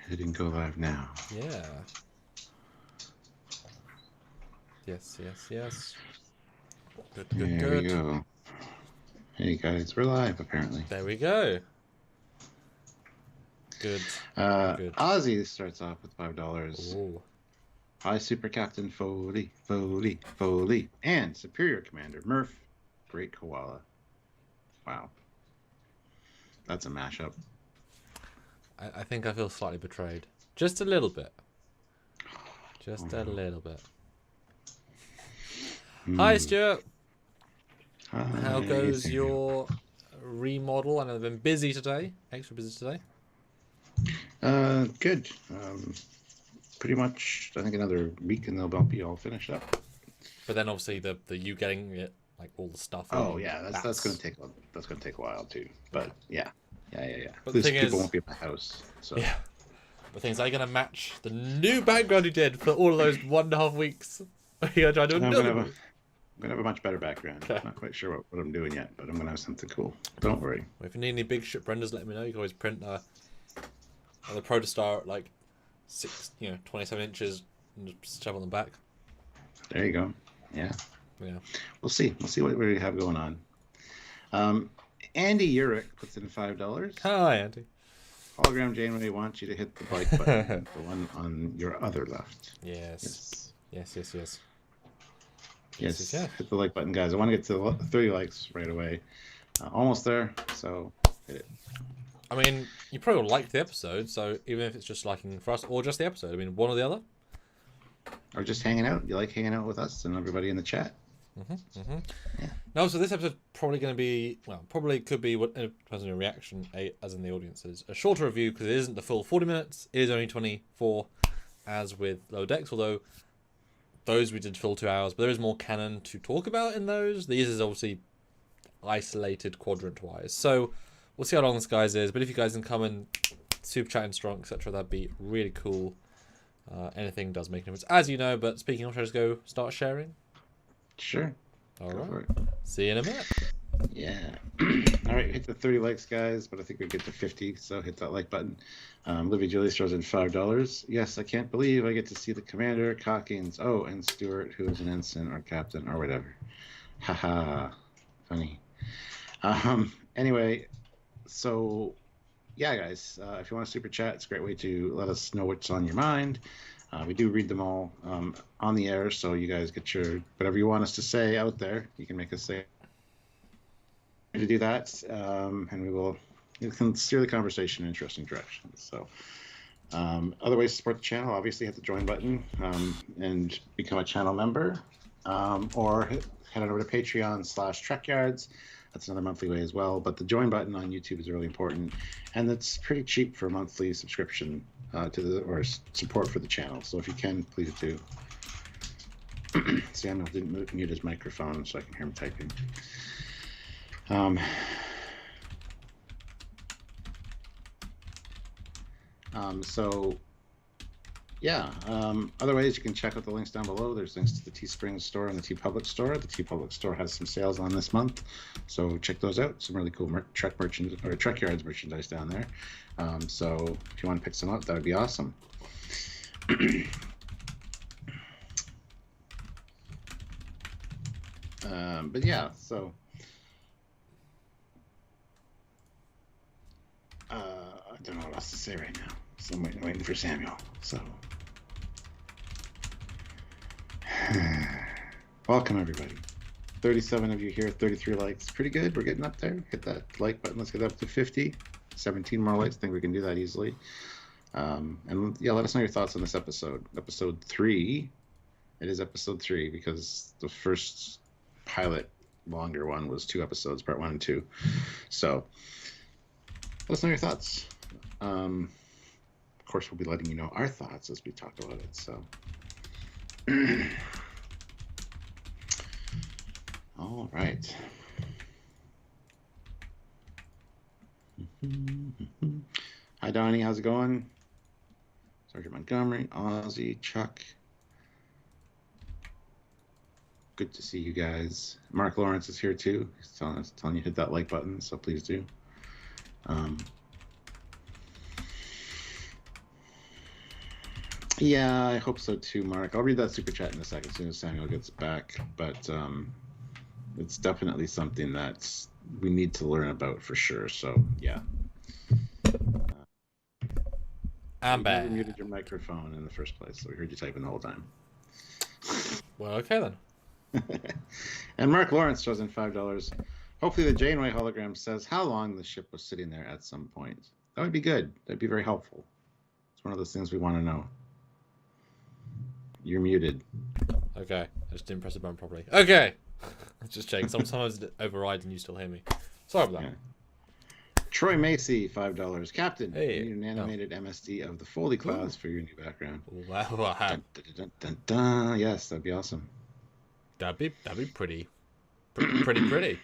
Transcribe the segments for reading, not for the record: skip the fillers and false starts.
Hitting go live now. Yeah. Yes, yes, yes. Good, good, There we good. go. Hey guys, we're live apparently. There we go. Good. Good. Ozzy starts off with $5. Ooh. Hi, Super Captain Foley, Foley, Foley, and Superior Commander Murph, Great Koala. Wow, that's a mashup. I think I feel slightly betrayed. Just a little bit. Just a little bit. Hi, Stuart. Hi, How goes Samuel. your remodel? I know I've been busy today. Extra busy today. Good. Pretty much, I think another week and they'll be all finished up. But then obviously the you getting it, like all the stuff. Oh yeah, that's gonna take a while too. But yeah. But the the thing people is, won't be at my house, so yeah. But things are you gonna match the new background you did for all of those 1.5 weeks? Are you gonna try to do another one? I'm gonna have a much better background. Okay. Not quite sure what I'm doing yet, but I'm gonna have something cool. Don't worry. Well, if you need any big ship renders, let me know. You can always print the Protostar at like 27 inches and just shove on the back. There you go. Yeah. Yeah. We'll see. We'll see what we have going on. Andy Urich puts in $5. Hi, Andy. Hologram Janeway wants you to hit the like button, the one on your other left. Yes. Yes. Yes. Hit the like button, guys. I want to get to 30 likes right away. Almost there, so hit it. I mean, you probably will like the episode, so even if it's just liking for us or just the episode, I mean, one or the other. Or just hanging out. You like hanging out with us and everybody in the chat? Yeah. No, so this episode's probably going to be, probably could be, what depends on your reaction, as in the audience's, a shorter review because it isn't the full 40 minutes. It is only 24, as with Lower Decks, although those we did full 2 hours, but there is more canon to talk about in those. These is obviously isolated quadrant-wise. So we'll see how long this guys is, but if you guys can come and super chat and strong, etc., that'd be really cool. Anything does make a difference, as you know, but speaking of, should I just go start sharing? Sure. All right. See you in a minute. Yeah. All right, hit the 30 likes, guys, but I think we get to 50, so hit that like button. Livy Julius throws in $5. Yes, I can't believe I get to see the commander, Cockings, and Stuart, who is an ensign or captain or whatever. Haha. Funny. Anyway, so yeah, guys, if you want to super chat, it's a great way to let us know what's on your mind. We do read them all on the air, so you guys get your whatever you want us to say out there. You can make us say to do that, and you can steer the conversation in interesting directions. So other ways to support the channel, obviously hit the join button and become a channel member, or head on over to Patreon/Trekyards. That's another monthly way as well, but the join button on YouTube is really important, and it's pretty cheap for a monthly subscription or support for the channel. So if you can, please do. Samuel didn't mute his microphone, so I can hear him typing. So yeah, other ways you can check out the links down below. There's links to the Teespring store and the TeePublic store. The TeePublic store has some sales on this month, so check those out. Some really cool Trekyards merchandise down there. So if you want to pick some up, that would be awesome. But yeah, so I don't know what else to say right now. So I'm waiting for Samuel. So welcome everybody. 37 of you here, 33 likes. Pretty good. We're getting up there. Hit that like button. Let's get up to 50. 17 more likes. I think we can do that easily. And yeah, let us know your thoughts on this episode. Episode 3. It is episode 3 because the first pilot longer one was 2 episodes, part 1 and 2. So let us know your thoughts. Of course, we'll be letting you know our thoughts as we talk about it. So all right. Hi Donnie, how's it going? Sergeant Montgomery, Ozzy, Chuck. Good to see you guys. Mark Lawrence is here too. He's telling you to hit that like button, so please do. Yeah, I hope so too, Mark. I'll read that super chat in a second as soon as Samuel gets back. But it's definitely something that we need to learn about for sure. So yeah. I'm You back. never muted your microphone in the first place, so we heard you typing the whole time. Well, okay then. And Mark Lawrence throws in $5. Hopefully the Janeway hologram says how long the ship was sitting there at some point. That would be good. That'd be very helpful. It's one of those things we want to know. You're muted. Okay, I just didn't press the button properly. Okay, just checking. Sometimes it overrides and you still hear me. Sorry about that. Yeah. Troy Macy, $5. Captain, Hey. you need an animated MSD of the Foley class for your new background. Wow. Dun, dun, dun, dun. Yes, that'd be awesome. That'd be pretty. Pretty.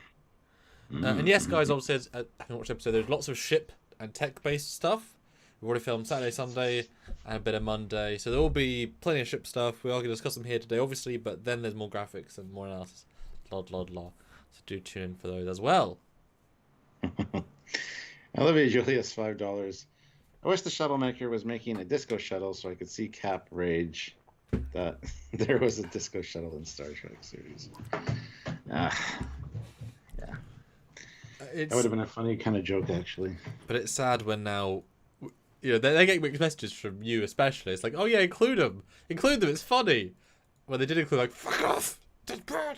And yes, guys, obviously, I haven't watched the episode. There's lots of ship and tech-based stuff. We've already filmed Saturday, Sunday, and a bit of Monday. So there will be plenty of ship stuff. We are going to discuss them here today, obviously, but then there's more graphics and more analysis. La. So do tune in for those as well. Olivia Julius, $5. I wish the shuttle maker was making a disco shuttle so I could see Cap rage that there was a disco shuttle in Star Trek series. Yeah. That would have been a funny kind of joke, actually. But it's sad when now, you know, they get mixed messages from you especially. It's like, oh yeah, include them, it's funny. Well, they did include like, fuck off, that's bad.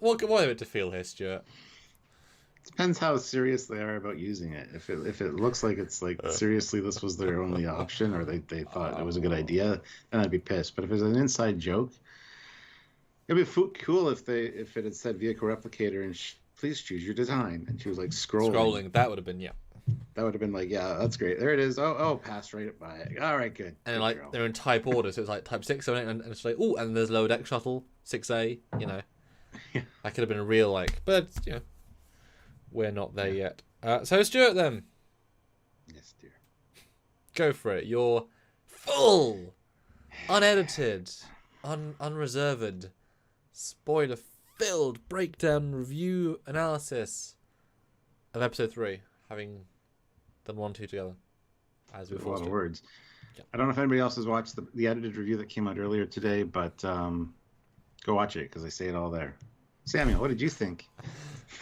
What am I meant to feel here, Stuart? Depends how serious they are about using it. If it looks like it's like seriously this was their only option, or they thought it was a good idea, then I'd be pissed. But if it's an inside joke, it'd be cool if it had said vehicle replicator and please choose your design, and she was like scrolling. That would have been That would have been like, yeah, that's great. There it is. Oh, passed right by it. All right, good. And good like girl. they're in type order, so it's like type 6, 7, 8, and it's like, oh, and there's lower deck shuttle 6A. You know, Yeah. That could have been a real like, but you know, we're not there yet. So Stuart, then. Yes, dear. Go for it. Your full, unedited, unreserved, spoiler-filled breakdown, review, analysis of episode 3, having done 1, 2 together. As we a lot of to. words. Yeah. I don't know if anybody else has watched the edited review that came out earlier today, but go watch it because I say it all there. Samuel, what did you think?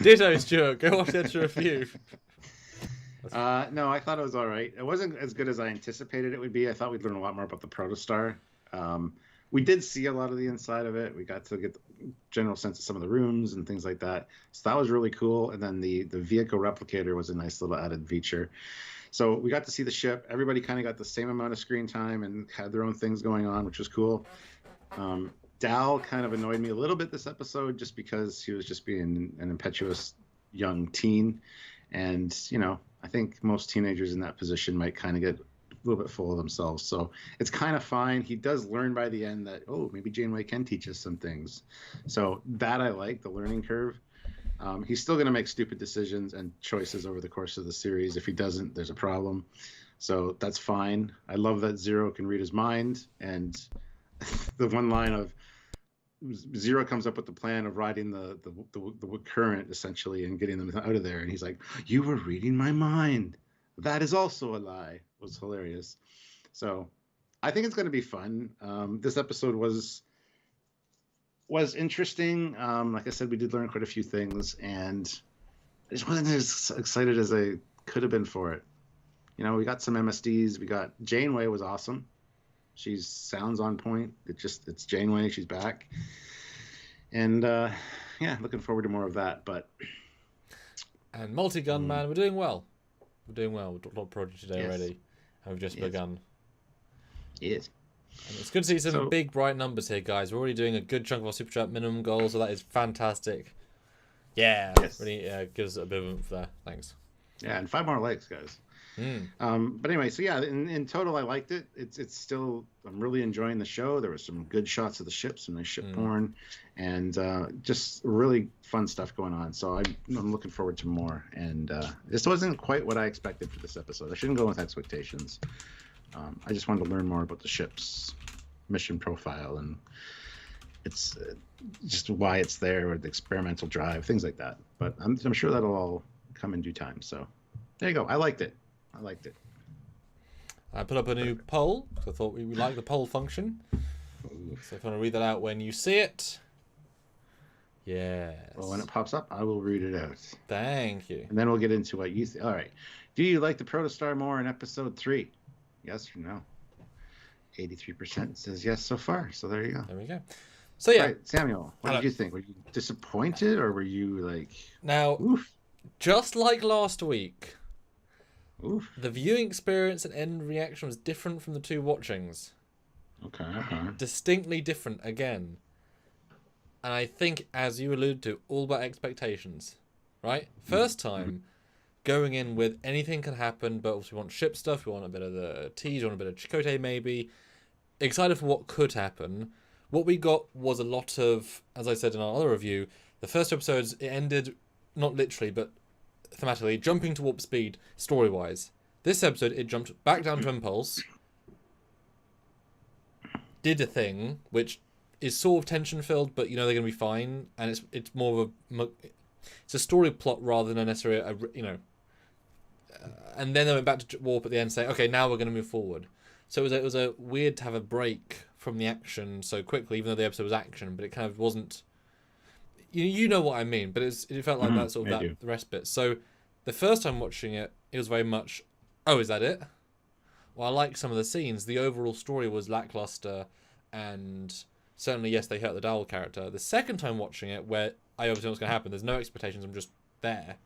Ditto, Stuart. Go watch the edited review. No, I thought it was all right. It wasn't as good as I anticipated it would be. I thought we'd learn a lot more about the protostar. We did see a lot of the inside of it. We got to get the general sense of some of the rooms and things like that. So that was really cool. And then the vehicle replicator was a nice little added feature. So we got to see the ship. Everybody kind of got the same amount of screen time and had their own things going on, which was cool. Dal kind of annoyed me a little bit this episode just because he was just being an impetuous young teen. And, you know, I think most teenagers in that position might kind of get a little bit full of themselves. So it's kind of fine. He does learn by the end that, oh, maybe Janeway can teach us some things. So that I like, the learning curve. He's still going to make stupid decisions and choices over the course of the series. If he doesn't, there's a problem. So that's fine. I love that Zero can read his mind. And the one line of Zero comes up with the plan of riding the current, essentially, and getting them out of there. And he's like, you were reading my mind. That is also a lie. It was hilarious. So I think it's going to be fun. This episode was interesting. Like I said, we did learn quite a few things, and I just wasn't as excited as I could have been for it. You know, we got some MSDs. We got Janeway was awesome. She sounds on point. It's Janeway. She's back. And yeah, looking forward to more of that. And Multi-Gun Man, we're doing well. We're doing well. We've got a lot of Prodigy today already. And we've just begun. Yes. And it's good to see some big, bright numbers here, guys. We're already doing a good chunk of our Super Chat minimum goal, so that is fantastic. Yeah. Yes. Really gives us a bit of oomph there. Thanks. Yeah, and 5 more likes, guys. But anyway, so yeah, in total, I liked it. It's still, I'm really enjoying the show. There was some good shots of the ship, some nice ship porn, and just really fun stuff going on. So I'm looking forward to more. And this wasn't quite what I expected for this episode. I shouldn't go with expectations. I just wanted to learn more about the ship's mission profile, and it's just why it's there, or the experimental drive, things like that. But I'm sure that'll all come in due time. So there you go. I liked it. I put up a new poll because I thought we like the poll function. Oof. So if you want to read that out when you see it. Yes. Well, when it pops up, I will read it out. Thank you. And then we'll get into what you think. All right. Do you like the Protostar more in episode 3? Yes or no? 83% says yes so far. So there you go. There we go. So yeah. All right, Samuel, what did you think? Were you disappointed or were you like... Now, oof, just like last week, oof. the viewing experience and end reaction was different from the two watchings. Okay. Distinctly different again. And I think, as you alluded to, all about expectations, right? First time, going in with anything can happen, but also we want ship stuff, we want a bit of the tease, we want a bit of Chakotay maybe. Excited for what could happen. What we got was a lot of, as I said in our other review, the first episodes, it ended, not literally, but thematically, jumping to warp speed, story-wise. This episode, it jumped back down to Impulse, did a thing, which is sort of tension-filled, but you know they're going to be fine, and it's more of a... It's a story plot rather than necessarily and then they went back to warp at the end saying, okay, now we're going to move forward. So it was a weird to have a break from the action so quickly, even though the episode was action, but it kind of wasn't... You know what I mean, but it felt like that sort of that respite. So the first time watching it, it was very much, oh, is that it? Well, I like some of the scenes. The overall story was lackluster, and certainly, yes, they hurt the Dowell character. The second time watching it, where I obviously know what's going to happen, there's no expectations, I'm just there.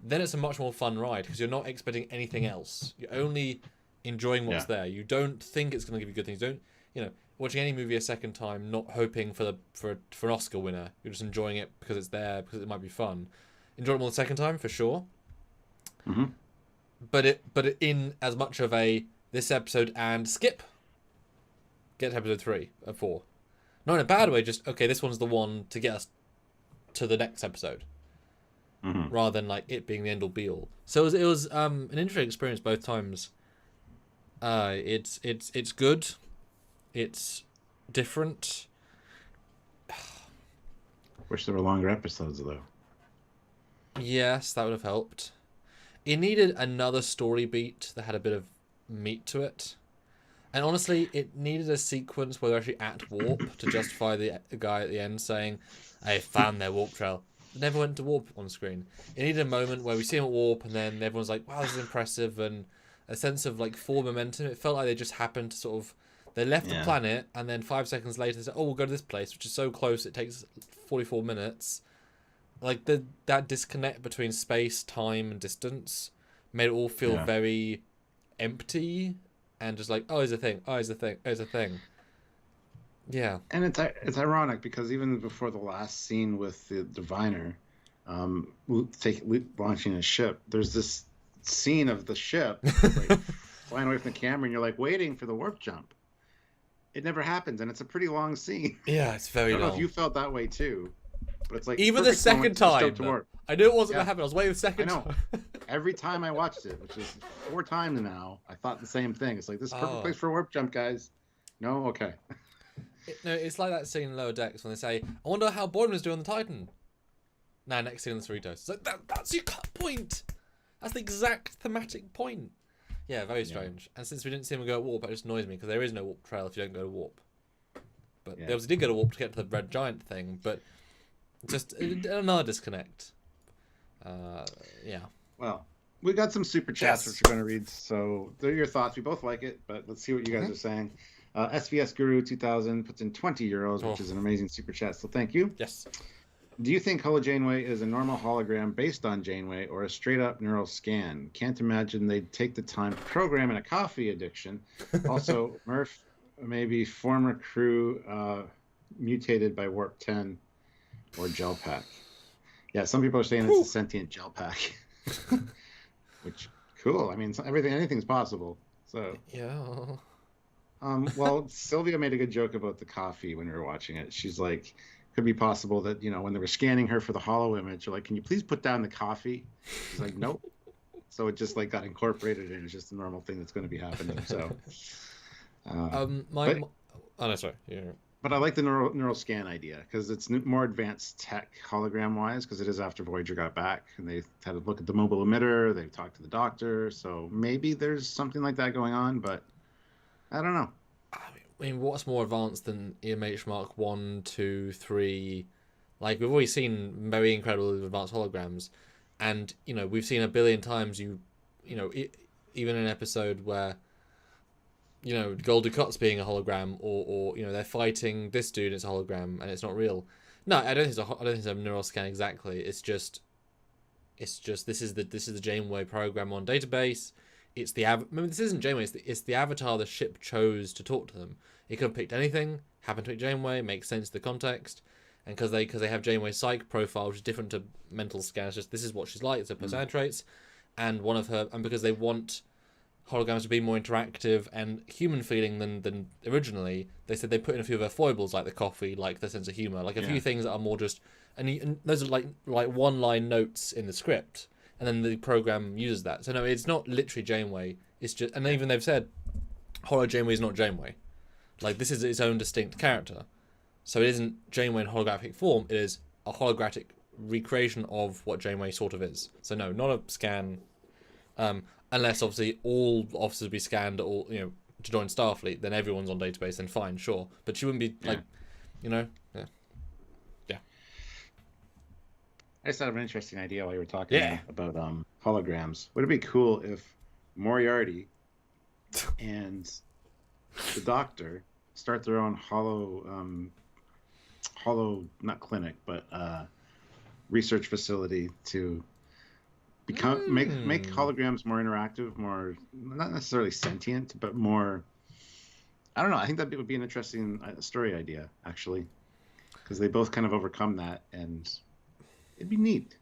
Then it's a much more fun ride, because you're not expecting anything else. You're only enjoying what's there. You don't think it's going to give you good things. Watching any movie a second time, not hoping for an Oscar winner. You're just enjoying it because it's there, because it might be fun. Enjoy it more the second time, for sure. But it in as much of a this episode and skip. Get to episode 3 or 4. Not in a bad way, just, okay, this one's the one to get us to the next episode. Rather than like it being the end all be all. So it was an interesting experience both times. It's good. It's different. Wish there were longer episodes though. Yes, that would have helped. It needed another story beat that had a bit of meat to it. And honestly, it needed a sequence where they're actually at warp to justify the guy at the end saying, I found their warp trail. They never went to warp on screen. It needed a moment where we see him at warp and then everyone's like, wow, this is impressive, and a sense of like forward momentum. It felt like they just happened to sort of, they left the planet and then 5 seconds later they said, oh, we'll go to this place, which is so close it takes 44 minutes. Like that disconnect between space, time, and distance made it all feel very empty and just like, oh, it's a thing, oh, it's a thing, oh, it's a thing. Yeah. And it's ironic because even before the last scene with the diviner launching a ship, there's this scene of the ship like, flying away from the camera, and you're like waiting for the warp jump. It never happens, and it's a pretty long scene. Yeah, it's very long. I don't know if you felt that way too, but it's like even the second time. I knew it wasn't gonna happen. I was waiting the second time. Every time I watched it, which is 4 times now, I thought the same thing. It's like, this is a perfect place for a warp jump, guys. No, okay. It's like that scene in Lower Decks when they say, I wonder how Boydman's doing on the Titan. Now, next scene in the Cerritos. It's like, that's your cut point. That's the exact thematic point. Yeah, very strange. And since we didn't see him go to warp, it just annoys me because there is no warp trail if you don't go to warp. But they obviously did go to warp to get to the red giant thing, but just another disconnect. Yeah. Well, we got some super chats which we're going to read, so they're your thoughts. We both like it, but let's see what you guys are saying. SVS Guru 2000 puts in 20 euros, which is an amazing super chat, so thank you. Yes. Do you think Holo Janeway is a normal hologram based on Janeway or a straight-up neural scan? Can't imagine they'd take the time to program in a coffee addiction. Also, Murph, maybe former crew mutated by Warp 10 or Gel Pack. Yeah, some people are saying it's a sentient Gel Pack. Which, cool. I mean, anything's possible. So yeah. Well, Sylvia made a good joke about the coffee when we were watching it. She's like, could be possible that, when they were scanning her for the holo image, they're like, can you please put down the coffee? She's like, nope. So it just like got incorporated and it's just a normal thing that's going to be happening. So, oh no, sorry. Yeah. But I like the neural scan idea because it's more advanced tech hologram wise, because it is after Voyager got back and they had to look at the mobile emitter. They've talked to the doctor, so maybe there's something like that going on. But I don't know. I mean, what's more advanced than EMH Mark 1, 2, 3? Like, we've always seen very incredible advanced holograms, and you know we've seen a billion times. Even an episode where Gul Dukat's being a hologram, or they're fighting this dude, it's a hologram and it's not real. No, I don't think it's a neural scan exactly. It's just this is the Janeway program on database. It's the remember, this isn't Janeway. It's the avatar the ship chose to talk to them. It could have picked anything. Happened to be Janeway. Makes sense to the context. And because they have Janeway's psych profile, which is different to mental scans. Just this is what she's like. It's her personality traits, and because they want holograms to be more interactive and human feeling than originally, they said they put in a few of their foibles, like the coffee, like the sense of humor, like a few things that are more just, and those are like one line notes in the script, and then the program uses that. So no, it's not literally Janeway. It's just, and even they've said, Holo Janeway is not Janeway. Like, this is its own distinct character. So it isn't Janeway in holographic form. It is a holographic recreation of what Janeway sort of is. So no, not a scan. Unless obviously all officers be scanned, all to join Starfleet, then everyone's on database. Then fine, sure. But she wouldn't be like, yeah. I just thought of an interesting idea while you were talking about holograms. Would it be cool if Moriarty and the Doctor start their own hollow not clinic, but research facility to make holograms more interactive, more not necessarily sentient, but more. I don't know. I think that would be an interesting story idea, actually, because they both kind of overcome that, and it'd be neat.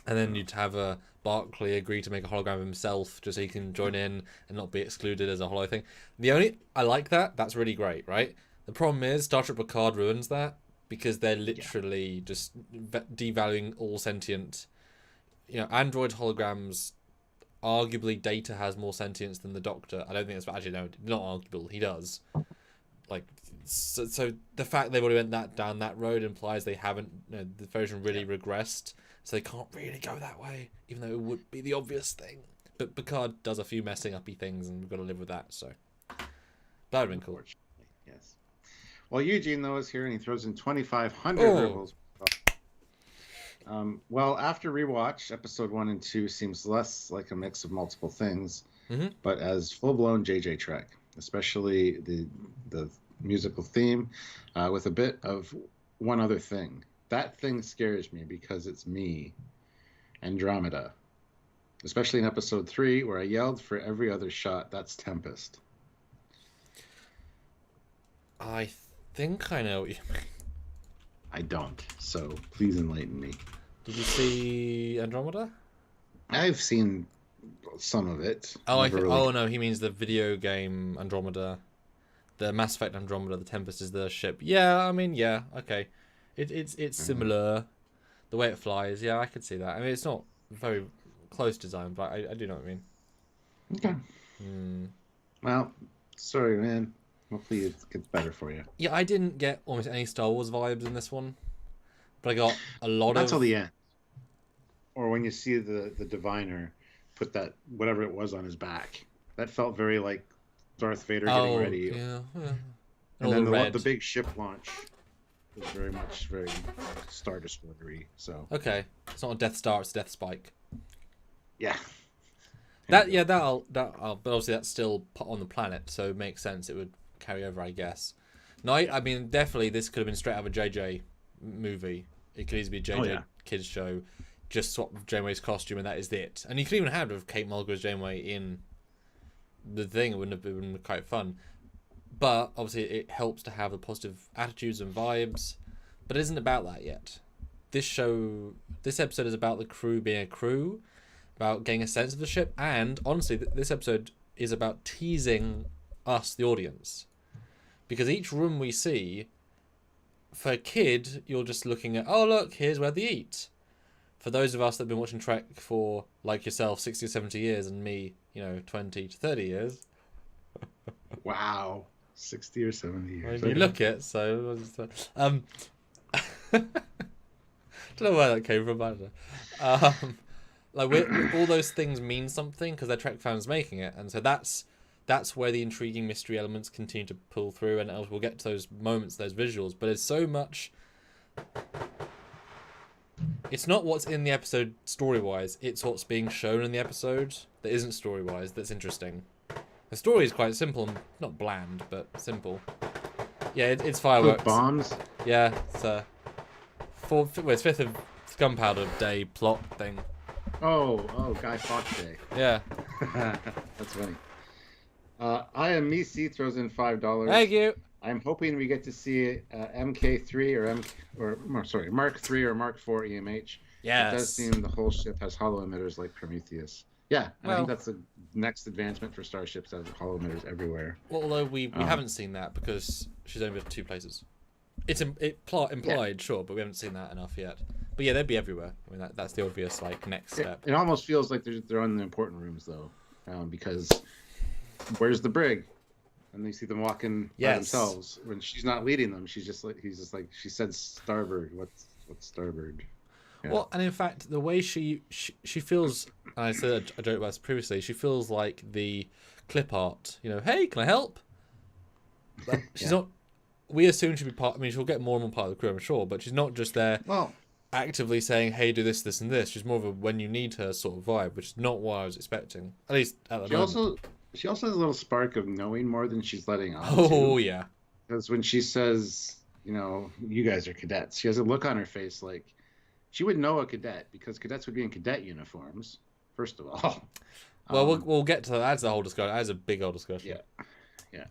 And then you'd have Barclay agree to make a hologram of himself, just so he can join in and not be excluded as a holo thing. I like that. That's really great, right? The problem is Star Trek Picard ruins that because they're literally just devaluing all sentient. Android holograms, arguably Data has more sentience than the Doctor. I don't think that's actually, no, not arguable. He does. Like, so the fact they've already went down that road implies they haven't, the version really regressed. So they can't really go that way, even though it would be the obvious thing. But Picard does a few messing uppy things, and we've got to live with that. So that would have been cool. Yes. Well, Eugene though is here, and he throws in 2,500 rubles. Well, after rewatch, episode 1 and 2 seems less like a mix of multiple things, but as full-blown JJ Trek, especially the musical theme, with a bit of one other thing. That thing scares me because it's me, Andromeda, especially in episode 3 where I yelled for every other shot, "That's Tempest." I think I know what you mean. I don't, so please enlighten me. Did you see Andromeda? I've seen some of it. Oh, oh no, he means the video game Andromeda, the Mass Effect Andromeda. The Tempest is the ship. Yeah, I mean, yeah, okay, it's similar, the way it flies. Yeah, I could see that. I mean, it's not very close design, but I do know what I mean. Okay. Well, sorry, man. Hopefully it gets better for you. Yeah, I didn't get almost any Star Wars vibes in this one, but I got a lot Not till the end. Or when you see the diviner put that whatever it was on his back, that felt very like Darth Vader getting ready. Yeah. And then the big ship launch was very Star Destroyer-y. So okay, it's not a Death Star; it's a Death Spike. Yeah. That'll. But obviously that's still on the planet, so it makes sense. It would carry over, I guess. No, I mean definitely this could have been straight out of a JJ movie. It could easily be JJ kids show. Just swap Janeway's costume and that is it. And you could even have with Kate Mulgrew as Janeway in the thing. It wouldn't have been quite fun. But obviously it helps to have the positive attitudes and vibes. But it isn't about that yet. This episode is about the crew being a crew, about getting a sense of the ship, and honestly, this episode is about teasing us, the audience. Because each room we see, for a kid, you're just looking at, oh look, here's where they eat. For those of us that have been watching Trek for, like yourself, 60 or 70 years, and me, 20 to 30 years. Wow. 60 or 70 years. You look it, so don't know where that came from. I don't know. Like all those things mean something because they're Trek fans making it, and so that's where the intriguing mystery elements continue to pull through, and we'll get to those moments, those visuals. But it's so much. It's not what's in the episode story-wise. It's what's being shown in the episode that isn't story-wise that's interesting. The story is quite simple, not bland, but simple. Yeah, it's fireworks. Bombs. Yeah, it's it's 5th of Gunpowder Day plot thing. Oh, Guy Fawkes Day. Yeah. That's funny. I am Misi throws in $5. Thank you. I'm hoping we get to see MK3 Mark 3 or Mark 4 EMH. Yes. It does seem the whole ship has hollow emitters like Prometheus. Yeah, and I think that's the next advancement for starships, as hollow emitters everywhere. Well, although we haven't seen that because she's only been to 2 places. It's implied, sure, but we haven't seen that enough yet. But yeah, they'd be everywhere. I mean, that's the obvious next step. It almost feels like they're in the important rooms though, because where's the brig? And they see them walking by themselves. When she's not leading them, she's just like she said starboard. What's starboard? Yeah. Well, and in fact, the way she feels, and I said I joked about this previously, she feels like the clip art. Hey, can I help? But she's not. We assume she'll be part. I mean, she'll get more and more part of the crew, I'm sure, but she's not just there actively saying, "Hey, do this, this, and this." She's more of a when you need her sort of vibe, which is not what I was expecting. At least at the moment. She also has a little spark of knowing more than she's letting on. Oh, yeah. Because when she says, you guys are cadets, she has a look on her face like she would know a cadet because cadets would be in cadet uniforms, first of all. Well, we'll get to that. That's a whole discussion. That's a big old discussion. Yeah.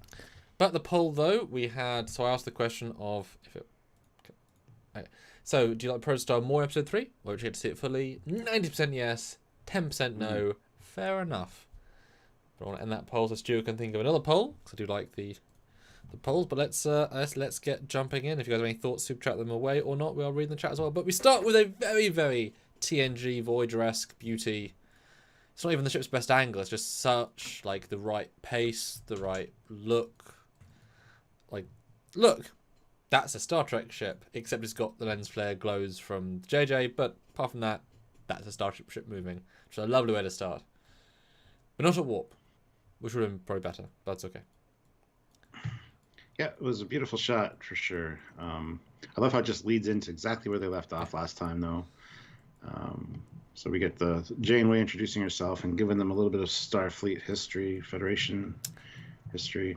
But the poll, though, we had... So I asked the question of... So, do you like Protostar more episode 3? Or would you get to see it fully? 90% yes, 10% no. Fair enough. But I want to end that poll so Stuart can think of another poll, because I do like the polls. But let's get jumping in. If you guys have any thoughts, super chat them away or not. We'll read in the chat as well. But we start with a very, very TNG Voyager-esque beauty. It's not even the ship's best angle. It's just such the right pace, the right look. Look, that's a Star Trek ship, except it's got the lens flare glows from JJ. But apart from that, that's a Starship ship moving, which is a lovely way to start. But not at warp, which would have been probably better, but that's okay. Yeah, it was a beautiful shot for sure. I love how it just leads into exactly where they left off last time, though. So we get the Janeway introducing herself and giving them a little bit of Starfleet history, Federation history.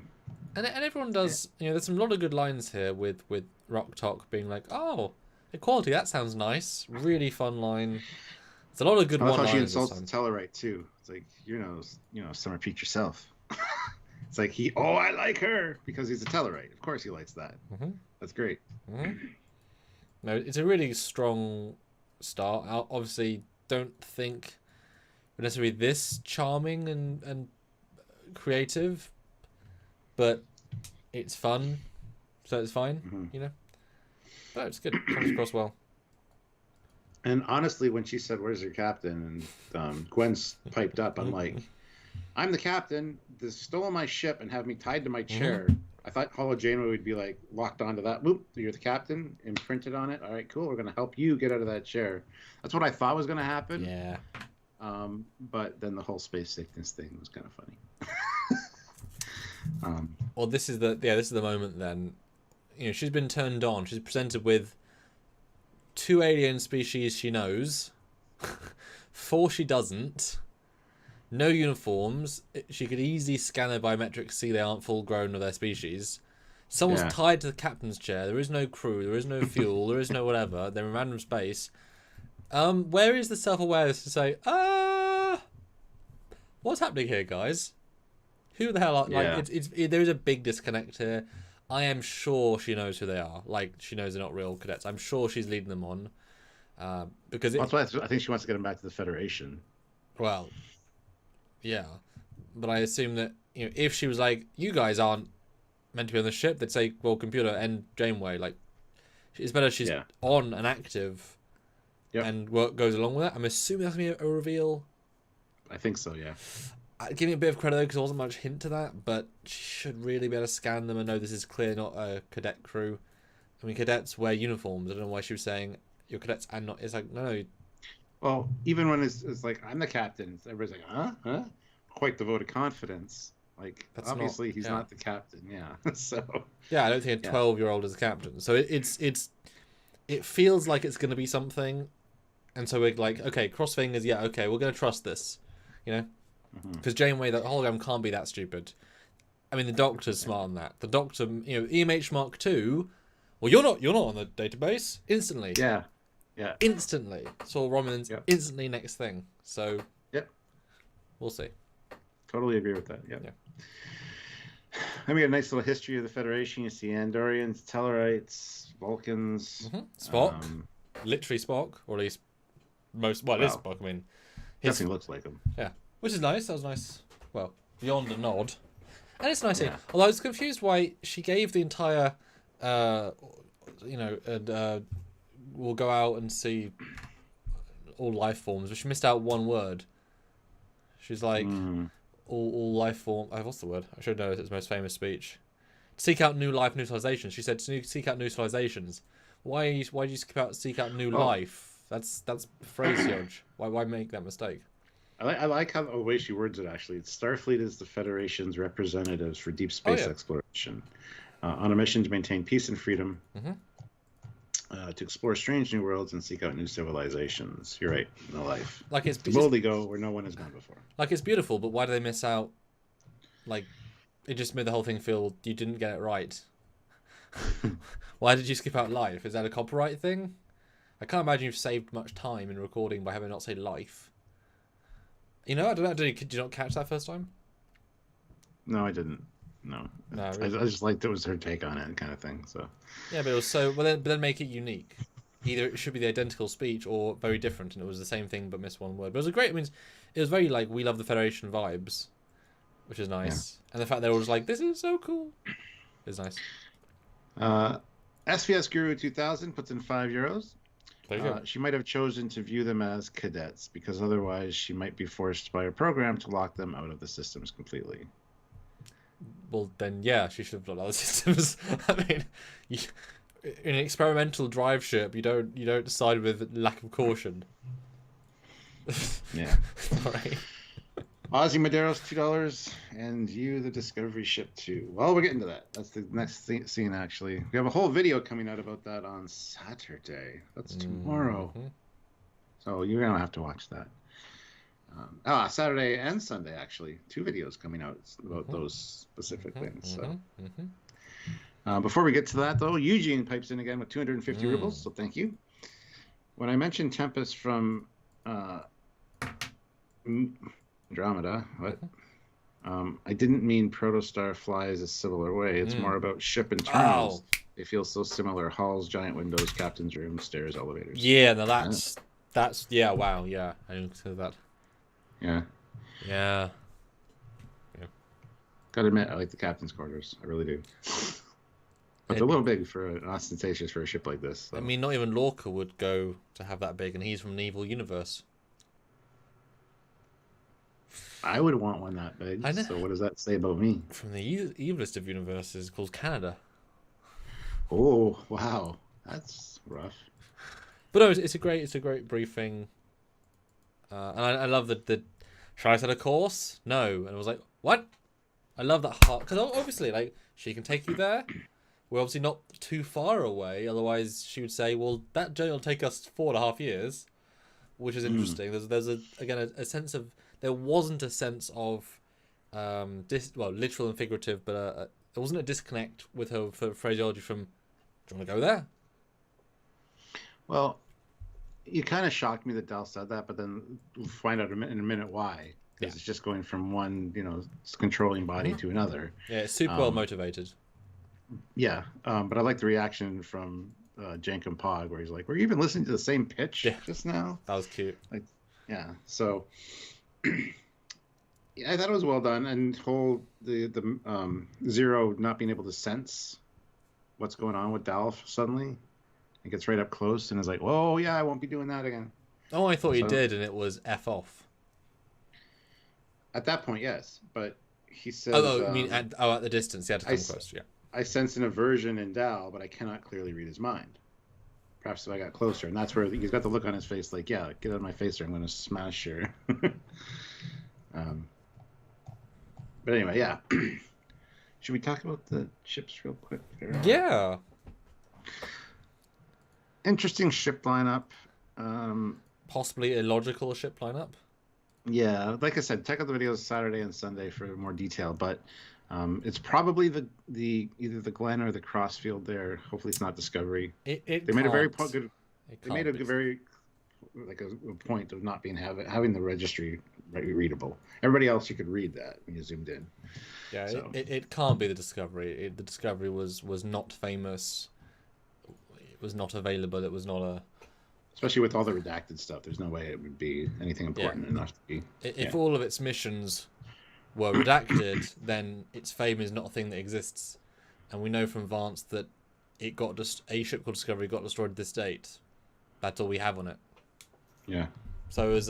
And everyone does, there's a lot of good lines here with Rock Talk being like, oh, equality, that sounds nice. Really fun line. It's a lot of good one-liners. I thought she insults the Tellarite too. It's like, Summer Peak yourself. It's like I like her because he's a Tellarite. Of course he likes that. Mm-hmm. That's great. Mm-hmm. No, it's a really strong start. I obviously don't think necessarily this charming and creative, but it's fun, so it's fine, But it's good. Comes across well. And honestly, when she said, "Where's your captain?" and Gwen's piped up, I'm like, "I'm the captain. They stole my ship and have me tied to my chair." I thought Holo Janeway would be locked onto that. Whoop, you're the captain, imprinted on it. All right, cool. We're gonna help you get out of that chair. That's what I thought was gonna happen. Yeah. But then the whole space sickness thing was kind of funny. Well, this is the moment then. She's been turned on. She's presented with 2 alien species she knows, 4 she doesn't, no uniforms. She could easily scan their biometrics, see they aren't full grown of their species. Someone's tied to the captain's chair. There is no crew. There is no fuel. There is no whatever. They're in random space. Where is the self-awareness to say, what's happening here, guys? Who the hell are... there is a big disconnect here. I am sure she knows who they are. She knows they're not real cadets. I'm sure she's leading them on. Because that's why I think she wants to get them back to the Federation. Well, yeah. But I assume that, if she was like, you guys aren't meant to be on the ship, they'd say, well, computer and Janeway. It's better she's on and active and work goes along with that. I'm assuming that's going to be a reveal. I think so, yeah. Give me a bit of credit though, because there wasn't much hint to that, but she should really be able to scan them and know this is clear, not a cadet crew. I mean, cadets wear uniforms. I don't know why she was saying you're cadets and not. It's like, no. Well, even when it's like, I'm the captain, everybody's like, huh? Quite the vote of confidence. Like, that's obviously he's not the captain. Yeah. So. Yeah, I don't think a 12-year-old is a captain. So it feels like it's going to be something, and so we're like, okay, cross fingers. Yeah, okay, we're going to trust this, you know. Because Janeway, the hologram can't be that stupid. I mean, the Doctor's smart on that. The Doctor, EMH Mark II. Well, you're not on the database instantly. Yeah. Instantly. Saw Romulans instantly next thing. So. Yep. We'll see. Totally agree with that. Yep. Yeah. Then we got a nice little history of the Federation. You see Andorians, Tellarites, Vulcans. Spock. Literally Spock, or at least most. Well, it is Spock. I mean, definitely looks like him. Yeah. Which is nice. That was nice. Well, beyond a nod. And it's nice. Although I was confused why she gave the entire, we'll go out and see all life forms, but she missed out one word. She's like, all life form. What's the word? I should know it's most famous speech. Seek out new life, new civilizations. She said, seek out new civilizations. Why did you seek out new life? That's phrasage. Why make that mistake? I like how the way she words it, actually. Starfleet is the Federation's representatives for deep space exploration, on a mission to maintain peace and freedom, to explore strange new worlds and seek out new civilizations. You're right, no life. Like it's to boldly go where no one has gone before. Like, it's beautiful, but why do they miss out? Like, it just made the whole thing feel you didn't get it right. Why did you skip out life? Is that a copyright thing? I can't imagine you've saved much time in recording by having not say life. I don't know. Did you not catch that first time? No, I didn't. No, really. I just liked it was her take on it, kind of thing. So. Yeah, but it was so. But then make it unique. Either it should be the identical speech or very different, and it was the same thing but missed one word. But it was a great. I mean, it was very like we love the Federation vibes, which is nice, and the fact they were just like, this is so cool, is nice. SVS Guru 2000 puts in €5. There you go. She might have chosen to view them as cadets because otherwise she might be forced by a program to lock them out of the systems completely. Well, then, yeah, she should have blocked out the systems. I mean, in an experimental drive ship, you don't decide with lack of caution. Yeah. Sorry. Ozzy Madero's $2, and you, the Discovery Ship 2. Well, we're getting to that. That's the next scene, actually. We have a whole video coming out about that on Saturday. That's tomorrow. So you're going to have to watch that. Saturday and Sunday, actually. 2 videos coming out about those specific things. So. Before we get to that, though, Eugene pipes in again with 250 rubles, so thank you. When I mentioned Tempest from... Andromeda, what? I didn't mean Protostar flies a similar way. It's more about ship internals. They feel so similar. Halls, giant windows, captain's room, stairs, elevators. Yeah, no, that's wow, yeah. I didn't consider that. Yeah. Gotta admit, I like the captain's quarters. I really do. But they're a little big for an ostentatious for a ship like this. So. I mean, not even Lorca would go to have that big, and he's from an evil universe. I would want one that big. I know. So what does that say about me? From the evilest of universes, called Canada. Oh wow, that's rough. But no, it's a great briefing. And I love the. Shall I set a course? No, and I was like, what? I love that heart because obviously, like, she can take you there. We're obviously not too far away. Otherwise, she would say, well, that journey will take us 4.5 years, which is interesting. There's a sense of. There wasn't a sense of, literal and figurative, but there wasn't a disconnect with her phraseology from, do you want to go there? Well, you kind of shocked me that Dal said that, but then we'll find out in a minute why. Because it's just going from one, controlling body to another. Yeah, it's super well motivated. Yeah, but I like the reaction from Jankum Pog, where he's like, "Were you even listening to the same pitch just now?" That was cute. Like, yeah, so... I thought it was well done, and the Zero not being able to sense what's going on with Dalf suddenly, it gets right up close and is like, "Whoa, yeah, I won't be doing that again." Oh, I thought he did, and it was F off. At that point, yes, but he says, Oh, I mean, at the distance, he had to come close. Yeah. I sense an aversion in Dal, but I cannot clearly read his mind. Perhaps if I got closer, and that's where he's got the look on his face, like, yeah, get out of my face, or I'm going to smash your. But anyway, yeah. Should we talk about the ships real quick? Yeah. Interesting ship lineup. Possibly illogical ship lineup. Yeah, like I said, check out the videos Saturday and Sunday for more detail. But it's probably the either the Glen or the Crossfield there. Hopefully, it's not Discovery. They made a very good. They made a very like a point of not being having the registry readable. Everybody else, you could read that when you zoomed in. Yeah, so. it can't be the Discovery. The Discovery was not famous. It was not available. It was not a. Especially with all the redacted stuff, there's no way it would be anything important enough to be. If all of its missions were redacted, then its fame is not a thing that exists. And we know from Vance that it got a ship called Discovery got destroyed this date. That's all we have on it. Yeah. So it was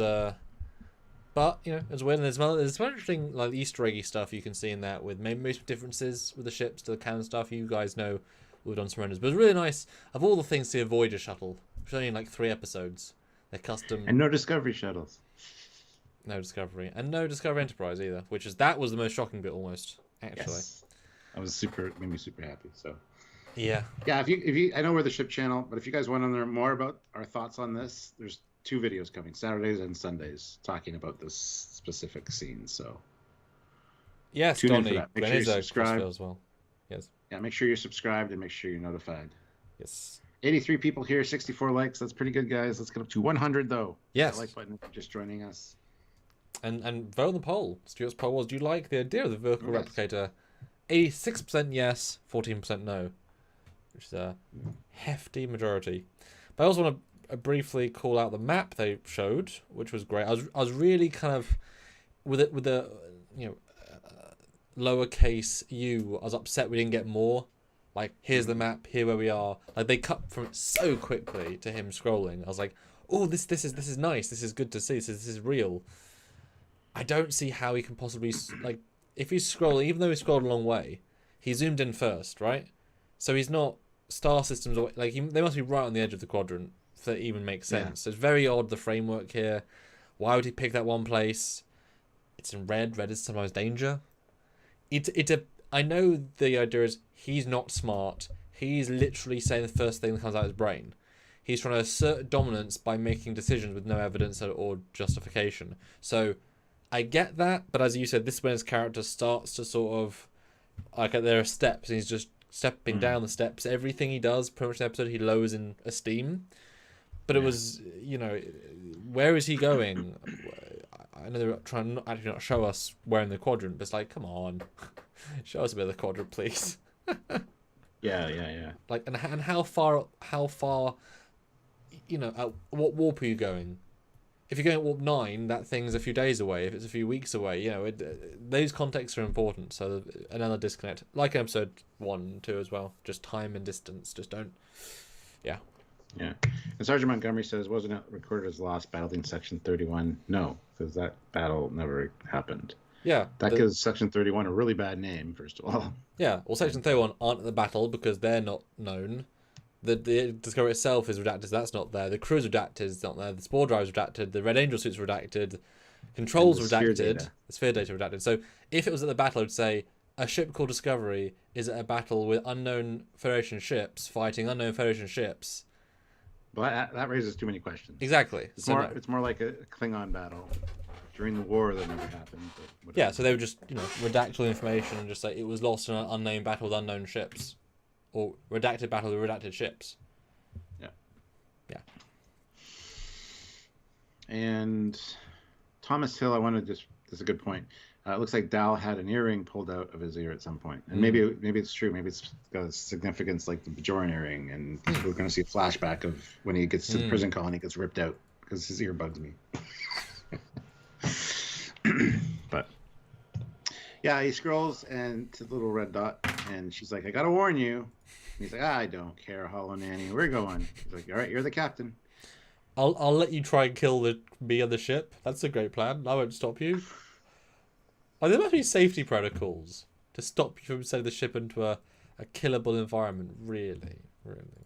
but it's weird. And there's some interesting like Easter eggy stuff you can see in that with maybe most differences with the ships to the canon stuff. You guys know we've done some renders, but it's really nice. Of all the things, see a Voyager shuttle. Which only in like 3 episodes. They're custom. And no Discovery shuttles. No Discovery. And no Discovery Enterprise either. That was the most shocking bit almost, actually. Yes. I was made me super happy. So yeah. Yeah, if you I know we're the ship channel, but if you guys want to learn more about our thoughts on this, there's 2 videos coming, Saturdays and Sundays, talking about this specific scene. So yes, tune in for Donnie. that. Make sure you subscribe as well. Yes. Yeah, make sure you're subscribed and make sure you're notified. Yes. 83 people here, 64 likes. That's pretty good, guys. Let's get up to 100, though. Yes. That like button if you're just joining us. And vote on the poll. Stuart's poll was: do you like the idea of the vertical replicator? 86% yes, 14% no, which is a hefty majority. But I also want to briefly call out the map they showed, which was great. I was really kind of with the lowercase u. I was upset we didn't get more. Like, here's the map, here where we are. Like, they cut from it so quickly to him scrolling. I was like, oh, this is nice. This is good to see. This is real. I don't see how he can possibly, like, if he's scrolling, even though he scrolled a long way, he zoomed in first, right? So he's not star systems, like, they must be right on the edge of the quadrant for it even makes sense. Yeah. So it's very odd, the framework here. Why would he pick that one place? It's in red. Red is sometimes danger. I know the idea is he's not smart. He's literally saying the first thing that comes out of his brain. He's trying to assert dominance by making decisions with no evidence or justification. So I get that, but as you said, this is when his character starts to sort of, like, there are steps, and he's just stepping down the steps. Everything he does, pretty much in the episode, he lowers in esteem. But it was, where is he going? I know they're trying to not show us where in the quadrant, but it's like, come on. Show us a bit of the quadrant, please. Yeah. Like, and how far, what warp are you going? If you're going at warp 9, that thing's a few days away. If it's a few weeks away, those contexts are important. So another disconnect, like in episode 1 and 2 as well. Just time and distance. Just don't. Yeah. Yeah. And Sergeant Montgomery says, wasn't it recorded as lost battle in Section 31? No, because that battle never happened. Yeah. That gives Section 31 a really bad name, first of all. Yeah. Well, Section 31 aren't at the battle because they're not known. The Discovery itself is redacted, so that's not there. The crew's redacted, it's not there. The spore drive's redacted. The Red Angel suit's redacted. Controls redacted. The sphere data redacted. So if it was at the battle, it would say a ship called Discovery is at a battle with unknown Federation ships fighting unknown Federation ships. Well, that raises too many questions. Exactly. It's more like a Klingon battle. During the war, that never happened. But yeah, so they would just, redact all the information and just say it was lost in an unnamed battle with unknown ships. Or redacted battle with redacted ships. Yeah. And Thomas Hill, this is a good point. It looks like Dal had an earring pulled out of his ear at some point. And maybe it's true. Maybe it's got a significance like the Bajoran earring. And we're going to see a flashback of when he gets to the prison colony, gets ripped out because his ear bugs me. But yeah, he scrolls and to the little red dot, and she's like, I gotta warn you. And he's like, I don't care, Hollow Nanny, we're going. He's like, all right, you're the captain. I'll let you try and kill me on the ship. That's a great plan. I won't stop you. Oh, there must be safety protocols to stop you from sending the ship into a killable environment. Really, really.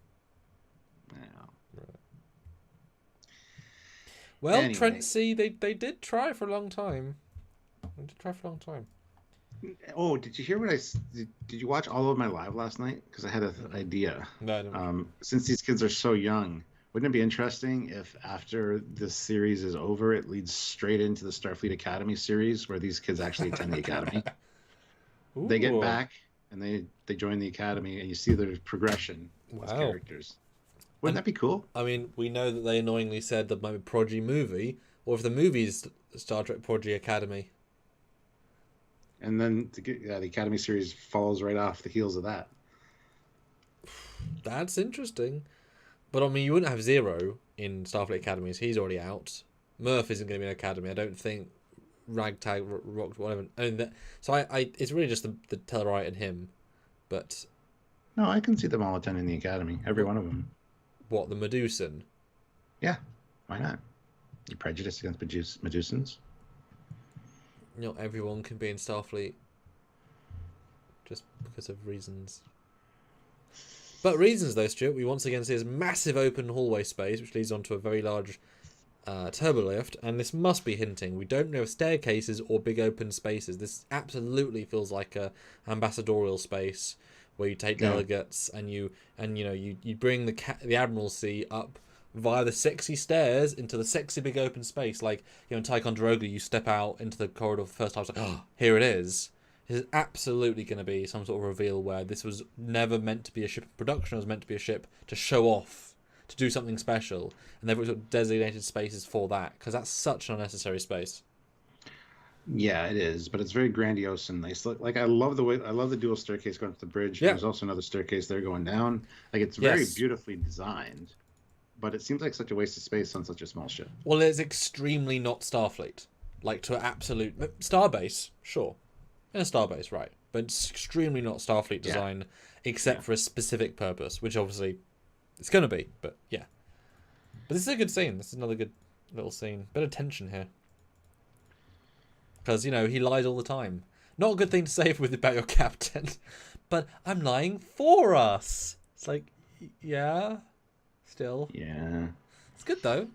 Yeah. Really. Well, Anyway. Trent C, they did try for a long time. They did try for a long time. Oh, did you hear what did you watch all of my live last night? Because I had an idea. No, I didn't. Since these kids are so young, wouldn't it be interesting if after this series is over, it leads straight into the Starfleet Academy series where these kids actually attend the academy? They get back and they join the academy, and you see their progression as characters. Wouldn't that be cool? I mean, we know that they annoyingly said there might be a Prodigy movie, or if the movie's Star Trek Prodigy Academy. And then the Academy series follows right off the heels of that. That's interesting. But I mean, you wouldn't have Zero in Starfleet Academies. He's already out. Murph isn't going to be an academy. I don't think. Ragtag, Rock, whatever. So it's really just the Tellarite and him. But no, I can see them all attending the academy. Every one of them. What, the Medusan? Yeah, why not? You prejudice against Medusans? Not everyone can be in Starfleet just because of reasons. But reasons, though, Stuart, we once again see this massive open hallway space, which leads onto a very large turbolift, and this must be hinting. We don't know if staircases or big open spaces. This absolutely feels like a ambassadorial space where you take delegates and you bring the Admiralty up via the sexy stairs into the sexy big open space. Like, in Tychon Droga, you step out into the corridor for the first time, it's like, oh, here it is. This is absolutely going to be some sort of reveal where this was never meant to be a ship in production. It was meant to be a ship to show off, to do something special, and they've got designated spaces for that, because that's such an unnecessary space. Yeah, it is, but it's very grandiose and nice. Like, I love the dual staircase going up the bridge. Yeah. There's also another staircase there going down. Like, it's very beautifully designed, but it seems like such a waste of space on such a small ship. Well, it's extremely not Starfleet. Like, to an absolute... Starbase, sure. In a Starbase, right. But it's extremely not Starfleet design, except for a specific purpose, which obviously it's going to be, but yeah. But this is a good scene. This is another good little scene. Bit of tension here. Because, he lies all the time. Not a good thing to say about your captain, but I'm lying for us. It's like, yeah, still. Yeah. It's good, though.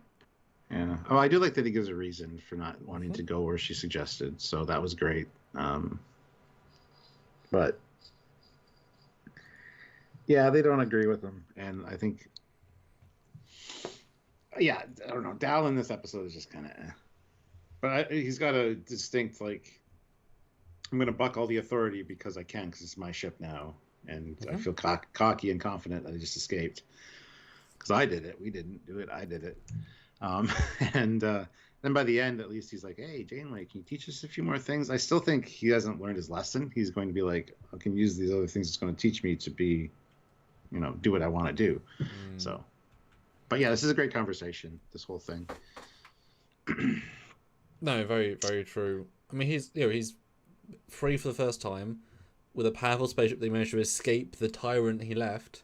Yeah. Oh, I do like that he gives a reason for not wanting to go where she suggested, so that was great. But, yeah, they don't agree with him, and I think, I don't know, Dal in this episode is just kind of But he's got a distinct, like, I'm going to buck all the authority because I can, because it's my ship now. And I feel cocky and confident that I just escaped. Because I did it. We didn't do it. I did it. And then by the end, at least, he's like, hey, Janeway, can you teach us a few more things? I still think he hasn't learned his lesson. He's going to be like, I can use these other things it's going to teach me to be, do what I want to do. So, but yeah, this is a great conversation, this whole thing. No, very, very true. I mean, he's free for the first time with a powerful spaceship. They managed to escape the tyrant he left.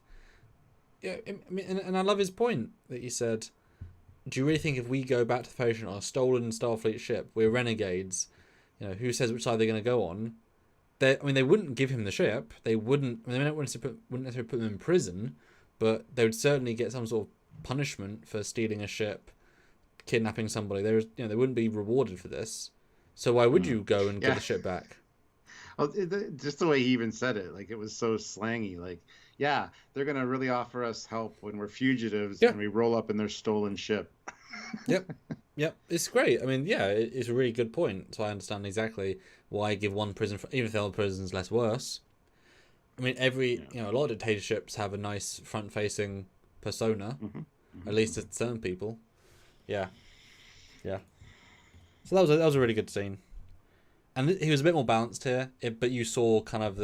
Yeah, I mean, and I love his point that he said, "Do you really think if we go back to the Federation on a stolen Starfleet ship, we're renegades? Who says which side they're going to go on? They wouldn't give him the ship. They wouldn't. They wouldn't necessarily put him in prison, but they would certainly get some sort of punishment for stealing a ship." Kidnapping somebody, they wouldn't be rewarded for this. So why would you go and get the ship back? Well, just the way he even said it, like, it was so slangy. Like, yeah, they're gonna really offer us help when we're fugitives and we roll up in their stolen ship. Yep, it's great. I mean, yeah, it's a really good point. So I understand exactly why give one prison, even if the other prison's less worse. I mean, a lot of dictatorships have a nice front-facing persona, at least to certain people. Yeah. So that was a really good scene, and he was a bit more balanced here. But you saw kind of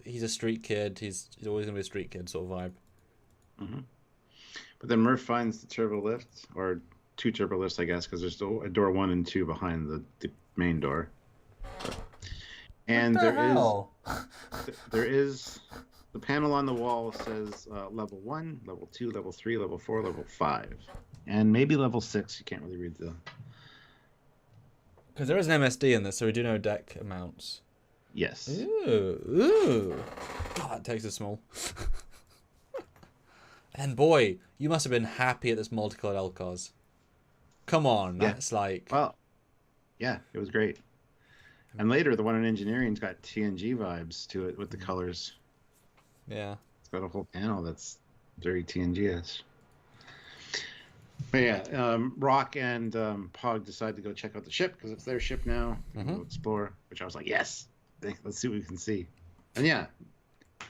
he's a street kid. He's always gonna be a street kid sort of vibe. But then Murph finds the turbo lift, or two turbo lifts, I guess, because there's a door 1 and 2 behind the main door. And there is the panel on the wall says level 1, level 2, level 3, level 4, level 5, and maybe level 6. You can't really read the. Well, just the way he even said it, like, it was so slangy. Like, yeah, they're gonna really offer us help when we're fugitives and we roll up in their stolen ship. Yep. Well, I mean, yeah, it's a really good point. So I understand exactly why give one prison, even if the other prison's less worse. I mean, a lot of dictatorships have a nice front-facing persona, at least to certain people. Yeah. So that was a really good scene. And he was a bit more balanced here. But you saw kind of he's a street kid. He's always gonna be a street kid sort of vibe. Because there is an MSD in this, so we do know deck amounts. Yes. Ooh. God, that text is small. And boy, you must have been happy at this multicolored Elcars. Come on, that's like... Well, yeah, it was great. And later, the one in engineering's got TNG vibes to it with the colors. Yeah. It's got a whole panel that's very TNG-ish. But yeah, Rock and Pog decide to go check out the ship because it's their ship now. Go explore, which I was like, yes, let's see what we can see. And yeah,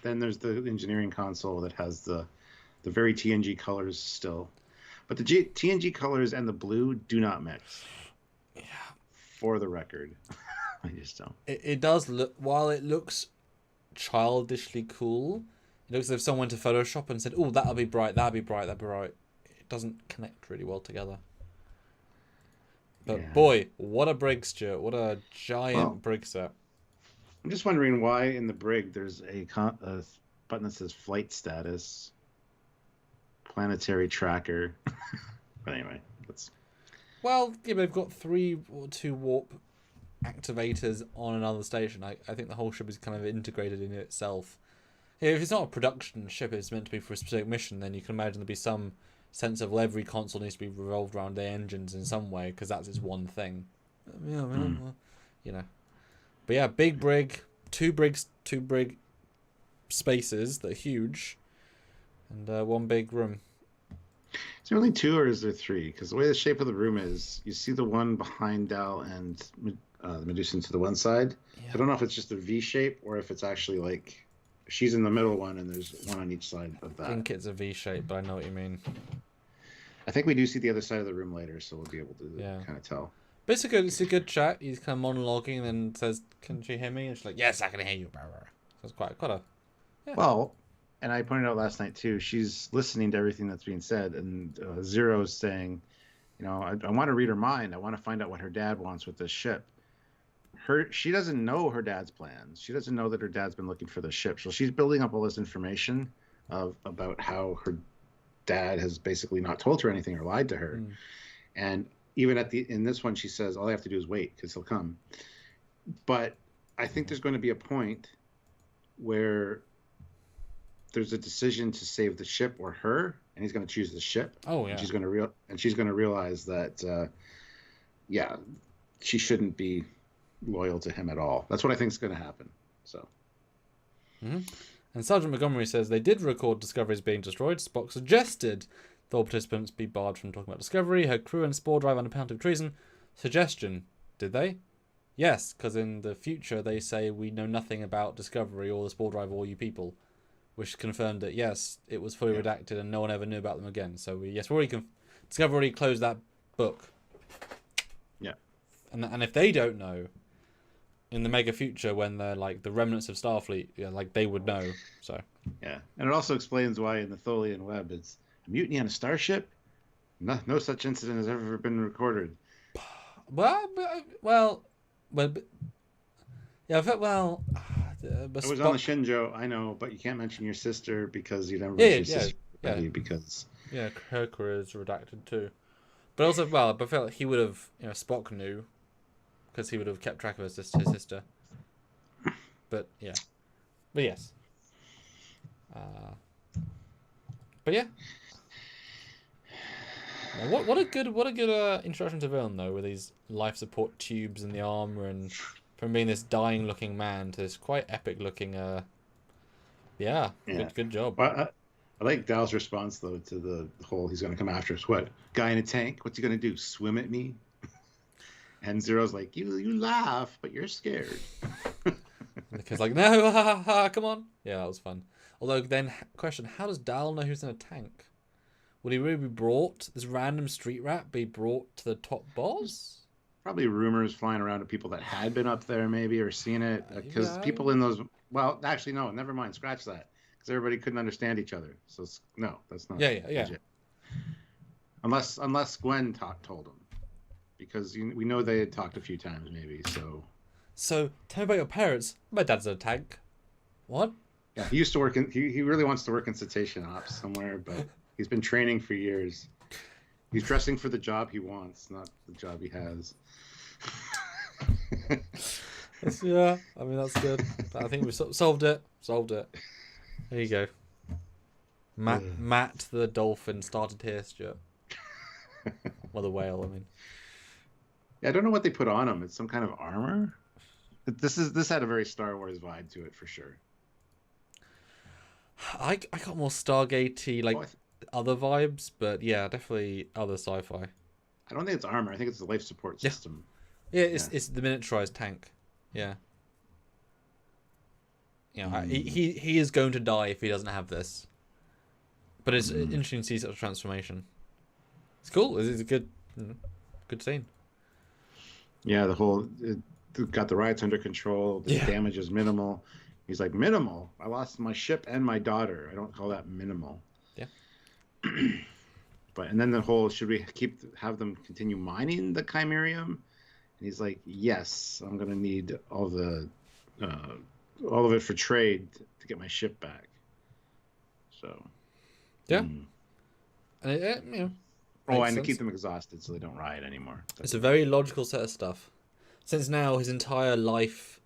then there's the engineering console that has the very TNG colors still. But the TNG colors and the blue do not mix. Yeah. For the record. I just don't. It does look, while it looks childishly cool, it looks as if someone went to Photoshop and said, oh, that'll be bright, that'll be bright, that'll be bright. It doesn't connect really well together. But boy, what a brig, Stuart. What a giant brig set. I'm just wondering why in the brig there's a button that says flight status, planetary tracker. But anyway, let's... Well, yeah, but they've got 3 or 2 warp activators on another station. I think the whole ship is kind of integrated in itself. Yeah, if it's not a production ship, it's meant to be for a specific mission, then you can imagine there'll be some sense of, well, every console needs to be revolved around their engines in some way, because that's its one thing. You know. But yeah, big brig, 2 brig spaces that are huge, and 1 big room. Is there only 2 or is there 3? Because the way the shape of the room is, you see the one behind Dal and the Medusan to the one side. Yeah. I don't know if it's just a V shape or if it's actually like she's in the middle one and there's one on each side of that. I think it's a V shape, but I know what you mean. I think we do see the other side of the room later, so we'll be able to kind of tell. But it's a good chat. He's kind of monologuing and then says, "Can she hear me?" And she's like, "Yes, I can hear you." So it's quite a... Yeah. Well, and I pointed out last night too, she's listening to everything that's being said, and Zero's saying, you know, I want to read her mind. I want to find out what her dad wants with this ship. She doesn't know her dad's plans. She doesn't know that her dad's been looking for the ship. So she's building up all this information about how her dad has basically not told her anything or lied to her. And even in this one, she says, all I have to do is wait because he'll come. But I think there's going to be a point where there's a decision to save the ship or her, and he's going to choose the ship. Oh, yeah. And she's going to realize that, she shouldn't be loyal to him at all. That's what I think is going to happen. So. And Sergeant Montgomery says they did record Discovery's being destroyed. Spock suggested the all participants be barred from talking about Discovery, her crew and Spore Drive under penalty of treason. Suggestion, did they? Yes, because in the future they say we know nothing about Discovery or the Spore Drive or you people, which confirmed that yes, it was fully redacted and no one ever knew about them again. So Discovery already closed that book. Yeah, and if they don't know, in the mega future when they're like the remnants of Starfleet, like they would know. So yeah, and it also explains why in the Tholian web it's a mutiny on a starship. No such incident has ever been recorded. It was on the Shinjo, I know, but you can't mention your sister because you never mentioned your sister. Because her career is redacted too. But also, I felt like he would have, Spock knew, because he would have kept track of his sister. But yes. But yeah. What a good introduction to villain though, with these life support tubes in the armor, and from being this dying looking man to this quite epic looking good job. I like Dal's response though to the whole he's gonna come after us. What? Guy in a tank? What's he gonna do? Swim at me? And Zero's like, you laugh, but you're scared. And the kid's like, no, come on. Yeah, that was fun. Although then question, how does Dal know who's in a tank? Would he really be brought, this random street rat be brought to the top boss? Probably rumors flying around of people that had been up there maybe or seen it. Because people in those... Well, actually, no, never mind. Scratch that. Because everybody couldn't understand each other. So, no, that's not legit. Unless Gwen told him. Because we know they had talked a few times maybe, so... So, tell me about your parents. My dad's in a tank. What? Yeah, he used to work in... He really wants to work in cetacean ops somewhere, but... He's been training for years. He's dressing for the job he wants, not the job he has. Yeah, I mean, that's good. I think we've solved it. Solved it. There you go. Matt the dolphin started here, Stuart. Well, the whale, I mean. Yeah, I don't know what they put on him. It's some kind of armor. This had a very Star Wars vibe to it for sure. I got more Stargate-y, like other vibes, but yeah, definitely other sci-fi. I don't think it's armor. I think it's the life support system. Yeah, it's the miniaturized tank. Yeah. You know, he is going to die if he doesn't have this. But it's interesting to see such a transformation. It's cool. It's a good scene. Yeah, it got the riots under control. The damage is minimal. He's like, minimal? I lost my ship and my daughter. I don't call that minimal. Yeah. And then the whole, should we have them continue mining the Chimerium? And he's like, yes, I'm going to need all of it for trade to get my ship back. So. Yeah. And and to keep them exhausted so they don't riot anymore. It's a very logical set of stuff. Since now his entire life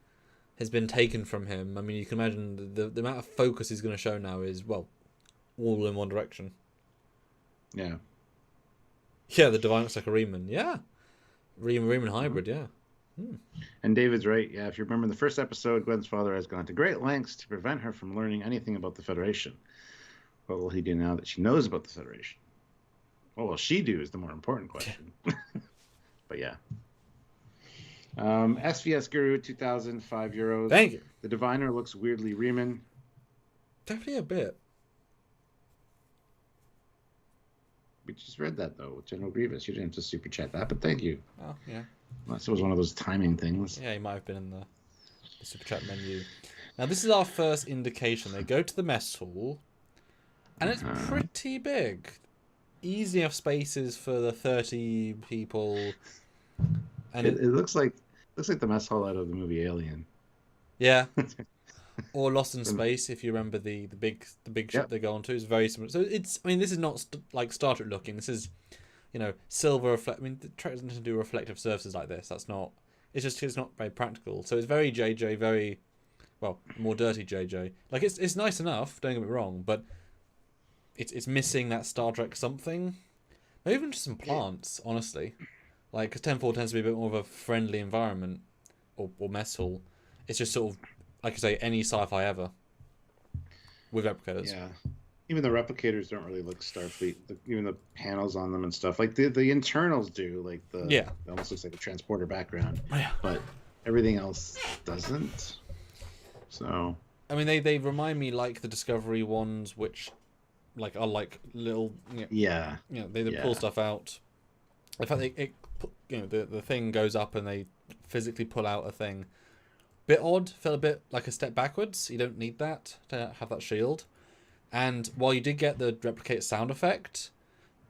has been taken from him, I mean, you can imagine the amount of focus he's going to show now is, well, all in one direction. Yeah. Yeah, the Divine looks like a Riemann. Yeah. Riemann hybrid, yeah. And David's right. Yeah, if you remember in the first episode, Gwen's father has gone to great lengths to prevent her from learning anything about the Federation. What will he do now that she knows about the Federation? What will she do is the more important question. But yeah. SVS Guru, 2,005 euros. Thank you. The Diviner looks weirdly Riemann. Definitely a bit. We just read that, though, with General Grievous. You didn't have to super chat that, but thank you. Oh, yeah. Unless it was one of those timing things. Yeah, he might have been in the super chat menu. Now, this is our first indication. They go to the mess hall, and it's pretty big. Easy enough spaces for the 30 people. And it looks like the mess hall out of the movie Alien. Yeah. Or Lost in Space, if you remember the big ship they go onto, is very similar. So this is not like Star Trek looking. This is, silver reflect. I mean, the Trek doesn't do reflective surfaces like this. That's not. It's not very practical. So it's very JJ, very, well, more dirty JJ. Like it's nice enough. Don't get me wrong, but it's missing that Star Trek something. Maybe even just some plants, honestly. Like, because 10-4 tends to be a bit more of a friendly environment, or mess hall. It's just sort of, like I say, any sci-fi ever with replicators. Yeah, even the replicators don't really look Starfleet. Even the panels on them and stuff, like the internals do. Like it almost looks like a transporter background. Yeah. But everything else doesn't. So. I mean, they remind me like the Discovery ones, which, like, are like little. They pull stuff out. In fact, the thing goes up and they physically pull out a thing. Bit odd, felt a bit like a step backwards. You don't need that to have that shield. And while you did get the replicate sound effect,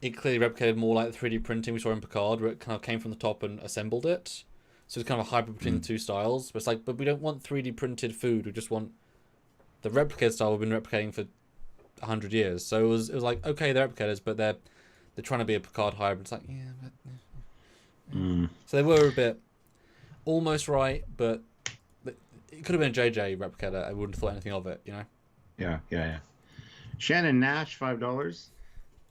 it clearly replicated more like the 3D printing we saw in Picard, where it kind of came from the top and assembled it. So it's kind of a hybrid between the two styles. But it's like, but we don't want 3D printed food. We just want the replicate style we've been replicating for 100 years. So it was like, okay, they're replicators, but they're trying to be a Picard hybrid. It's like, So they were a bit almost right, but it could have been a JJ replicator. I wouldn't have thought anything of it, Yeah. Shannon Nash, $5.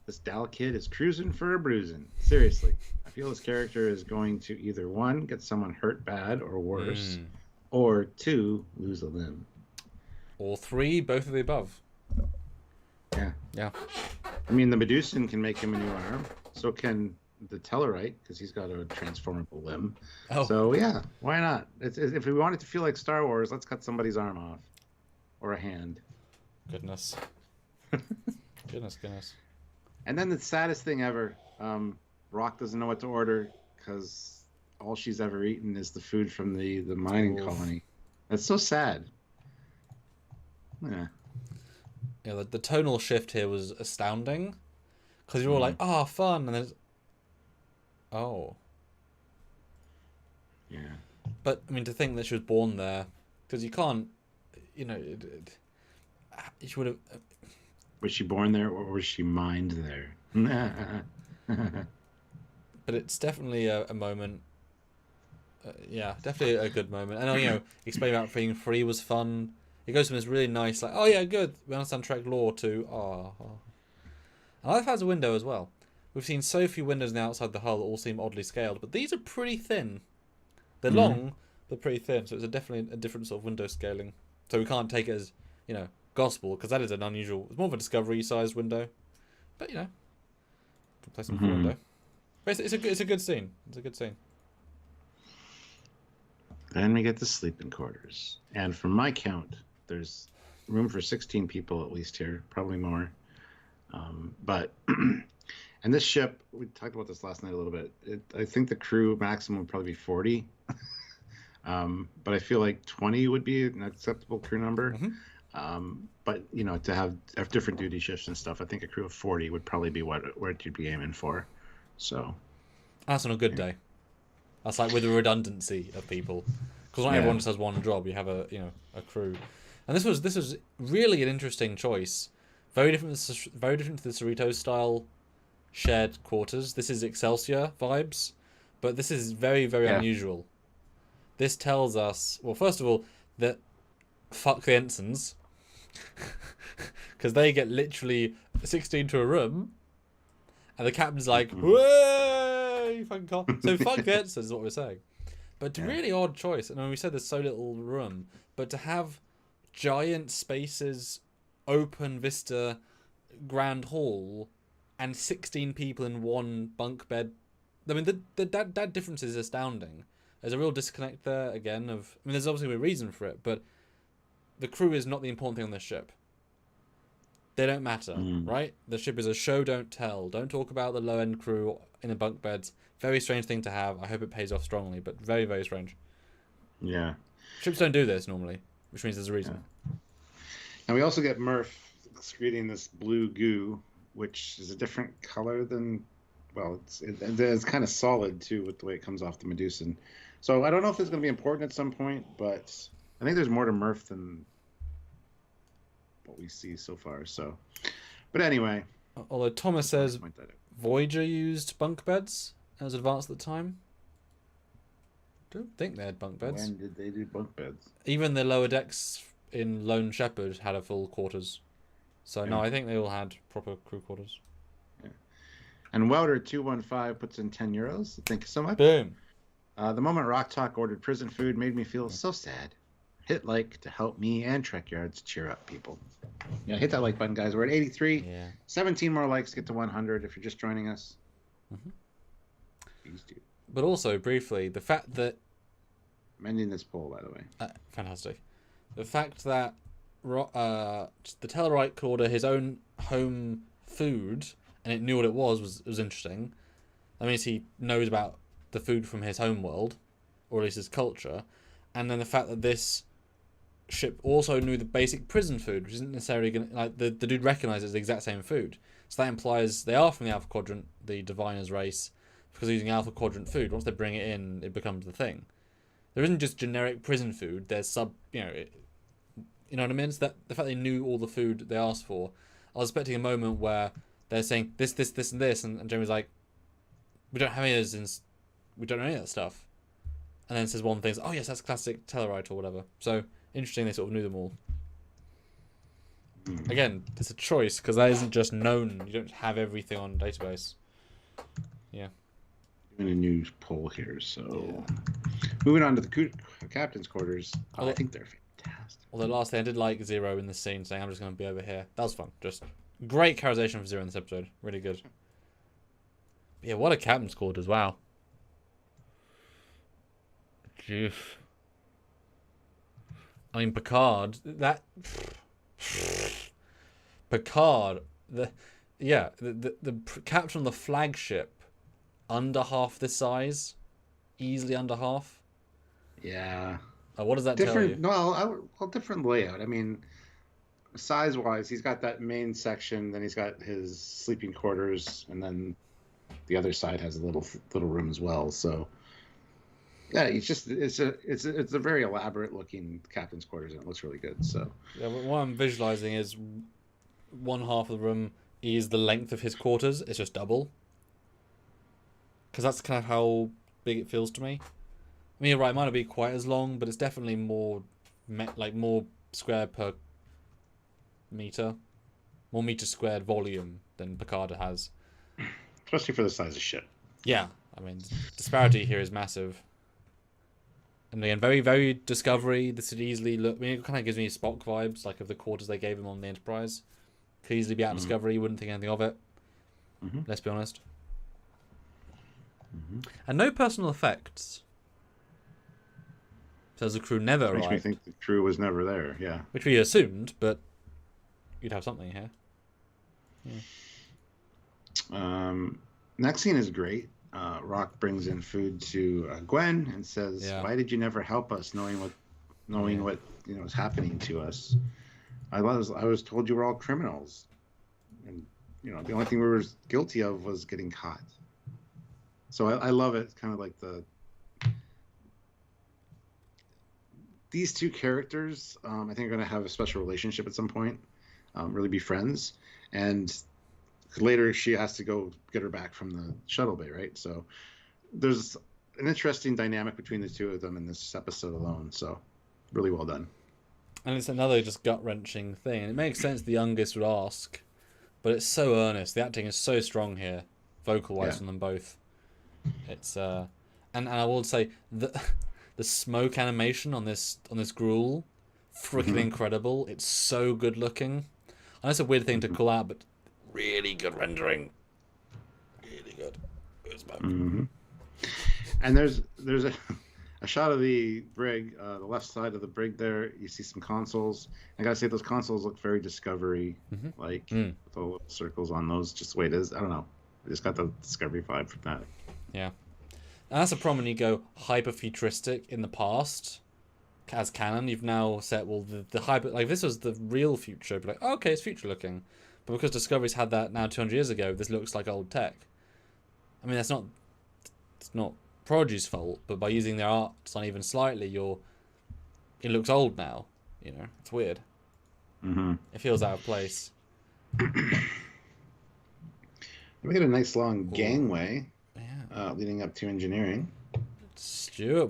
This Dal kid is cruising for a bruising. Seriously, I feel his character is going to either 1, get someone hurt bad or worse, or 2, lose a limb. Or 3, both of the above. Yeah. I mean, the Medusan can make him a new arm. So can the Tellarite, because he's got a transformable limb. Oh. So, yeah, why not? If we want it to feel like Star Wars, let's cut somebody's arm off. Or a hand. Goodness. Goodness. And then the saddest thing ever, Rock doesn't know what to order because all she's ever eaten is the food from the mining colony. That's so sad. Yeah. Yeah, the tonal shift here was astounding. Because you're all like, fun. And then it's, oh. Yeah. But, I mean, to think that she was born there, because you can't, she would have... Was she born there or was she mined there? But it's definitely a moment Yeah, definitely a good moment. And explaining about being free was fun. It goes from this really nice, like, oh yeah, good, we understand Trek lore, to And I like how there's a window as well. We've seen so few windows now outside the hull that all seem oddly scaled, but these are pretty thin. They're long, but pretty thin, so it's definitely a different sort of window scaling. So we can't take it as, gospel, because that is an unusual, it's more of a discovery-sized window. But, can play some window. But it's a good scene. It's a good scene. Then we get the sleeping quarters. And from my count, there's room for 16 people at least here, probably more. But and this ship, we talked about this last night a little bit. I think the crew maximum would probably be 40. But I feel like 20 would be an acceptable crew number. But to have different duty shifts and stuff, I think a crew of 40 would probably be where you'd be aiming for. So that's on a good day. That's like with the redundancy of people, because not everyone just has one job. You have a crew, and this was really an interesting choice. Very different to the Cerritos style shared quarters. This is Excelsior vibes, but this is very, very unusual. This tells us, well, first of all, that fuck the ensigns, because they get literally 16 to a room, and the captain's like, "Way, fucking can't." So fuck the ensigns is what we're saying. But really odd choice. And when we said there's so little room, but to have giant spaces, open vista, grand hall, and 16 people in one bunk bed. I mean, that difference is astounding. There's a real disconnect there, again, there's obviously a reason for it, but the crew is not the important thing on this ship. They don't matter, right? The ship is a show, don't tell. Don't talk about the low-end crew in the bunk beds. Very strange thing to have. I hope it pays off strongly, but very, very strange. Yeah. Ships don't do this normally, which means there's a reason. Yeah. And we also get Murph excreting this blue goo, which is a different color than, well, it's kind of solid, too, with the way it comes off the Medusan. So I don't know if it's going to be important at some point, but I think there's more to Murph than what we see so far. So, but anyway. Although Thomas says Voyager used bunk beds as advanced at the time. Don't think they had bunk beds. When did they do bunk beds? Even the lower decks in Lone Shepherd had a full quarters. So no, I think they all had proper crew quarters. Yeah. And Welder215 puts in €10. Thank you so much. Boom. The moment Rock Talk ordered prison food made me feel so sad. Hit like to help me and Trekyards cheer up, people. Yeah, hit that like button, guys. We're at 83. Yeah. 17 more likes to get to 100 if you're just joining us. Please do. But also, briefly, the fact that... I'm ending this poll, by the way. Fantastic. The fact that the Tellarite could order his own home food and it knew what it was interesting. That means he knows about the food from his home world, or at least his culture. And then the fact that this ship also knew the basic prison food, which isn't necessarily going to... Like, the dude recognizes the exact same food. So that implies they are from the Alpha Quadrant, the Diviners race, because they're using Alpha Quadrant food. Once they bring it in, it becomes the thing. There isn't just generic prison food. There's you know what I mean? It's that the fact they knew all the food they asked for. I was expecting a moment where they're saying this, and this, and Jamie's like, we don't have any of those, we don't know any of that stuff. And then says one thing, oh yes, that's classic Tellarite or whatever. So interesting, they sort of knew them all. Again, it's a choice because that isn't just known. You don't have everything on database. Yeah. Doing a new poll here, so moving on to the captain's quarters. I think they're fantastic. Although last thing I did like Zero in this scene saying I'm just going to be over here. That was fun. Just great characterization for Zero in this episode. Really good. But yeah, what a captain's quarters! Wow. Jeez. I mean, Picard. Picard. The captain on the flagship. Under half this size, easily under half. Yeah. What does that tell you? Well, different layout. I mean, size-wise, he's got that main section, then he's got his sleeping quarters, and then the other side has a little room as well. So, yeah, it's a very elaborate-looking captain's quarters, and it looks really good. So, yeah, but what I'm visualizing is one half of the room is the length of his quarters. It's just double. Because that's kind of how big it feels to me. I mean, you're right, it might not be quite as long, but it's definitely more, more square per meter, more meter squared volume than Picard has. Especially for the size of ship. Yeah, I mean, disparity here is massive. And again, very, very Discovery. This would easily look. I mean, it kind of gives me Spock vibes, like of the quarters they gave him on the Enterprise. Could easily be out of Discovery. You wouldn't think anything of it. Let's be honest. And no personal effects. Says the crew never arrived. Makes me think the crew was never there. Yeah. Which we assumed, but you'd have something here. Yeah. Next scene is great. Rock brings in food to Gwen and says, "Why did you never help us, knowing what is happening to us? I was told you were all criminals, and the only thing we were guilty of was getting caught." So I love it. It's kind of like these two characters. I think are going to have a special relationship at some point. Really be friends, and later she has to go get her back from the shuttle bay, right? So there's an interesting dynamic between the two of them in this episode alone. So really well done. And it's another just gut-wrenching thing. And it makes sense the youngest would ask, but it's so earnest. The acting is so strong here, vocal-wise from them both. It's and I will say the smoke animation on this gruel, freaking incredible. It's so good looking. I know it's a weird thing to call out, but really good rendering. Really good. And there's a shot of the brig, the left side of the brig there. You see some consoles. I gotta say, those consoles look very Discovery, with the little circles on those, just the way it is. I don't know. I just got the Discovery vibe from that. Yeah. And that's a problem when you go hyper-futuristic in the past. As canon, you've now said, well, the hyper... Like, this was the real future. But like, okay, it's future-looking. But because Discovery's had that now 200 years ago, this looks like old tech. I mean, it's not Prodigy's fault, but by using their art on even slightly, it looks old now. It's weird. It feels out of place. We got a nice long gangway leading up to engineering. Stuart,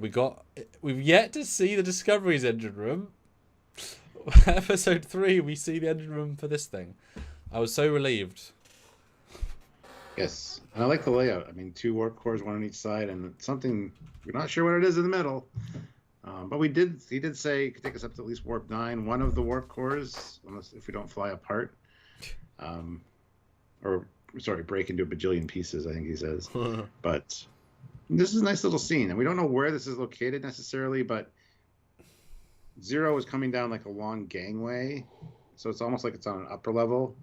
we've yet to see the Discovery's engine room. Episode 3, we see the engine room for this thing. I was so relieved. Yes, and I like the layout. I mean, 2 warp cores, 1 on each side, and something we're not sure what it is in the middle. But he did say it could take us up to at least warp 9, one of the warp cores, unless if we don't fly apart, break into a bajillion pieces. I think he says. But this is a nice little scene, and we don't know where this is located necessarily, but Zero is coming down like a long gangway, so it's almost like it's on an upper level.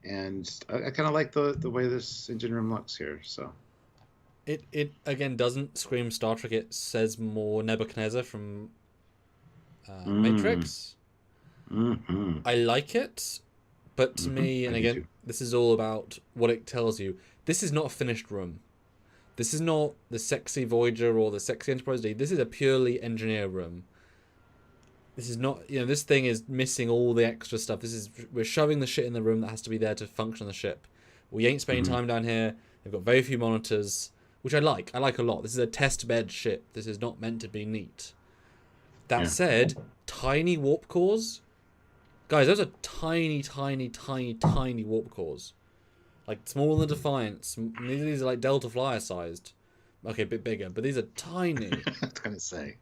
And I kind of like the way this engine room looks here. So it again doesn't scream Star Trek. It says more Nebuchadnezzar from Matrix. I like it, but to me, and again, this is all about what it tells you. This is not a finished room. This is not the sexy Voyager or the sexy Enterprise D. This is a purely engineer room. This is not, this thing is missing all the extra stuff. We're shoving the shit in the room that has to be there to function the ship. We ain't spending time down here. They've got very few monitors, which I like. I like a lot. This is a test bed ship. This is not meant to be neat. That said, tiny warp cores. Guys, those are tiny, tiny, tiny, tiny warp cores. Like, smaller than Defiance. These are like Delta Flyer sized. Okay, a bit bigger, but these are tiny. I was going to say.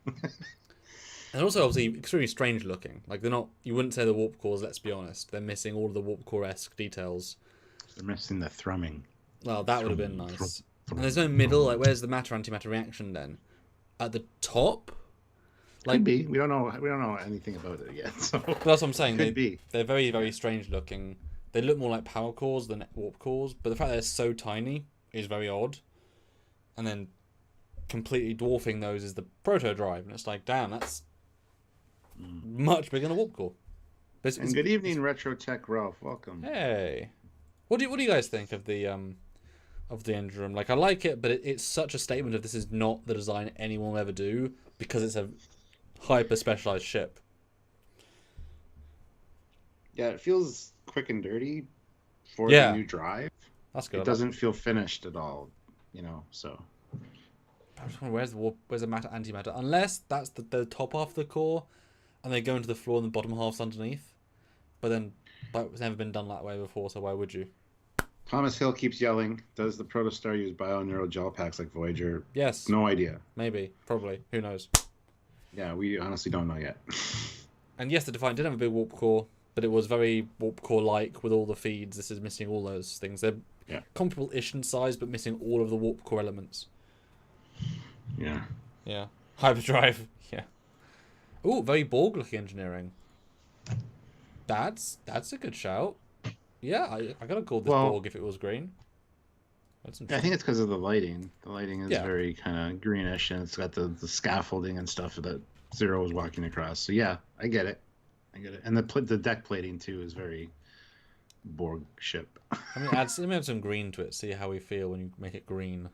And also, obviously, extremely strange looking. Like, they're not... You wouldn't say the warp cores, let's be honest. They're missing all of the warp core-esque details. They're missing the thrumming. Well, that would have been nice. And there's no middle. Like, where's the matter-antimatter reaction, then? At the top? Could be. We don't know anything about it yet. So that's what I'm saying. Could be. They're very, very strange looking. They look more like power cores than warp cores, but the fact that they're so tiny is very odd. And then completely dwarfing those is the proto drive, and it's like, damn, that's much bigger than a warp core. But and good evening, Retro Tech Ralph. Welcome. Hey, what do you guys think of the engine room? Like, I like it, but it's such a statement of this is not the design anyone will ever do because it's a hyper specialized ship. Yeah, it feels quick and dirty for the new drive. That's good. It doesn't feel finished at all, so. I'm just wondering, where's the matter antimatter? Unless that's the top half of the core, and they go into the floor and the bottom half's underneath. But then, it's never been done that way before, so why would you? Thomas Hill keeps yelling, does the protostar use bio-neural gel packs like Voyager? Yes. No idea. Maybe. Probably. Who knows? Yeah, we honestly don't know yet. And yes, the Defiant did have a big warp core, but it was very warp core-like with all the feeds. This is missing all those things. They're comparable-ish in size, but missing all of the warp core elements. Yeah. Yeah. Hyperdrive. Yeah. Ooh, very Borg-looking engineering. That's a good shout. Yeah, I gotta call this Borg if it was green. I think it's because of the lighting. The lighting is very kind of greenish, and it's got the scaffolding and stuff that Zero was walking across. So yeah, I get it. And the deck plating too is very Borg ship. Let me add some green to it. See how we feel when you make it green.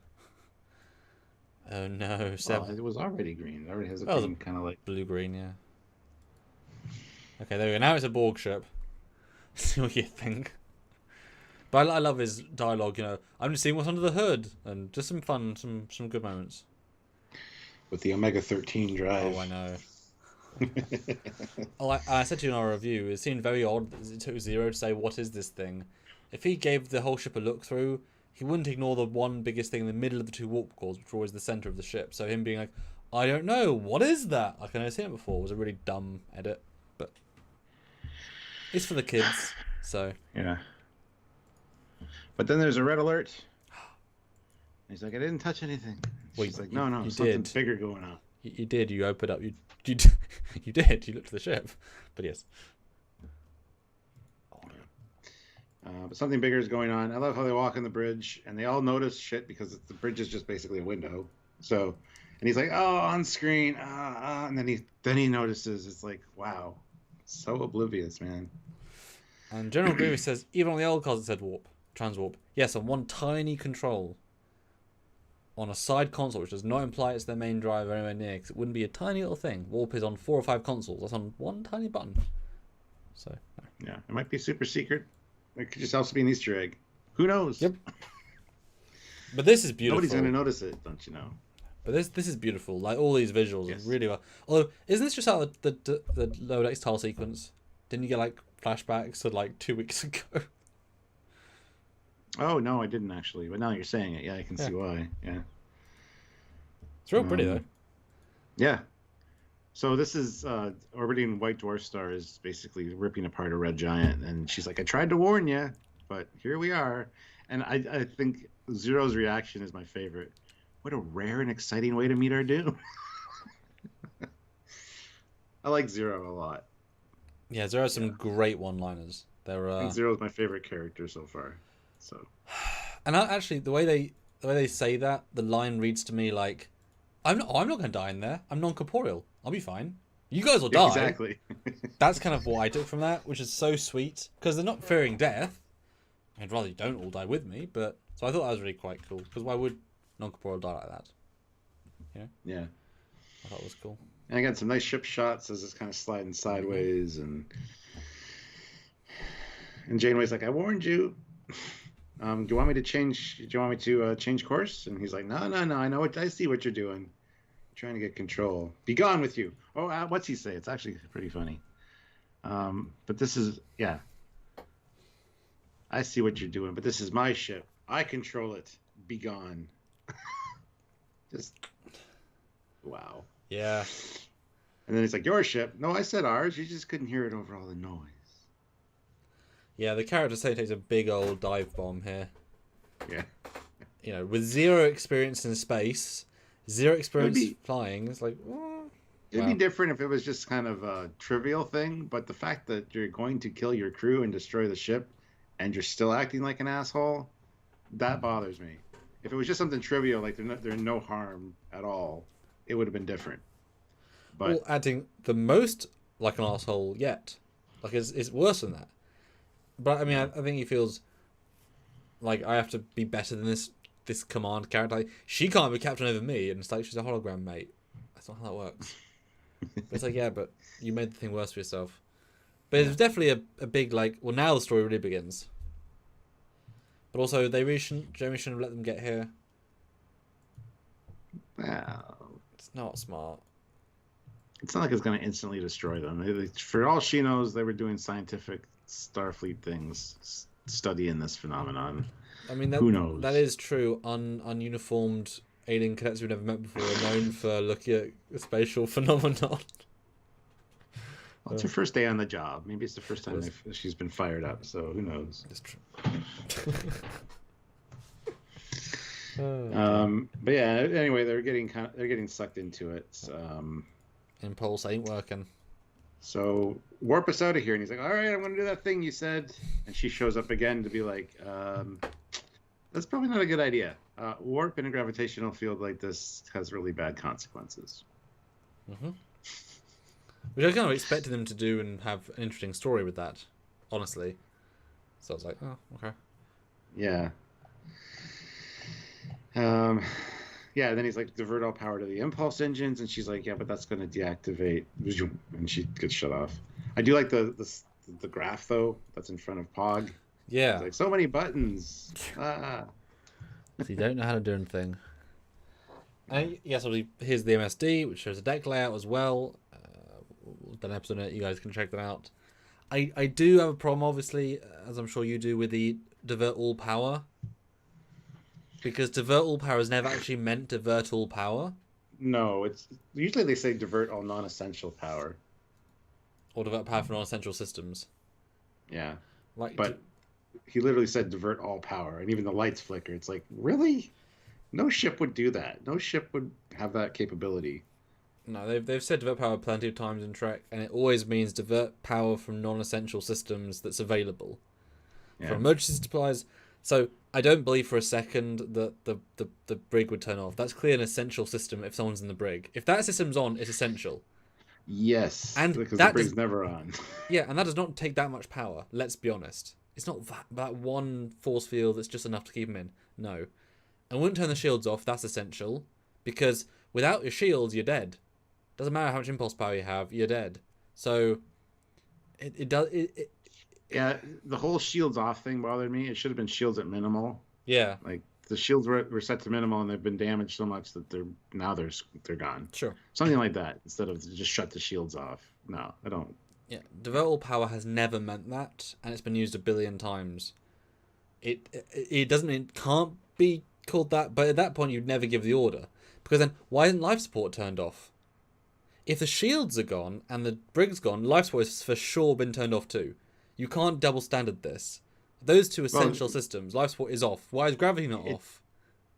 Oh no, Well, it was already green. It already has a green kind of like blue-green, yeah. Okay, there we go. Now it's a Borg ship. See what you think. But I love his dialogue, I'm just seeing what's under the hood, and just some fun, some good moments. With the Omega-13 drive. Oh, I know. I said to you in our review, it seemed very odd that it took Zero to say, what is this thing? If he gave the whole ship a look through, he wouldn't ignore the one biggest thing in the middle of the two warp cores, which were always the center of the ship. So him being like, I don't know, what is that? I've never seen it before, was a really dumb edit. But it's for the kids, so. Yeah. But then there's a red alert. He's like, I didn't touch anything. She's like, no, something bigger going on. You did. You opened up. You did. You looked at the ship. But yes. But something bigger is going on. I love how they walk on the bridge, and they all notice shit because the bridge is just basically a window. So, and he's like, oh, on screen, and then he notices. It's like, wow, so oblivious, man. And General Grievous says, even on the old cards it said warp, transwarp. Yes, on one tiny control. On a side console, which does not imply it's their main drive or anywhere near, because it wouldn't be a tiny little thing. Warp is on 4 or 5 consoles. That's on one tiny button. So, no. Yeah, it might be super secret. It could just also be an Easter egg. Who knows? Yep. But this is beautiful. Nobody's going to notice it, don't you know? But this is beautiful. Like, all these visuals are really well. Although, isn't this just out of the Lower Decks tile sequence? Didn't you get, like, flashbacks to, like, 2 weeks ago? Oh, no, I didn't actually. But now you're saying it. Yeah, I can see why. Yeah. It's real pretty, though. Yeah. So this is orbiting White Dwarf Star is basically ripping apart a red giant. And she's like, I tried to warn you, but here we are. And I think Zero's reaction is my favorite. What a rare and exciting way to meet our doom. I like Zero a lot. Yeah, Zero has some great one-liners. I think Zero's my favorite character so far. So, and actually, the way they say that, the line reads to me like, I'm not going to die in there. I'm non-corporeal. I'll be fine. You guys will die. Exactly. That's kind of what I took from that, which is so sweet because they're not fearing death. I'd rather you don't all die with me, but so I thought that was really quite cool because why would non-corporeal die like that? Yeah. I thought it was cool. And I got some nice ship shots as it's kind of sliding sideways, and Janeway's like, "I warned you. Do you want me to change? Do you want me to change course?" And he's like, "No. I know I see what you're doing. You're trying to get control. Be gone with you." Oh, what's he say? It's actually pretty funny. But this is I see what you're doing, but this is my ship. I control it. Be gone. Just wow. Yeah. And then he's like, your ship. No, I said ours. You just couldn't hear it over all the noise. Yeah, the character say takes a big old dive bomb here. Yeah. With zero experience in space, zero experience flying, it's like, it'd be different if it was just kind of a trivial thing, but the fact that you're going to kill your crew and destroy the ship and you're still acting like an asshole, that bothers me. If it was just something trivial, like they're no harm at all, it would have been different. But adding the most like an asshole yet, like it's worse than that. But I mean, I think he feels like I have to be better than this command character. Like, she can't be captain over me, and it's like she's a hologram, mate. That's not how that works. But it's like, yeah, but you made the thing worse for yourself. But it's definitely a big like. Well, now the story really begins. But also, Jeremy shouldn't have let them get here. Well, It's not smart. it's not like it's going to instantly destroy them. For all she knows, they were doing scientific Starfleet things, studying this phenomenon. I mean, Who knows? that is true. Ununiformed alien cadets we've never met before are known for looking at a spatial phenomenon. Well, it's her first day on the job. Maybe it's the first time she's been fired up. So who knows? It's true. But yeah. Anyway, they're getting sucked into it. Impulse ain't working. So warp us out of here, and he's like, "All right, I'm going to do that thing you said." And she shows up again to be like, "That's probably not a good idea. Warp in a gravitational field like this has really bad consequences." Mm-hmm. Which I kind of expected them to do and have an interesting story with that, honestly. So I was like, oh, okay. Yeah. Yeah, then he's like, divert all power to the impulse engines, and she's like, yeah, but that's going to deactivate, and she gets shut off. I do like the graph, though, that's in front of Pog. Yeah. It's like, so many buttons. So you don't know how to do anything. And yes, here's the MSD, which shows a deck layout as well. We've done an episode on it, you guys can check that out. I do have a problem, obviously, as I'm sure you do, with the divert all power. Because divert all power is never actually meant divert all power. No, it's usually they say divert all non-essential power. Or divert power for non-essential systems. Yeah. Like, but he literally said divert all power, and even the lights flicker. It's like, really? No ship would do that. No ship would have that capability. No, they've said divert power plenty of times in Trek, and it always means divert power from non-essential systems that's available. Yeah. For emergency supplies. So I don't believe for a second that the brig would turn off. That's clearly an essential system if someone's in the brig. If that system's on, it's essential. Yes, and because the brig's never on. Yeah, and that does not take that much power, let's be honest. It's not that one force field that's just enough to keep them in. No. And wouldn't turn the shields off, that's essential. Because without your shields, you're dead. Doesn't matter how much impulse power you have, you're dead. So it does. Yeah, the whole shields off thing bothered me. It should have been shields at minimal. Yeah. Like the shields were set to minimal and they've been damaged so much that they're gone. Sure. Something like that instead of just shut the shields off. No, I don't. Yeah, divert all power has never meant that, and it's been used a billion times. It doesn't mean it can't be called that, but at that point you'd never give the order. Because then why isn't life support turned off? If the shields are gone and the brig's gone, life support has for sure been turned off too. You can't double standard this. Those two essential systems, life support is off. Why is gravity not off?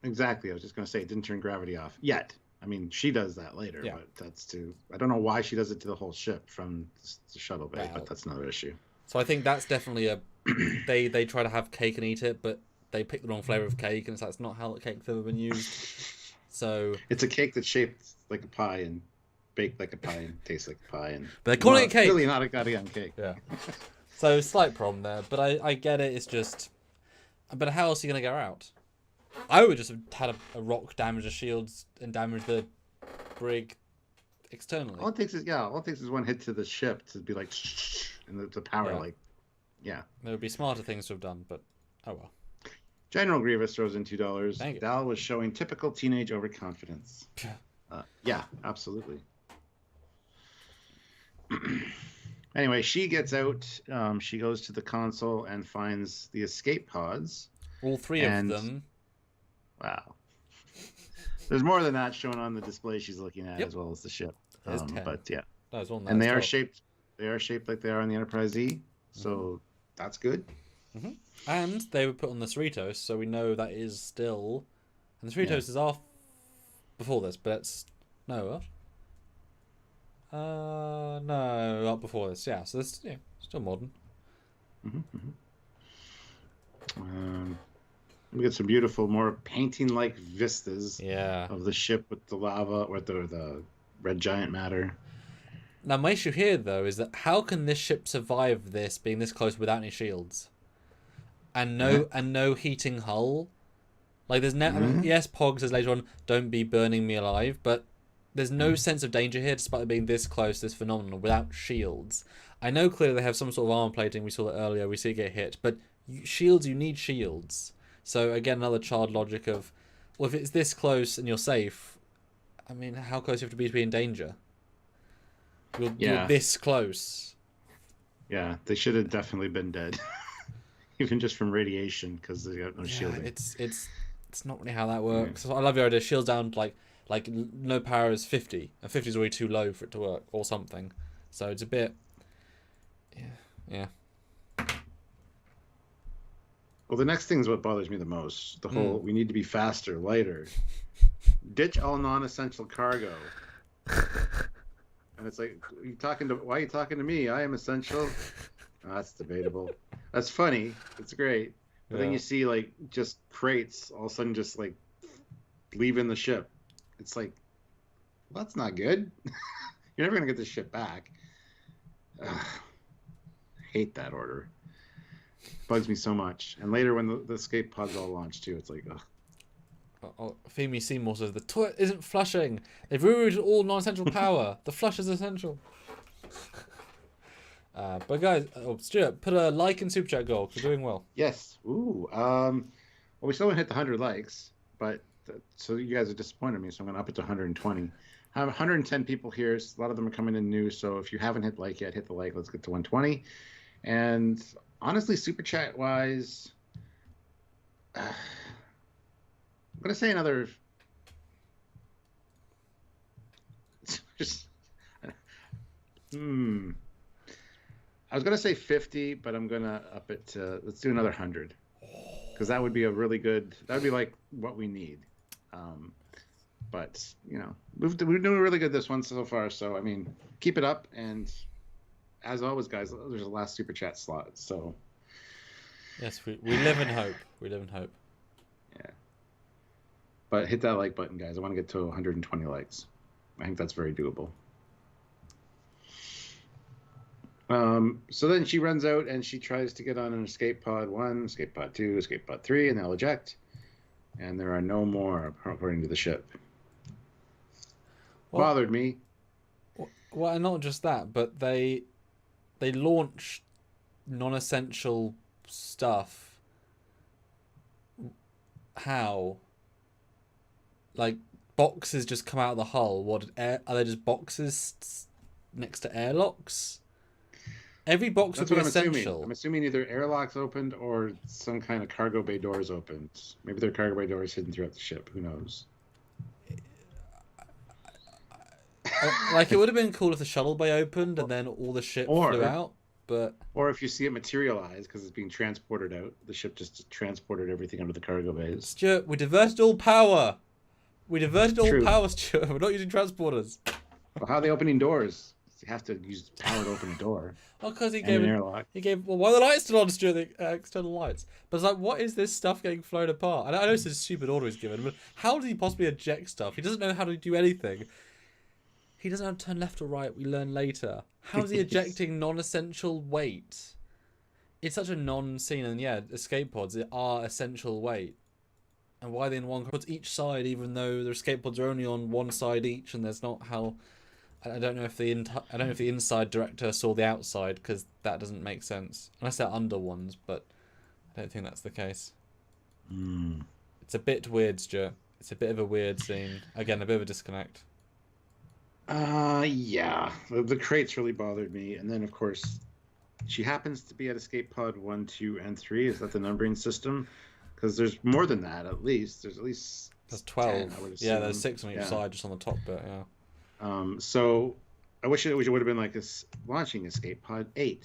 Exactly. I was just going to say it didn't turn gravity off yet. I mean, she does that later, but that's I don't know why she does it to the whole ship from the shuttle bay, but that's another issue. So I think that's definitely they try to have cake and eat it, but they pick the wrong flavor of cake, and that's not how cake's ever been used. So it's a cake that's shaped like a pie and baked like a pie and tastes like a pie, and but they're calling it cake. Really not a goddamn cake. Yeah. So slight problem there, but I get it. It's just, but how else are you gonna get her out? I would just have had a rock damage the shields and damage the brig externally. All it takes is one hit to the ship to be like, and the power There would be smarter things to have done, but oh well. General Grievous throws in $2. Thank you. Dal was showing typical teenage overconfidence. Yeah, absolutely. Anyway, she gets out. She goes to the console and finds the escape pods. All three of them. Wow. There's more than that shown on the display she's looking at, as well as the ship. But yeah. And they are shaped. They are shaped like they are on the Enterprise E. So that's good. Mm-hmm. And they were put on the Cerritos, so we know that is still. And the Cerritos is off before this, but it's no. No, not before this. Yeah, so this still modern. We get some beautiful, more painting-like vistas. Yeah. Of the ship with the lava or the red giant matter. Now, my issue here though is that how can this ship survive this being this close without any shields, and no heating hull? Like there's no. I mean, yes, Pog says later on, "Don't be burning me alive," but there's no sense of danger here, despite it being this close, this phenomenal, without shields. I know clearly they have some sort of armor plating. We saw that earlier. We see it get hit, but shields. You need shields. So again, another child logic of, well, if it's this close and you're safe, I mean, how close you have to be in danger? You're Yeah. this close. Yeah, they should have definitely been dead, even just from radiation, because they got no Yeah, shielding. it's not really how that works. I love your idea. Shields down like no power is 50, and 50 is already too low for it to work, or something. So it's a bit, yeah. Well, the next thing is what bothers me the most. The whole we need to be faster, lighter, ditch all non-essential cargo. And it's like, why are you talking to me? I am essential. Oh, that's debatable. That's funny. It's great. But then you see like just crates all of a sudden just like leaving the ship. It's like, well, that's not good. You're never gonna get this ship back. Ugh. Hate that order. Bugs me so much. And later when the escape pods all launch too, it's like, ugh. Femi Seymour says the toilet isn't flushing. They've rerouted all non-essential power. The flush is essential. But guys, Stuart, put a like and super chat goal. We're doing well. Yes. Ooh. Well, we still haven't hit the 100 likes, but so you guys are disappointed me. So I'm going to up it to 120. I have 110 people here. A lot of them are coming in new. So if you haven't hit like yet, hit the like. Let's get to 120. And honestly, super chat wise, I'm going to say another. Just. I was going to say 50, but I'm going to up it to, let's do another 100. Because that would be that would be like what we need. But, you know, we're doing really good this one so far. So, I mean, keep it up. And as always, guys, there's a last super chat slot. So. Yes, we live in hope. We live in hope. Yeah. But hit that like button, guys. I want to get to 120 likes. I think that's very doable. So then she runs out and she tries to get on an escape pod 1, escape pod 2, escape pod 3, and they'll eject. And there are no more, according to the ship. Well, bothered me. Well, and not just that, but they launch non-essential stuff. How? Like, boxes just come out of the hull. Are they just boxes next to airlocks? Every box would be essential. I'm assuming either airlocks opened or some kind of cargo bay doors opened. Maybe there are cargo bay doors hidden throughout the ship. Who knows? Like, it would have been cool if the shuttle bay opened and then all the ship flew out. Or if you see it materialize because it's being transported out, the ship just transported everything under the cargo bays. Stuart, we diverted all power. Power, Stuart. We're not using transporters. Well, how are they opening doors? You have to use power to open a door. Oh, because he gave well, why are the lights still on, Stuart? The external lights. But it's like, what is this stuff getting flown apart? I know it's a stupid order he's given, but how does he possibly eject stuff? He doesn't know how to do anything. He doesn't know how to turn left or right. We learn later. How is he ejecting non-essential weight? It's such a non-scene, and yeah, escape pods are essential weight. And why are they in one pods each side, even though the escape pods are only on one side each, and there's not how. I don't know if the inside director saw the outside, because that doesn't make sense unless they're under ones, but I don't think that's the case. It's a bit weird, Stuart. It's a bit of a weird scene. Again, a bit of a disconnect. Yeah, the crates really bothered me, and then of course, she happens to be at escape pod 1, 2, and 3. Is that the numbering system? Because there's more than that. At least there's 12. 10, I would assume. Yeah, there's 6 on each side, just on the top bit. Yeah. So I wish it would have been like this launching escape pod 8,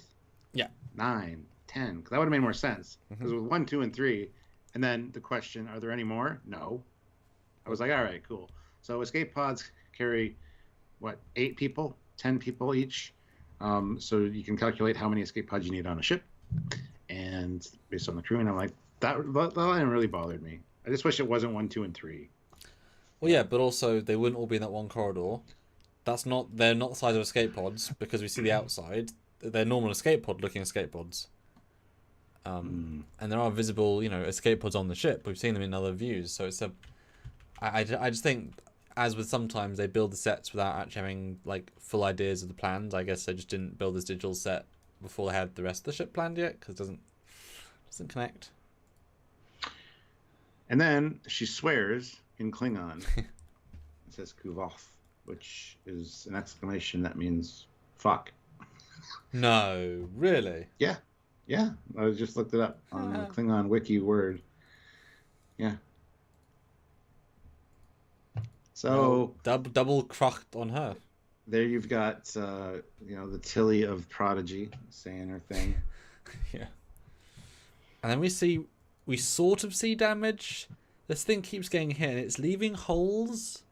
9, 10. Because that would have made more sense. Because with 1, 2, and 3, and then the question: are there any more? No. I was like, all right, cool. So escape pods carry 8 people, 10 people each. So you can calculate how many escape pods you need on a ship, and based on the crew. And I'm like, that line really bothered me. I just wish it wasn't 1, 2, and 3. Well, yeah, but also they wouldn't all be in that one corridor. They're not the size of escape pods because we see the outside. They're normal escape pod looking escape pods. And there are visible, escape pods on the ship. We've seen them in other views. So it's I just think, as with sometimes they build the sets without actually having like full ideas of the plans. I guess they just didn't build this digital set before they had the rest of the ship planned yet, because it doesn't connect. And then she swears in Klingon. It says Kuvoth, which is an exclamation that means fuck. No, really? Yeah. Yeah. I just looked it up on the Klingon wiki word. Yeah. So double crocked on her. There you've got the Tilly of Prodigy saying her thing. Yeah. And then we sort of see damage. This thing keeps getting hit and it's leaving holes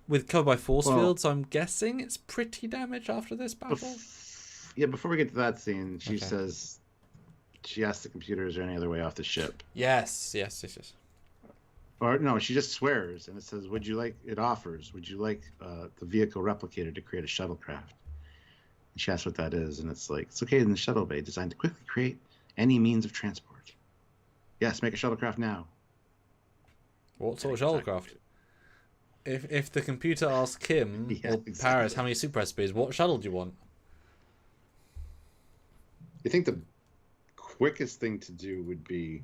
with covered by force fields, so I'm guessing it's pretty damaged after this battle. Before we get to that scene, she says, she asks the computer, is there any other way off the ship? Yes. Or no, she just swears, and it says, would you like the vehicle replicator to create a shuttlecraft? And she asks what that is, and it's like, it's located in the shuttle bay, designed to quickly create any means of transport. Yes, make a shuttlecraft now. What sort of shuttlecraft? If the computer asks Kim or Paris how many super recipes, what shuttle do you want? You think the quickest thing to do would be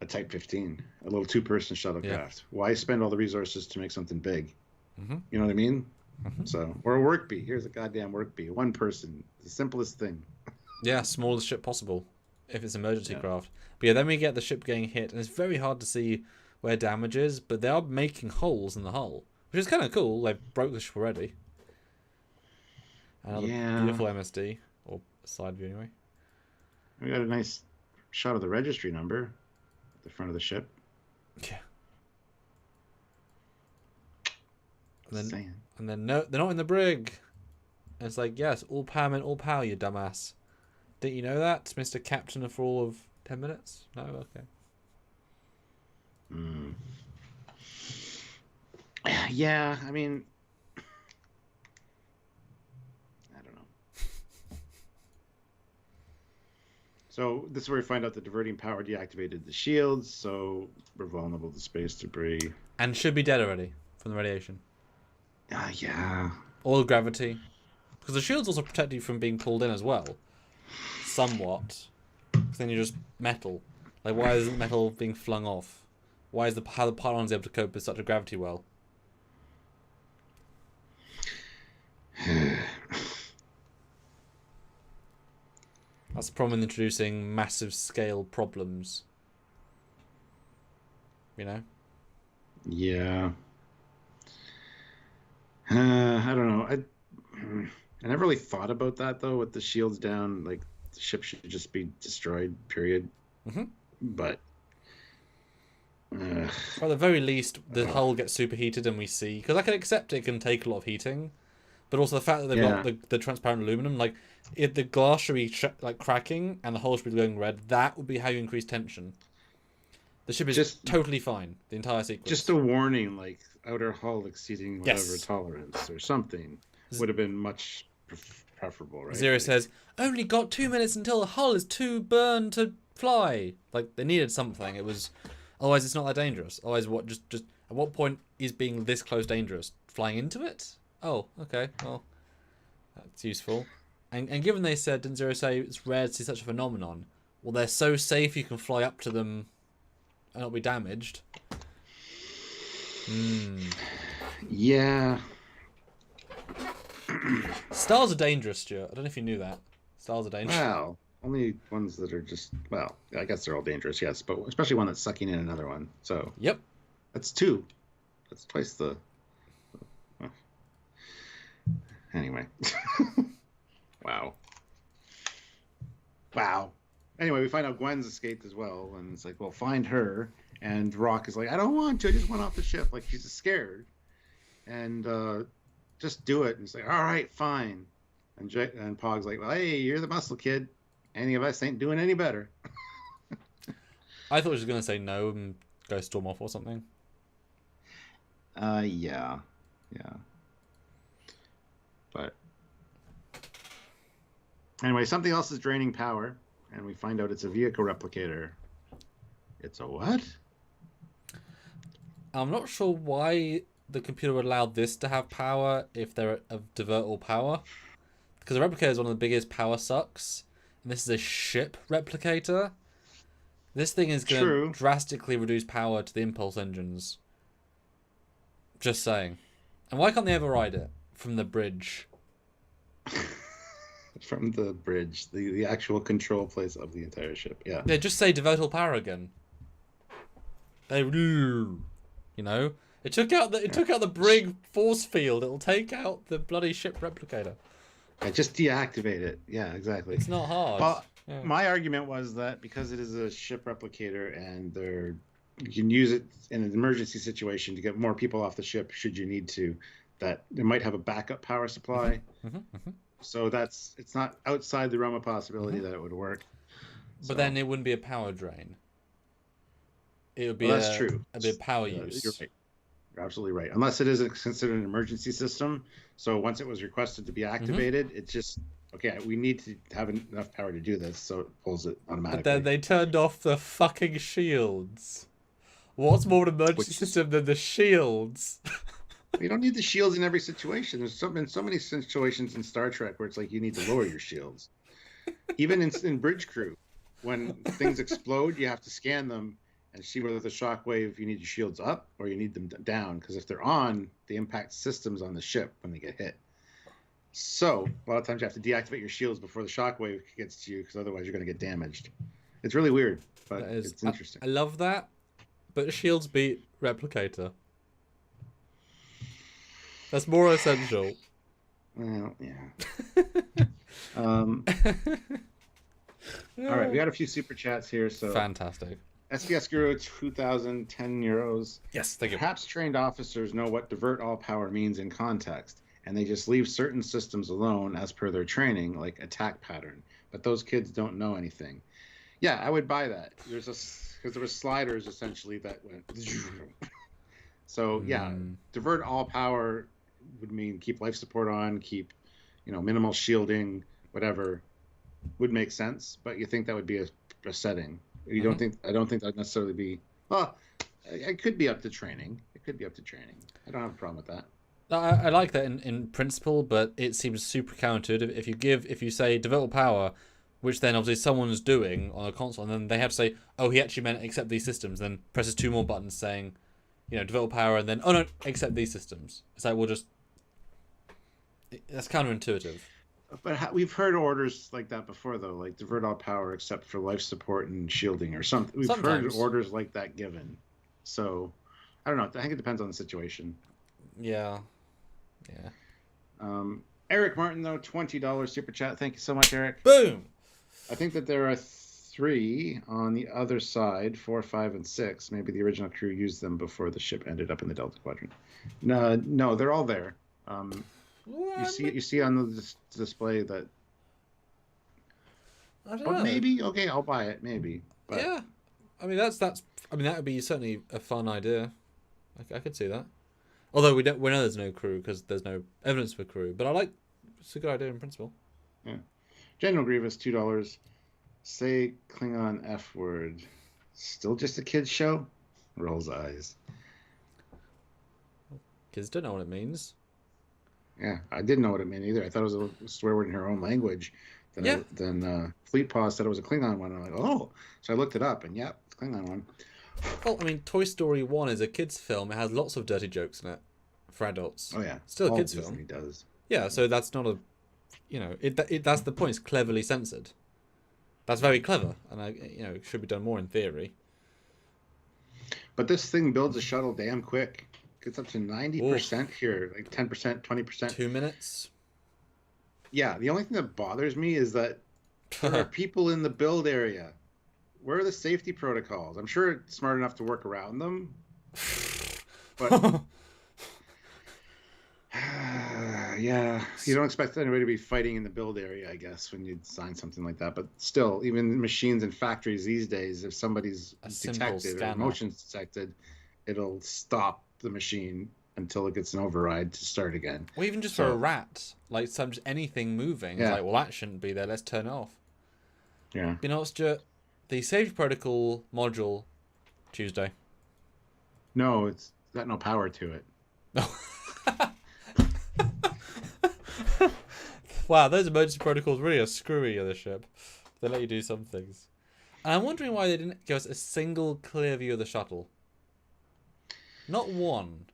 a Type 15, a little 2-person shuttlecraft. Yeah. Why spend all the resources to make something big? Mm-hmm. You know what I mean? Mm-hmm. So, or a work bee. Here's a goddamn work bee. 1 person. The simplest thing. Yeah, smallest ship possible if it's emergency craft. But yeah, then we get the ship getting hit, and it's very hard to see where damage is, but they are making holes in the hull, which is kind of cool. They broke the ship already. Another beautiful MSD, or side view anyway. We got a nice shot of the registry number at the front of the ship. Yeah. And then no, they're not in the brig. And it's like, yes, all power men, all power, you dumbass. Didn't you know that, Mr. Captain, for all of 10 minutes? No? Okay. Yeah, I mean, I don't know. So this is where we find out that diverting power deactivated the shields, so we're vulnerable to space debris. And should be dead already from the radiation. Yeah. Or gravity. Because the shields also protect you from being pulled in as well. Somewhat. Because then you're just metal. Like, why isn't metal being flung off? Why is how the pylons able to cope with such a gravity well? That's the problem with introducing massive scale problems. You know? Yeah. I don't know. I never really thought about that, though, with the shields down. Like, the ship should just be destroyed, period. Mm-hmm. But... Or at the very least, the hull gets superheated and we see... Because I can accept it can take a lot of heating. But also the fact that they've got the transparent aluminum, like, if the glass should be cracking and the hull should be glowing red, that would be how you increase tension. The ship is just totally fine, the entire sequence. Just a warning, like, outer hull exceeding whatever tolerance or something would have been much preferable, right? Zero says, only got 2 minutes until the hull is too burned to fly. Like, they needed something. It was... Otherwise, it's not that dangerous. Otherwise, just at what point is being this close dangerous? Flying into it? Oh, okay. Well, that's useful. And given they said, didn't Zero say it's rare to see such a phenomenon? Well, they're so safe you can fly up to them and not be damaged. Yeah. Stars are dangerous, Stuart. I don't know if you knew that. Stars are dangerous. Well, only ones that are just, well, I guess they're all dangerous, yes, but especially one that's sucking in another one. So, yep. That's 2. That's twice the... Well, anyway. Wow. Anyway, we find out Gwen's escaped as well, and it's like, well, find her. And Rock is like, I don't want to. I just went off the ship. Like, she's scared. And just do it. And he's like, all right, fine. And Pog's like, well, hey, you're the muscle kid. Any of us ain't doing any better. I thought she was going to say no and go storm off or something. Yeah. But anyway, something else is draining power, and we find out it's a vehicle replicator. It's a what? I'm not sure why the computer would allow this to have power if they're a divert all power. Because the replicator is one of the biggest power sucks. And this is a ship replicator. This thing is going to drastically reduce power to the impulse engines. Just saying. And why can't they override it from the bridge? From the bridge, the actual control place of the entire ship. Yeah. They just say devotal power again. They, you know, it took out the brig force field. It'll take out the bloody ship replicator. Yeah, just deactivate it. Yeah, exactly. It's not hard. Well, yeah. My argument was that because it is a ship replicator and you can use it in an emergency situation to get more people off the ship should you need to, that it might have a backup power supply. So it's not outside the realm of possibility that it would work. But then it wouldn't be a power drain. It would be that's true. A bit of power use. You're right. You're absolutely right. Unless it is considered an emergency system. So once it was requested to be activated, it's just, okay, we need to have enough power to do this, so it pulls it automatically. But then they turned off the fucking shields. What's more of an emergency system than the shields? You don't need the shields in every situation. There's been so many situations in Star Trek where it's like you need to lower your shields. Even in Bridge Crew, when things explode, you have to scan them and see whether the shockwave, you need your shields up or you need them down. Because if they're on, they impact systems on the ship when they get hit. So a lot of times you have to deactivate your shields before the shockwave gets to you, because otherwise you're going to get damaged. It's really weird, but it's interesting. I love that, but shields beat replicator. That's more essential. Well, yeah. All right, we got a few super chats here. So fantastic. SBS Guru 2000, 10 euros. Yes, thank you. Perhaps trained officers know what divert all power means in context, and they just leave certain systems alone as per their training, like attack pattern. But those kids don't know anything. Yeah, I would buy that. Because there were sliders essentially that went. So yeah, divert all power would mean keep life support on, keep, minimal shielding, whatever, would make sense. But you think that would be a setting? You don't think? I don't think that'd necessarily be. Well, it could be up to training. It could be up to training. I don't have a problem with that. I like that in principle, but it seems super countered. If you say develop power, which then obviously someone's doing on a console, and then they have to say, oh, he actually meant accept these systems, then presses 2 more buttons saying, develop power, and then, oh no, accept these systems. It's like, that's counterintuitive. But we've heard orders like that before, though, like divert all power except for life support and shielding or something. We've heard orders like that given. So, I don't know. I think it depends on the situation. Yeah. Eric Martin, though, $20 super chat. Thank you so much, Eric. Boom! I think that there are 3 on the other side, 4, 5, and 6. Maybe the original crew used them before the ship ended up in the Delta Quadrant. No, they're all there. You see on the display that. I don't know. Maybe I'll buy it. Maybe. But... Yeah, I mean that would be certainly a fun idea. I could see that. Although we know there's no crew because there's no evidence for crew. But it's a good idea in principle. Yeah. General Grievous, $2. Say Klingon F word. Still just a kid's show? Rolls eyes. Kids don't know what it means. Yeah, I didn't know what it meant either. I thought it was a swear word in her own language. Then Fleet Paw said it was a Klingon one. I'm like, oh. So I looked it up, and yeah, it's a Klingon one. Well, I mean, Toy Story 1 is a kids' film. It has lots of dirty jokes in it for adults. Oh, yeah. Still a kids' Disney film. Does. Yeah, so that's not that's the point. It's cleverly censored. That's very clever, and it should be done more in theory. But this thing builds a shuttle damn quick. Gets up to 90% here, like 10%, 20%. 2 minutes. Yeah, the only thing that bothers me is that there are people in the build area. Where are the safety protocols? I'm sure it's smart enough to work around them. But yeah, you don't expect anybody to be fighting in the build area, I guess, when you design something like that. But still, even machines in factories these days, if somebody's detected or motion's detected, it'll stop the machine until it gets an override to start again. Or even just for a rat, like anything moving. Yeah. It's like, well, that shouldn't be there. Let's turn it off. Yeah. Stuart, the safety protocol module, Tuesday. No, it's got no power to it. Wow, those emergency protocols really are screwy on the ship. They let you do some things. And I'm wondering why they didn't give us a single clear view of the shuttle. Not one.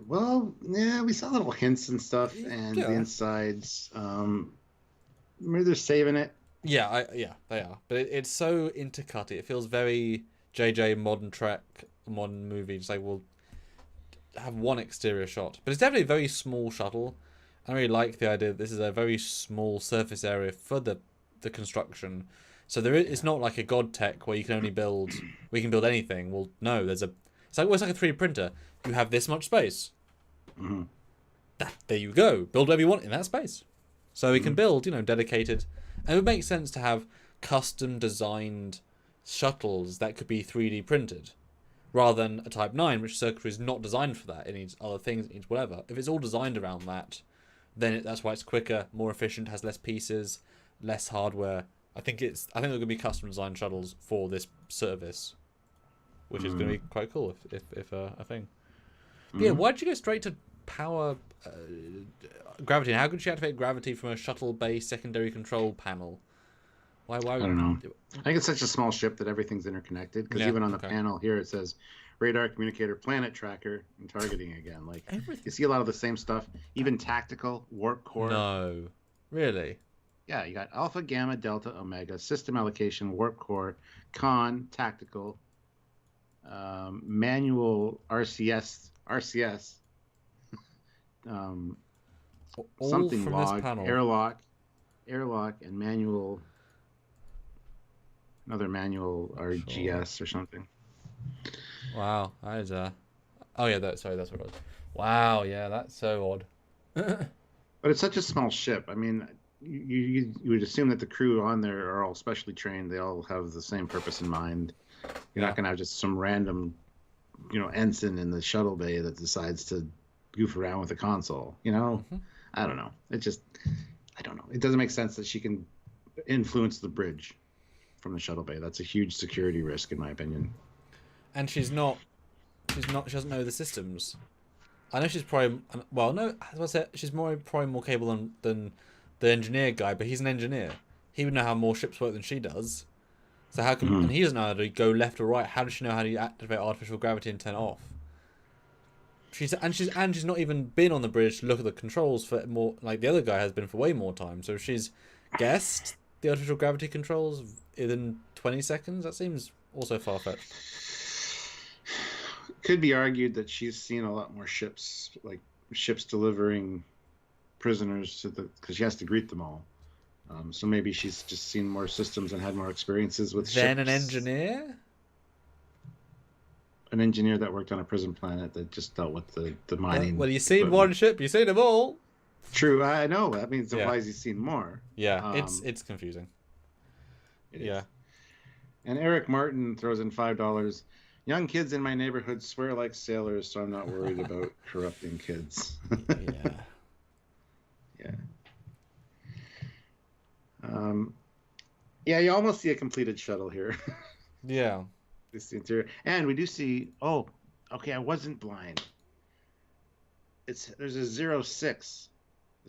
Well, yeah, we saw little hints and stuff, and the Yeah. insides. Maybe they're saving it. Yeah, yeah, they are. But it's so intercut. It feels very JJ modern track, modern movie. Just like we'll have one exterior shot, but it's definitely a very small shuttle. I really like the idea that this is a very small surface area for the construction. So it's not like a god tech where you can only build, we can build anything. Well, no, it's like a 3D printer. You have this much space. Mm-hmm. There you go. Build whatever you want in that space. So we can build, dedicated, and it would make sense to have custom designed shuttles that could be 3D printed, rather than a Type 9, which circuitry is not designed for that. It needs other things, it needs whatever. If it's all designed around that, then that's why it's quicker, more efficient, has less pieces, less hardware. I think there are going to be custom designed shuttles for this service, which is going to be quite cool if a thing. But yeah, why did you go straight to power gravity? How could you activate gravity from a shuttle bay secondary control panel? Why? I don't know. I think it's such a small ship that everything's interconnected. Because even on the panel here, it says radar, communicator, planet tracker, and targeting again. Like everything. You see a lot of the same stuff. Even tactical, warp core. No, really. Yeah, you got alpha, gamma, delta, omega, system allocation, warp core, con, tactical, manual, RCS, All something from log, this panel. airlock, and manual. Another manual RGS or something. Wow, that is oh yeah, that's what it was. Wow, yeah, that's so odd. But it's such a small ship. I mean, you would assume that the crew on there are all specially trained. They all have the same purpose in mind. You're not going to have just some random, ensign in the shuttle bay that decides to goof around with the console. I don't know. I don't know. It doesn't make sense that she can influence the bridge from the shuttle bay. That's a huge security risk, in my opinion. And she doesn't know the systems. I know she's probably, well, no, I was gonna say she's probably more capable than the engineer guy, but he's an engineer. He would know how more ships work than she does. So how come, and he doesn't know how to go left or right. How does she know how to activate artificial gravity and turn it off? She's not even been on the bridge to look at the controls for more, like the other guy has been for way more time. So she's guessed the artificial gravity controls within 20 seconds. That seems also far-fetched. Could be argued that she's seen a lot more ships, like ships delivering prisoners because she has to greet them all. So maybe she's just seen more systems and had more experiences with ships. Then an engineer? An engineer that worked on a prison planet that just dealt with the mining. Well, you've seen one ship, you've seen them all. True, I know. That means implies you've seen more. Yeah, it's confusing. It is. And Eric Martin throws in $5. Young kids in my neighborhood swear like sailors, so I'm not worried about corrupting kids. Yeah. Yeah, you almost see a completed shuttle here. Yeah. This is the interior. And we do see, I wasn't blind. There's a 0.6. As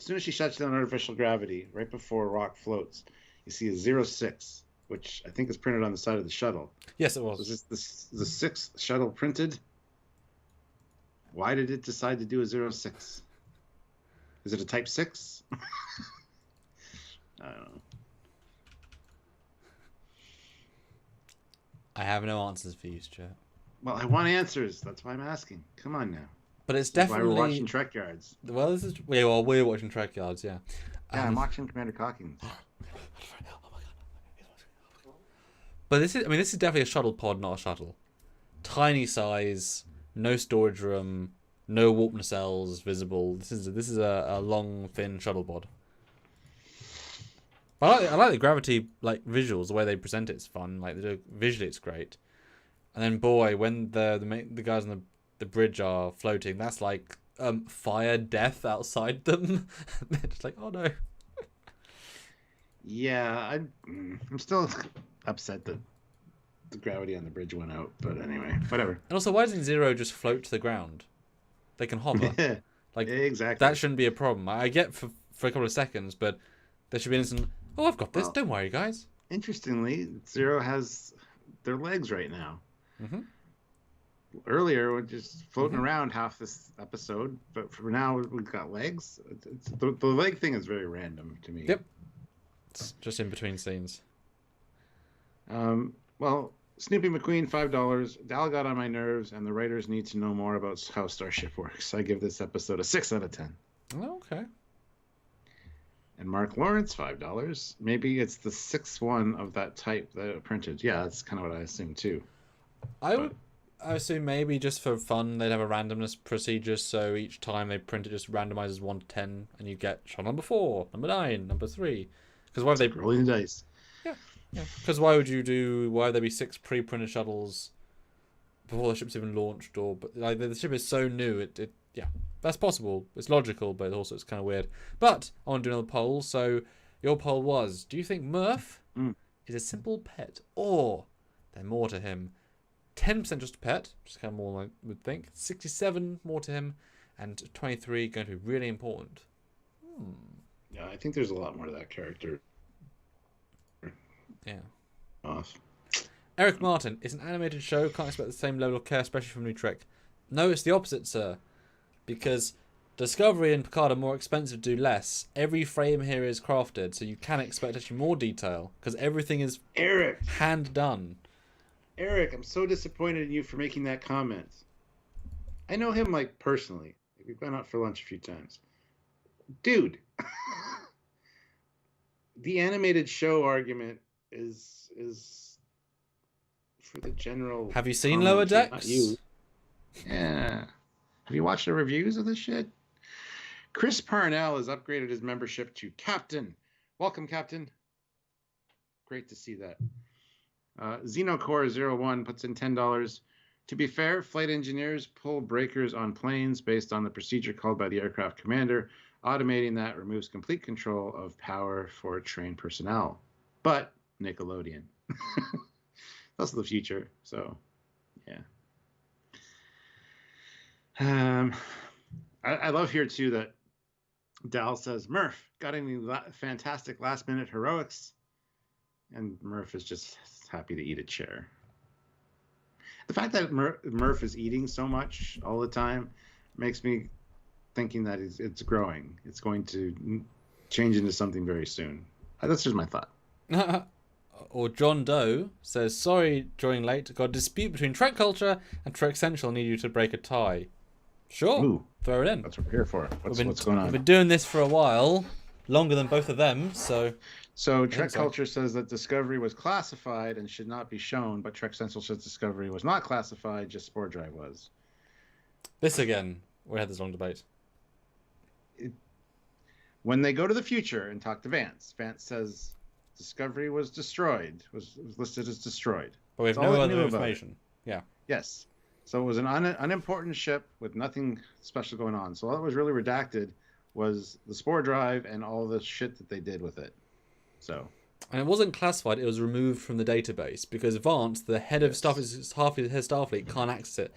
soon as she shuts down artificial gravity, right before rock floats, you see a 0.6, which I think is printed on the side of the shuttle. Yes, it was. Was this the 6th shuttle printed? Why did it decide to do a 0.6? Is it a Type 6? I don't know. I have no answers for you, Stuart. Well, I want answers. That's why I'm asking. Come on now. But it's definitely why we're watching Trekyards. Well, we're watching Trekyards, yeah. Yeah, I'm watching Commander Calkins. But this is definitely a shuttle pod, not a shuttle. Tiny size, no storage room, no warp nacelles visible. This is a long, thin shuttle pod. I like the gravity visuals. The way they present it's fun. Visually, it's great. And then, boy, when the guys on the bridge are floating, that's like fire death outside them. They're just like, oh no. Yeah, I'm still upset that the gravity on the bridge went out. But anyway, whatever. And also, why doesn't Zero just float to the ground? They can hover. Exactly. That shouldn't be a problem. I get for a couple of seconds, but there should be an instant. Oh, I've got this. Don't worry, guys. Interestingly, Zero has their legs right now. Mm-hmm. earlier, we're just floating around half this episode. But for now, we've got legs. The leg thing is very random to me. Yep. It's just in between scenes. Well, Snoopy McQueen, $5. Dal got on my nerves, and the writers need to know more about how Starship works. I give this episode a 6 out of 10. Oh, okay. And Mark Lawrence, $5. Maybe it's the sixth one of that type that it printed. Yeah, that's kind of what I assume too. I assume maybe just for fun they'd have a randomness procedure, so each time they print it just randomizes 1 to 10, and you get shot number 4, number 9, number 3. Because why would they rolling the dice? Yeah. Because why would there be 6 pre-printed shuttles before the ship's even launched? But like the ship is so new, yeah, that's possible. It's logical, but also it's kind of weird. But I want to do another poll. So your poll was: do you think Murph is a simple pet, or there's more to him? 10% just a pet, just kind of more I would think. 67 more to him, and 23 going to be really important. Yeah, I think there's a lot more to that character. Yeah. Off. Eric Martin, it's an animated show. Can't expect the same level of care, especially from New Trek. No, it's the opposite, sir. Because Discovery and Picard are more expensive to do less. Every frame here is crafted, so you can expect actually more detail. Because everything is hand done. Eric, I'm so disappointed in you for making that comment. I know him, like, personally. We've gone out for lunch a few times. Dude. The animated show argument is for the general. Have you seen Lower Decks? Not you. Yeah. Have you watched the reviews of this shit? Chris Parnell has upgraded his membership to Captain. Welcome, Captain. Great to see that. Xenocore01 puts in $10. To be fair, flight engineers pull breakers on planes based on the procedure called by the aircraft commander. Automating that removes complete control of power for trained personnel. But Nickelodeon. That's the future. So, yeah. I love here, too, that Dal says, Murph, got any fantastic last-minute heroics? And Murph is just happy to eat a chair. The fact that Murph is eating so much all the time makes me thinking that it's growing. It's going to change into something very soon. That's just my thought. Or John Doe says, sorry, joining late. Got a dispute between Trek Culture and Trek Central. Need you to break a tie. Sure. Ooh, throw it in. That's what we're here for. What's going on? We've been doing this for a while. Longer than both of them, so... So Trek Culture says that Discovery was classified and should not be shown, but Trek Central says Discovery was not classified, just Spore Drive was. This again. We had this long debate. When they go to the future and talk to Vance says Discovery was destroyed, was listed as destroyed. But we have no other information. Yeah. Yes. So it was an unimportant ship with nothing special going on. So all that was really redacted was the Spore Drive and all the shit that they did with it. So. And it wasn't classified, it was removed from the database because Vance, the head of Starfleet, can't access it.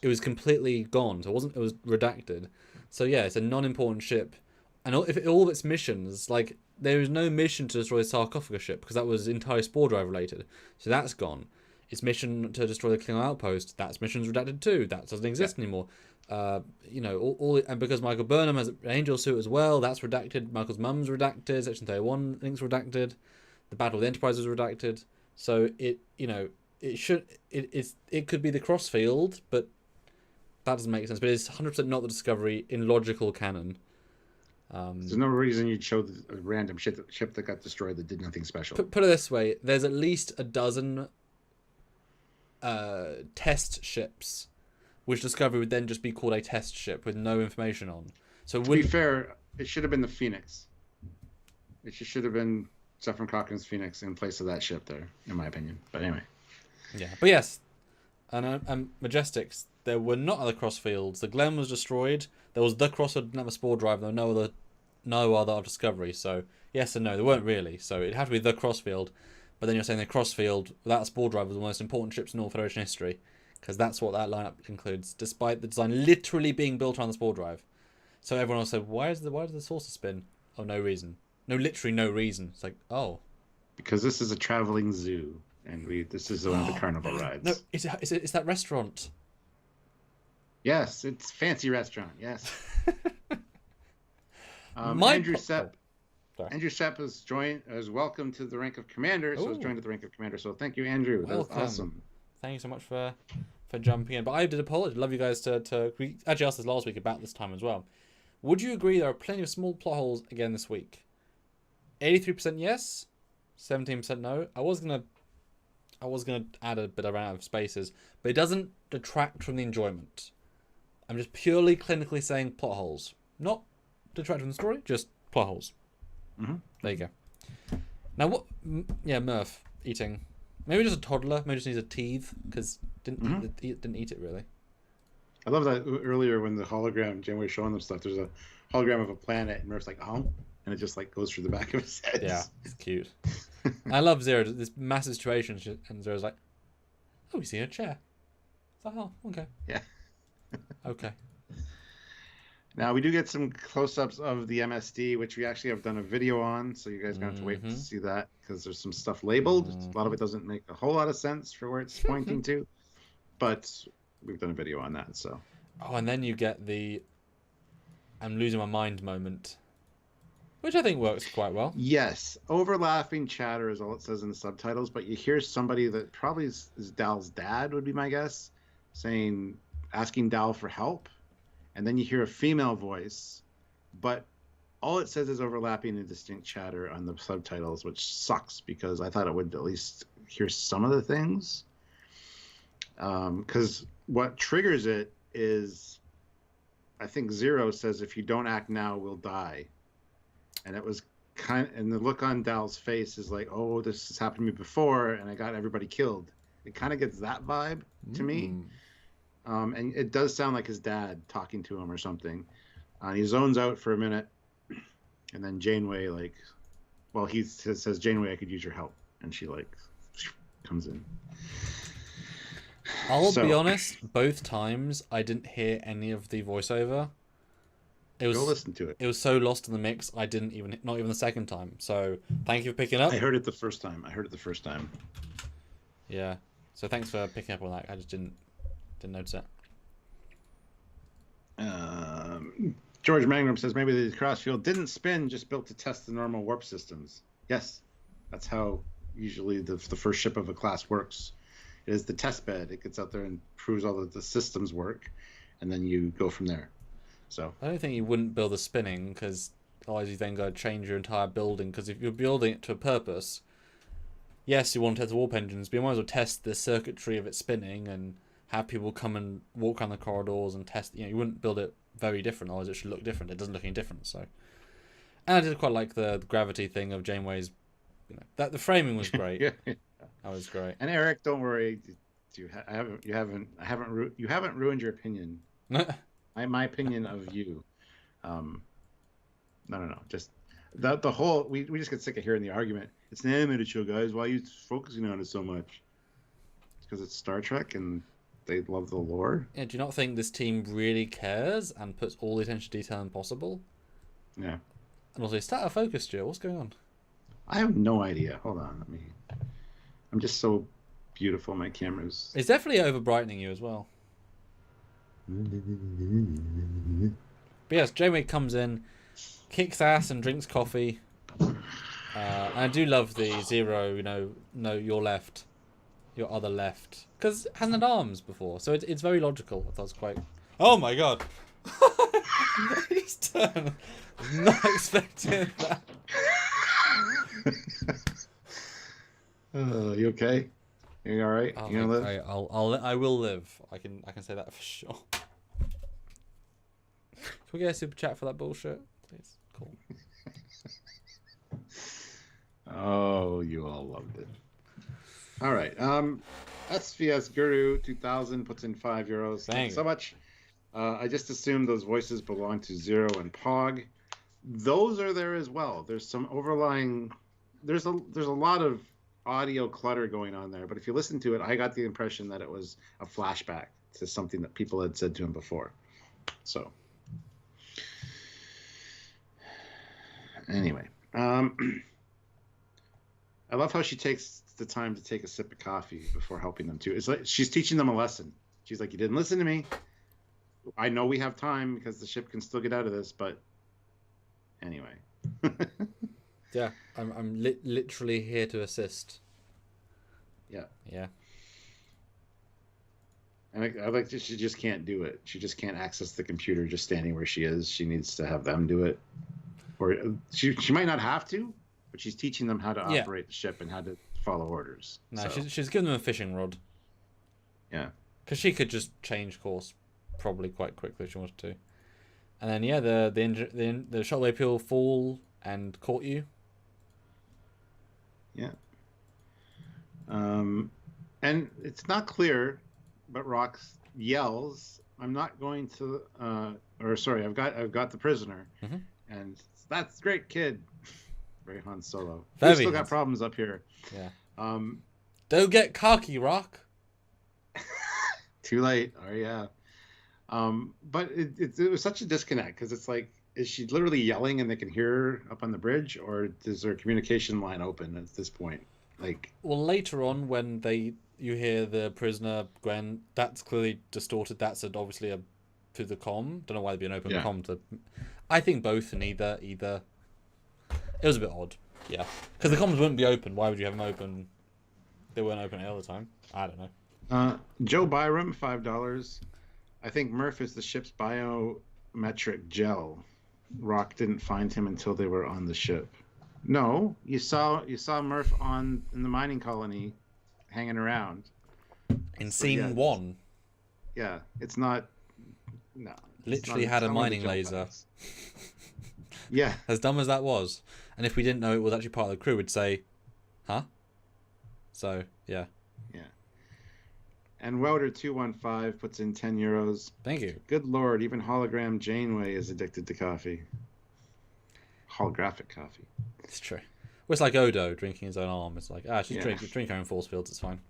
It was completely gone. So it was redacted. So yeah, it's a non-important ship. And if all of its missions, like, there is no mission to destroy the sarcophagus ship because that was entirely Spore Drive related. So that's gone. Its mission to destroy the Klingon outpost, that's mission's redacted too. That doesn't exist anymore. And because Michael Burnham has an angel suit as well, that's redacted. Michael's mum's redacted. Section 31 link's redacted. The Battle of the Enterprise was redacted. So it could be the Crossfield, but that doesn't make sense. But it's 100% not the Discovery in logical canon. There's no reason you'd show a random ship that got destroyed that did nothing special. Put it this way: there's at least a dozen test ships, which Discovery would then just be called a test ship with no information on. So to be fair, it should have been the Phoenix. It should have been Zefram Cochrane's Phoenix in place of that ship there, in my opinion. But anyway. Yeah. But yes, and Majestics, there were not other Crossfields. The Glen was destroyed. There was the Crossfield, didn't have a Spore Drive. There were no other of Discovery. So yes and no, there weren't really. So it'd have to be the Crossfield. But then you're saying the Crossfield, without a Spore Drive, was the most important ships in all Federation history. Because that's what that lineup includes, despite the design literally being built around the Spore Drive. So everyone else said, why does the saucer spin? Oh, no reason. No, literally no reason. It's like, oh. Because this is a traveling zoo, and this is one of the carnival rides. No, it's that restaurant. Yes, it's fancy restaurant. Yes. My Andrew po- oh, Sepp. sorry. Andrew Sepp is welcome to the rank of commander. So I was Oh, joined at the rank of commander. So thank you, Andrew. That was welcome. awesome. Thank you so much for jumping in. But I did apologize. Love you guys we actually asked this last week about this time as well. Would you agree there are plenty of small plot holes again this week? 83% yes, 17% no. I was gonna add a bit around of spaces, but it doesn't detract from the enjoyment. I'm just purely clinically saying plot holes, not detract from the story, just plot holes. Mm-hmm. There you go. Now what? Yeah, Murph eating. Maybe just a toddler. Maybe just needs a teeth because didn't eat it really. I love that earlier when the hologram, Janeway showing them stuff, there's a hologram of a planet, and Murph's like, oh, and it just like goes through the back of his head. Yeah, it's cute. I love Zero. This massive situation, and Zero's like, oh, we see a chair. It's like, oh, okay. Yeah. Okay. Now we do get some close-ups of the MSD, which we actually have done a video on, so you guys are gonna have to wait to see that because there's some stuff labeled. A lot of it doesn't make a whole lot of sense for where it's pointing to, but we've done a video on that. So. Oh, and then you get the I'm losing my mind moment, which I think works quite well. Yes, overlapping chatter is all it says in the subtitles, but you hear somebody that probably is Dal's dad, would be my guess, asking Dal for help. And then you hear a female voice, but all it says is overlapping and distinct chatter on the subtitles, which sucks because I thought it would at least hear some of the things. Because what triggers it is, I think Zero says, if you don't act now, we'll die. And it was and the look on Dal's face is like, oh, this has happened to me before, and I got everybody killed. It kind of gets that vibe to me. And it does sound like his dad talking to him or something. He zones out for a minute, and then Janeway, he says, Janeway, I could use your help. And she, comes in. I'll be honest, both times I didn't hear any of the voiceover. Go listen to it. It was so lost in the mix, not even the second time. So thank you for picking up. I heard it the first time. Yeah. So thanks for picking up on that. I just didn't notice it. George Magnum says maybe the crossfield didn't spin, just built to test the normal warp systems. Yes, that's how usually the first ship of a class works. It is the test bed. It gets out there and proves all that the systems work, and then you go from there. So I don't think you wouldn't build a spinning because otherwise you then got to change your entire building. Because if you're building it to a purpose, yes, you want to test the warp engines, but you might as well test the circuitry of it spinning and have people come and walk around the corridors and test. You wouldn't build it very different, otherwise it should look different. It doesn't look any different. So, and I did quite like the gravity thing of Janeway's. That the framing was great. Yeah. That was great. And Eric, don't worry, you haven't ruined your opinion. My opinion of you. No. Just the whole. We just get sick of hearing the argument. It's an animated show, guys. Why are you focusing on it so much? It's because it's Star Trek and they love the lore. Yeah, do you not think this team really cares and puts all the attention to detail possible? Yeah. And also, start a focus, Jill. What's going on? I have no idea. Hold on. I'm just so beautiful. My camera's. It's definitely over brightening you as well. But yes, Janeway comes in, kicks ass and drinks coffee. And I do love the Zero, no, your left, your other left. Because it hasn't had arms before, so it's very logical. I thought it was quite... Oh my god! I just turned. Not expecting that. You okay? You all right? Oh, you gonna live? I will live. I can say that for sure. Can we get a super chat for that bullshit, please? Cool. Oh, you all loved it. All right. SVS Guru 2000 puts in €5. Thanks so much. I just assumed those voices belong to Zero and Pog. Those are there as well. There's some overlying. There's a lot of audio clutter going on there, but if you listen to it, I got the impression that it was a flashback to something that people had said to him before. So anyway, I love how she takes the time to take a sip of coffee before helping them too. It's like she's teaching them a lesson. She's like, you didn't listen to me. I know we have time because the ship can still get out of this, but anyway. Yeah, I'm literally here to assist. Yeah. Yeah. And I like that she just can't do it. She just can't access the computer just standing where she is. She needs to have them do it. Or she might not have to, but she's teaching them how to operate the ship and how to follow orders. No, she's giving them a fishing rod. Yeah. Because she could just change course probably quite quickly if she wanted to. And then, yeah, the shockwave people fall and caught you. Yeah. And it's not clear, but Rox yells, "I'm not going to," or sorry, I've got the prisoner, and that's great, kid. Very Han Solo. We've still got problems up here. Yeah. Don't get cocky, Rock. Too late. Oh yeah. But it was such a disconnect because it's like, is she literally yelling and they can hear her up on the bridge, or is their communication line open at this point? Like, well, later on when you hear the prisoner Gwen, that's clearly distorted. That's obviously through the comm. Don't know why there'd be an open comm. I think both and either. It was a bit odd. Yeah, because the comms wouldn't be open. Why would you have them open? They weren't open all the time. I don't know. Joe Byram, $5. I think Murph is the ship's biometric gel. Rock didn't find him until they were on the ship. No, you saw Murph in the mining colony, hanging around. In scene 1. Yeah, it's not. No. Literally had a mining laser. Yeah. As dumb as that was, and if we didn't know it was actually part of the crew, we'd say, "Huh?" So yeah. Yeah. And Welder215 puts in €10. Thank you. Good Lord, even hologram Janeway is addicted to coffee. Holographic coffee. It's true. Well, it's like Odo drinking his own arm. It's like, she's drink her own force fields. It's fine.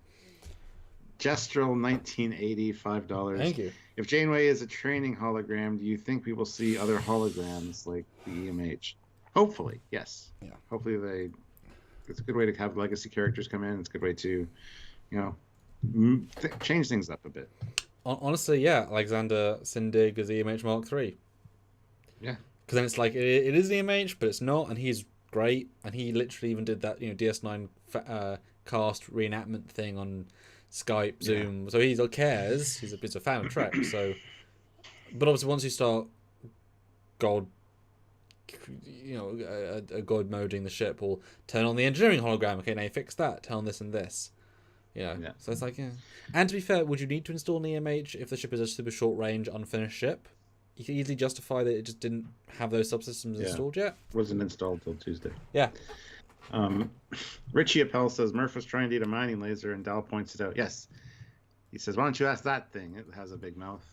Gestrel 1980, $5. Thank you. If Janeway is a training hologram, do you think we will see other holograms like the EMH? Hopefully, yes. Yeah. Hopefully it's a good way to have legacy characters come in. It's a good way to, change things up a bit. Honestly, yeah. Alexander Sindig is EMH Mark III. Yeah. Because then it's like, it is EMH, but it's not, and he's great, and he literally even did that, DS9 cast reenactment thing on Skype, Zoom, so he cares. He's a fan of Trek. So, but obviously, once you start God moding the ship, or turn on the engineering hologram. Okay, now you fix that. Turn on this and this. Yeah. So it's like, And to be fair, would you need to install an EMH if the ship is a super short range, unfinished ship? You can easily justify that it just didn't have those subsystems installed yet. Wasn't installed till Tuesday. Yeah. Richie Appel says Murph was trying to eat a mining laser, and Dal points it out. Yes. He says, "Why don't you ask that thing? It has a big mouth."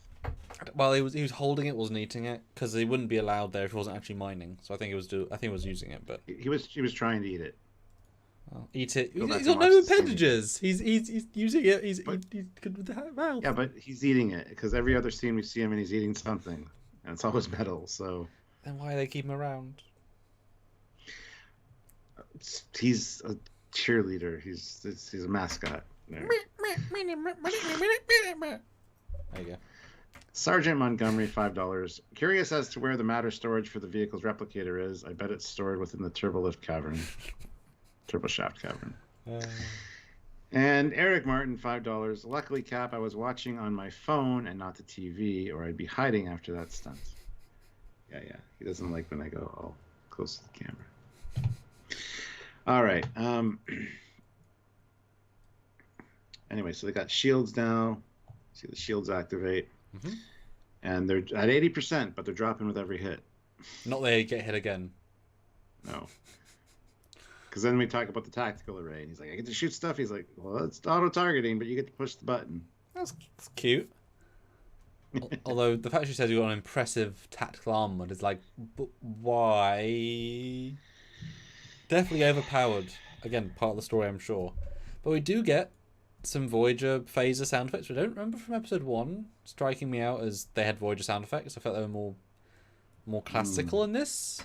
Well, he was holding it, wasn't eating it, because he wouldn't be allowed there if he wasn't actually mining. So I think he was using it, but he was trying to eat it. Well, eat it. He's got no appendages. He's using it. He's good with the mouth. Yeah, but he's eating it because every other scene we see him and he's eating something, and it's always metal. So then why do they keep him around? He's a cheerleader. He's a mascot. There you go. Sergeant Montgomery, $5. Curious as to where the matter storage for the vehicle's replicator is. I bet it's stored within the turbolift cavern. Turboshaft cavern. And Eric Martin, $5. Luckily, Cap, I was watching on my phone and not the TV, or I'd be hiding after that stunt. Yeah. He doesn't like when I go all close to the camera. All right. Anyway, so they got shields now. See the shields activate. Mm-hmm. And they're at 80%, but they're dropping with every hit. Not they get hit again. No. Because then we talk about the tactical array, and he's like, I get to shoot stuff. He's like, well, it's auto-targeting, but you get to push the button. That's cute. Although the fact she says you've got an impressive tactical armament is like, but why? Definitely overpowered. Again, part of the story, I'm sure. But we do get some Voyager phaser sound effects. I don't remember from episode 1 striking me out as they had Voyager sound effects. I felt they were more classical in this.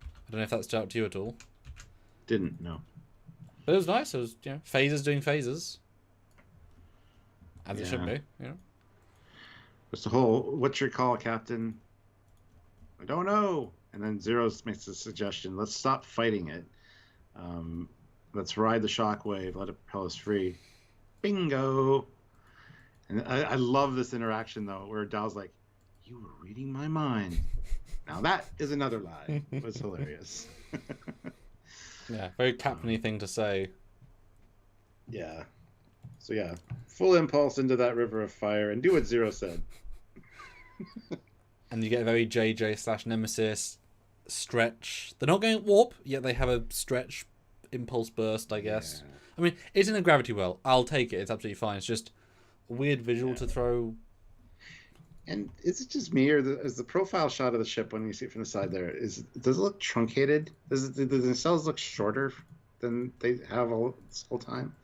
I don't know if that stood out to you at all. Didn't, no. But it was nice. It was, phasers doing phasers. As it should be, It's the whole, what's your call, Captain? I don't know. And then Zeros makes a suggestion. Let's stop fighting it. Let's ride the shockwave. Let it propel us free. Bingo. And I love this interaction, though, where Dal's like, you were reading my mind. Now that is another lie. It was hilarious. Yeah, very captain-y thing to say. Yeah. So yeah, full impulse into that river of fire and do what Zero said. And you get a very JJ/Nemesis stretch. They're not going warp, yet they have a stretch impulse burst, I guess. Yeah. I mean, it's in a gravity well. I'll take it. It's absolutely fine. It's just a weird visual to throw. And is it just me, or is the profile shot of the ship when you see it from the side there, does it look truncated? Do the nacelles look shorter than they have this whole time?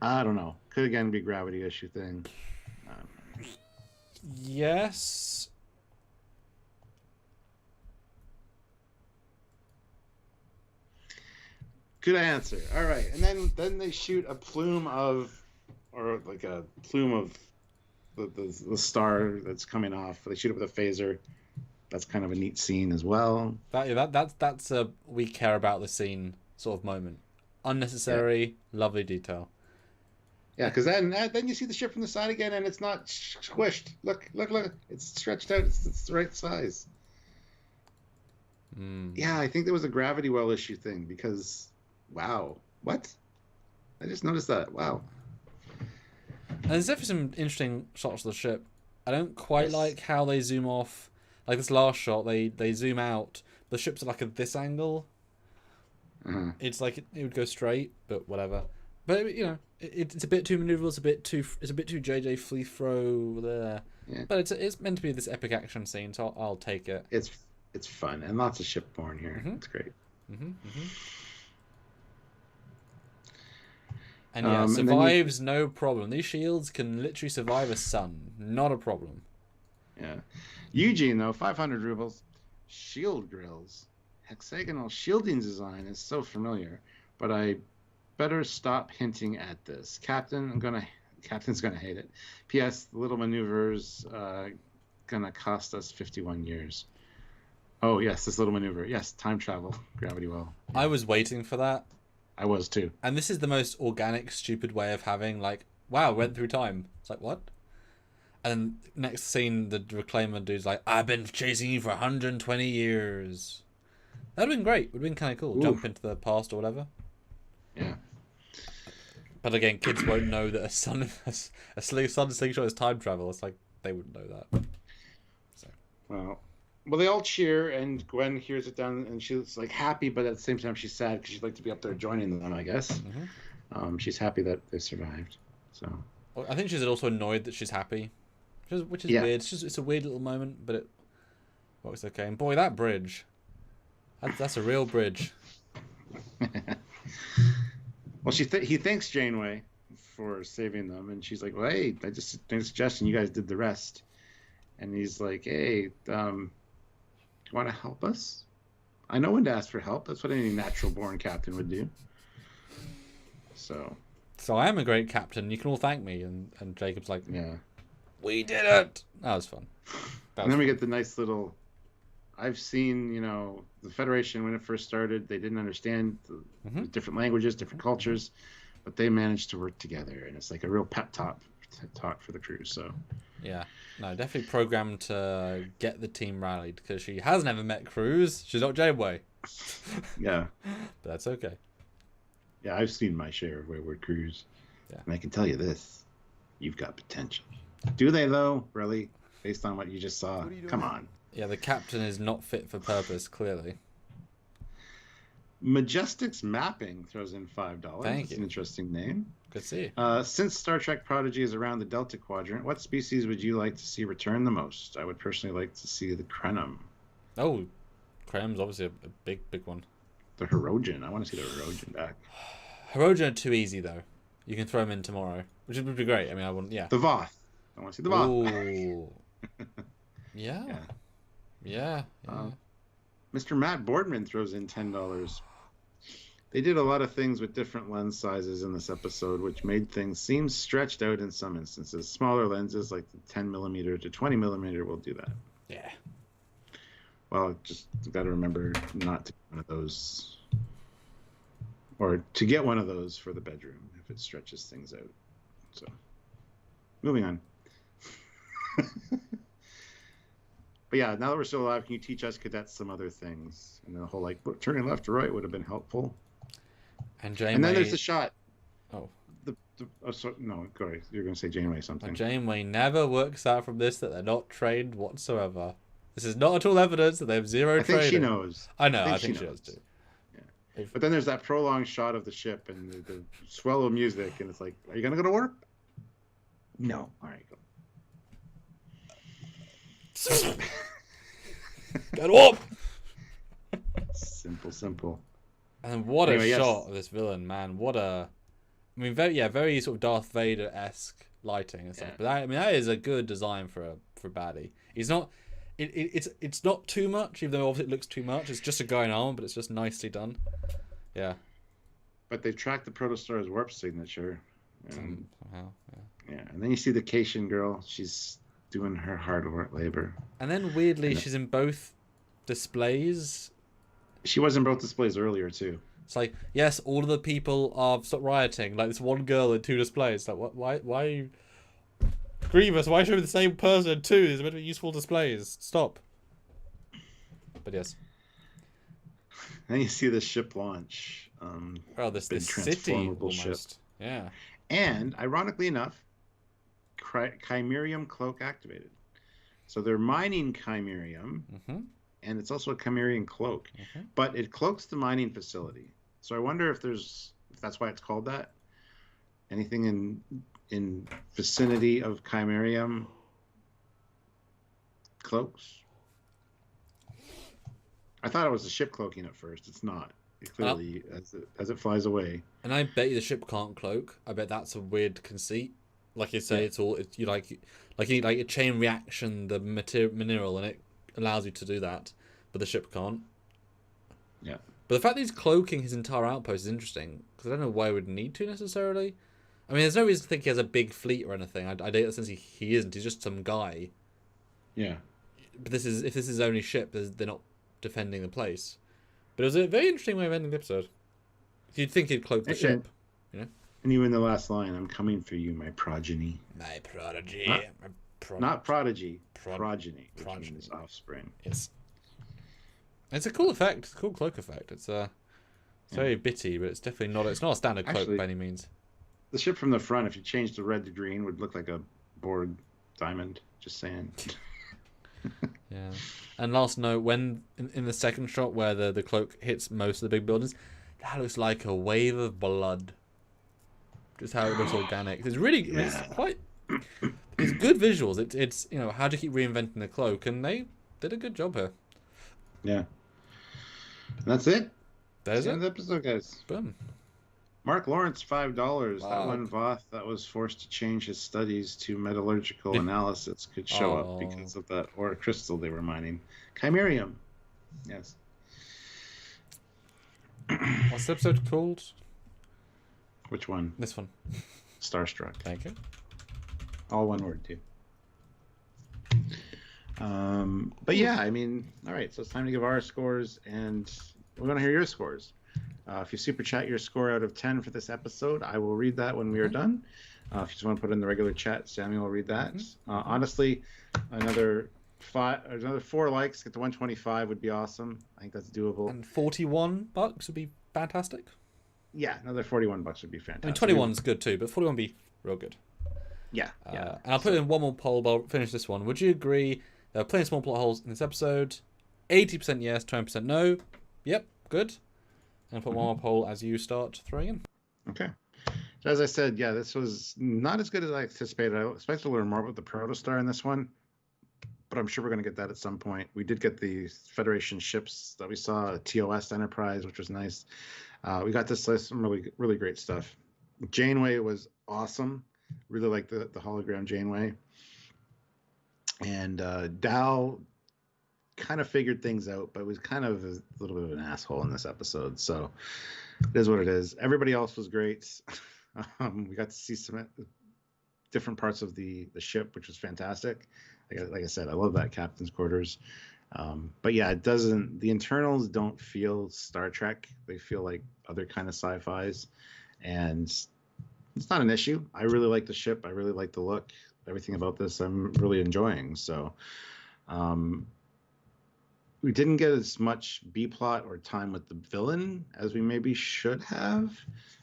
I don't know. Could again be a gravity issue thing. Yes. Good answer. All right, and then they shoot a plume of the star that's coming off. They shoot it with a phaser. That's kind of a neat scene as well. That's a we care about the scene sort of moment. Unnecessary, lovely detail. Yeah, because then you see the ship from the side again, and it's not squished. Look! It's stretched out. It's the right size. Yeah, I think there was a gravity well issue thing because, wow, what? I just noticed that. Wow. And there's definitely some interesting shots of the ship. I don't quite like how they zoom off. Like this last shot, they zoom out. The ship's at like this angle. Uh-huh. It's like it would go straight, but whatever. But you know, it's a bit too maneuverable. It's a bit too JJ free throw there. Yeah. But it's meant to be this epic action scene, so I'll take it. It's fun and lots of shipborne here. Mm-hmm. It's great. Mm-hmm. And yeah, survives no problem. These shields can literally survive a sun. Not a problem. Yeah. Eugene, though, 500 rubles. Shield grills. Hexagonal shielding design is so familiar, but I better stop hinting at this. Captain's gonna hate it. P.S. The little maneuvers gonna cost us 51 years. Oh, yes, this little maneuver. Yes, time travel. Gravity well. Yeah. I was waiting for that. I was too. And this is the most organic, stupid way of having, like, wow, went through time. It's like, what? And next scene, the Reclaimer dude's like, I've been chasing you for 120 years. That would have been great. Would have been kind of cool. Oof. Jump into the past or whatever. Yeah. But again, kids won't know that a sun slingshot is time travel. It's like, they wouldn't know that. So. Well, they all cheer, and Gwen hears it down, and she's like happy, but at the same time she's sad because she'd like to be up there joining them, I guess. Mm-hmm. She's happy that they survived. So. Well, I think she's also annoyed that she's happy, which is weird. It's a weird little moment, but it works okay. And boy, that bridge, that's a real bridge. Well, he thanks Janeway for saving them, and she's like, "Well, hey, I just made a suggestion. You guys did the rest." And he's like, "Hey, you want to help us? I know when to ask for help. That's what any natural-born captain would do." So I am a great captain. You can all thank me. And Jacob's like, "Yeah, we did it." That was fun. And then we get the nice little. I've seen, the Federation when it first started, they didn't understand the different languages, different cultures, but they managed to work together, and it's like a real pep talk for the crew. So. Yeah, no, definitely programmed to get the team rallied because she has never met Cruz. She's not Janeway. Yeah. But that's okay. Yeah, I've seen my share of Wayward Crews. Yeah. And I can tell you this. You've got potential. Do they, though? Really? Based on what you just saw? Come on. Yeah, the captain is not fit for purpose, clearly. Majestic's Mapping throws in $5. Thank you. That's an interesting name. Good to see. Since Star Trek Prodigy is around the Delta Quadrant, what species would you like to see return the most? I would personally like to see the Krenim. Oh, Krenim's obviously a big one. The Hirogen. I want to see the Hirogen back. Hirogen are too easy, though. You can throw them in tomorrow, which would be great. I mean, I wouldn't, yeah. The Voth. I want to see the Voth. Ooh. Yeah. Mr. Matt Boardman throws in $10. They did a lot of things with different lens sizes in this episode, which made things seem stretched out in some instances. Smaller lenses, like the 10 millimeter to 20 millimeter, will do that. Yeah. Well, just got to remember not to get one of those, or to get one of those for the bedroom if it stretches things out. So, moving on. But yeah, now that we're still alive, can you teach us cadets some other things? And the whole like turning left to right would have been helpful. And Janeway. And then there's the shot. Oh. No, go ahead. You're going to say Janeway something. Janeway never works out from this that they're not trained whatsoever. This is not at all evidence that they have zero training. I think she knows. I know. I think she does too. Yeah. But then there's that prolonged shot of the ship and the swell of music, and it's like, are you going to go to work? No. All right, go. Get up! Simple. And what a shot of this villain, man! What a, I mean, very sort of Darth Vader-esque lighting and stuff. Yeah. But that is a good design for a baddie. He's not, it's not too much, even though obviously it looks too much. It's just a guy in armor, but it's just nicely done. Yeah. But they've tracked the Protostar's warp signature. Somehow, yeah, and then you see the Cation girl. She's doing her hard work labor. And then weirdly, she's in both displays. She was in both displays earlier too. It's like, yes, all of the people are stopped rioting. Like this one girl in two displays. Like, what? Why are you? Grievous, why show me the same person in two? These are meant to be useful displays. Stop. But yes. Then you see the ship launch. Well, this city almost. Ship. Yeah. And ironically enough, Chimerium cloak activated. So they're mining Chimerium, and it's also a Chimerium cloak, but it cloaks the mining facility. So I wonder if that's why it's called that. Anything in vicinity of Chimerium cloaks. I thought it was the ship cloaking at first. It's not. It clearly, as it flies away. And I bet you the ship can't cloak. I bet that's a weird conceit. Like you say, you like a chain reaction, the mineral, and it allows you to do that, but the ship can't. Yeah. But the fact that he's cloaking his entire outpost is interesting, because I don't know why he would need to necessarily. I mean, there's no reason to think he has a big fleet or anything. I don't get the sense he isn't. He's just some guy. Yeah. But if this is his only ship, they're not defending the place. But it was a very interesting way of ending the episode. You'd think he'd cloak the ship, you know? And even the last line, I'm coming for you, my progeny. My prodigy. Not prodigy. Progeny. Which means offspring. Yes. It's a cool effect. It's a cool cloak effect. It's very bitty, but it's definitely not. It's not a standard cloak by any means. The ship from the front, if you change the red to green, would look like a bored diamond. Just saying. Yeah. And last note, when in the second shot where the cloak hits most of the big buildings, that looks like a wave of blood. Just how it looks organic. It's really, it's quite, it's good visuals. It's how to keep reinventing the cloak, and they did a good job here. Yeah. And that's it. That's the end of the episode, guys. Boom. Mark Lawrence, $5. Wow. That one Voth that was forced to change his studies to metallurgical analysis could show up because of that ore crystal they were mining. Chimerium. Yes. What's the episode called? Which one? This one. Starstruck. Thank you. All one word, too. But yeah, I mean, all right, so it's time to give our scores, and we're going to hear your scores. If you super chat your score out of 10 for this episode, I will read that when we are done. If you just want to put it in the regular chat, Samuel will read that. Honestly, another 4 likes, get to 125 would be awesome. I think that's doable. And $41 would be fantastic. Yeah, another $41 would be fantastic. I mean, 21's good too, but 41 would be real good. Yeah. And I'll put in one more poll, but I'll finish this one. Would you agree there are plenty of small plot holes in this episode? 80% yes, 20% no. Yep, good. And put one more poll as you start throwing in. Okay. So as I said, yeah, this was not as good as I anticipated. I expected to learn more about the Protostar in this one, but I'm sure we're going to get that at some point. We did get the Federation ships that we saw, TOS Enterprise, which was nice. We got this list, some really, really great stuff. Janeway was awesome. Really liked the hologram Janeway. And Dal kind of figured things out, but was kind of a little bit of an asshole in this episode. So It is what it is. Everybody else was great. We got to see some different parts of the ship, which was fantastic. Like I said, I love that captain's quarters. But yeah, it doesn't. The internals don't feel Star Trek. They feel like other kind of sci-fi's, and it's not an issue. I really like the ship. I really like the look. Everything about this, I'm really enjoying. So, we didn't get as much B plot or time with the villain as we maybe should have.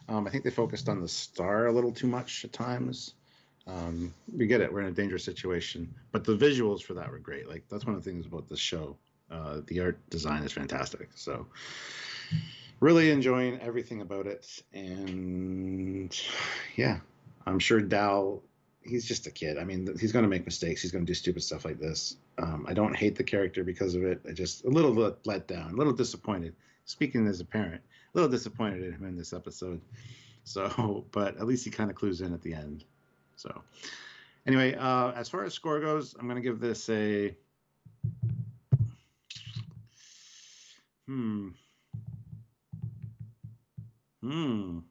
I think they focused on the star a little too much at times. We get it. We're in a dangerous situation, but the visuals for that were great. Like, that's one of the things about this show. The art design is fantastic. So really enjoying everything about it. And yeah, I'm sure Dal, he's just a kid. I mean, he's going to make mistakes. He's going to do stupid stuff like this. I don't hate the character because of it. I just a little let down, a little disappointed. Speaking as a parent, a little disappointed in him in this episode. So, but at least he kind of clues in at the end. So anyway, as far as score goes, I'm going to give this a I'm going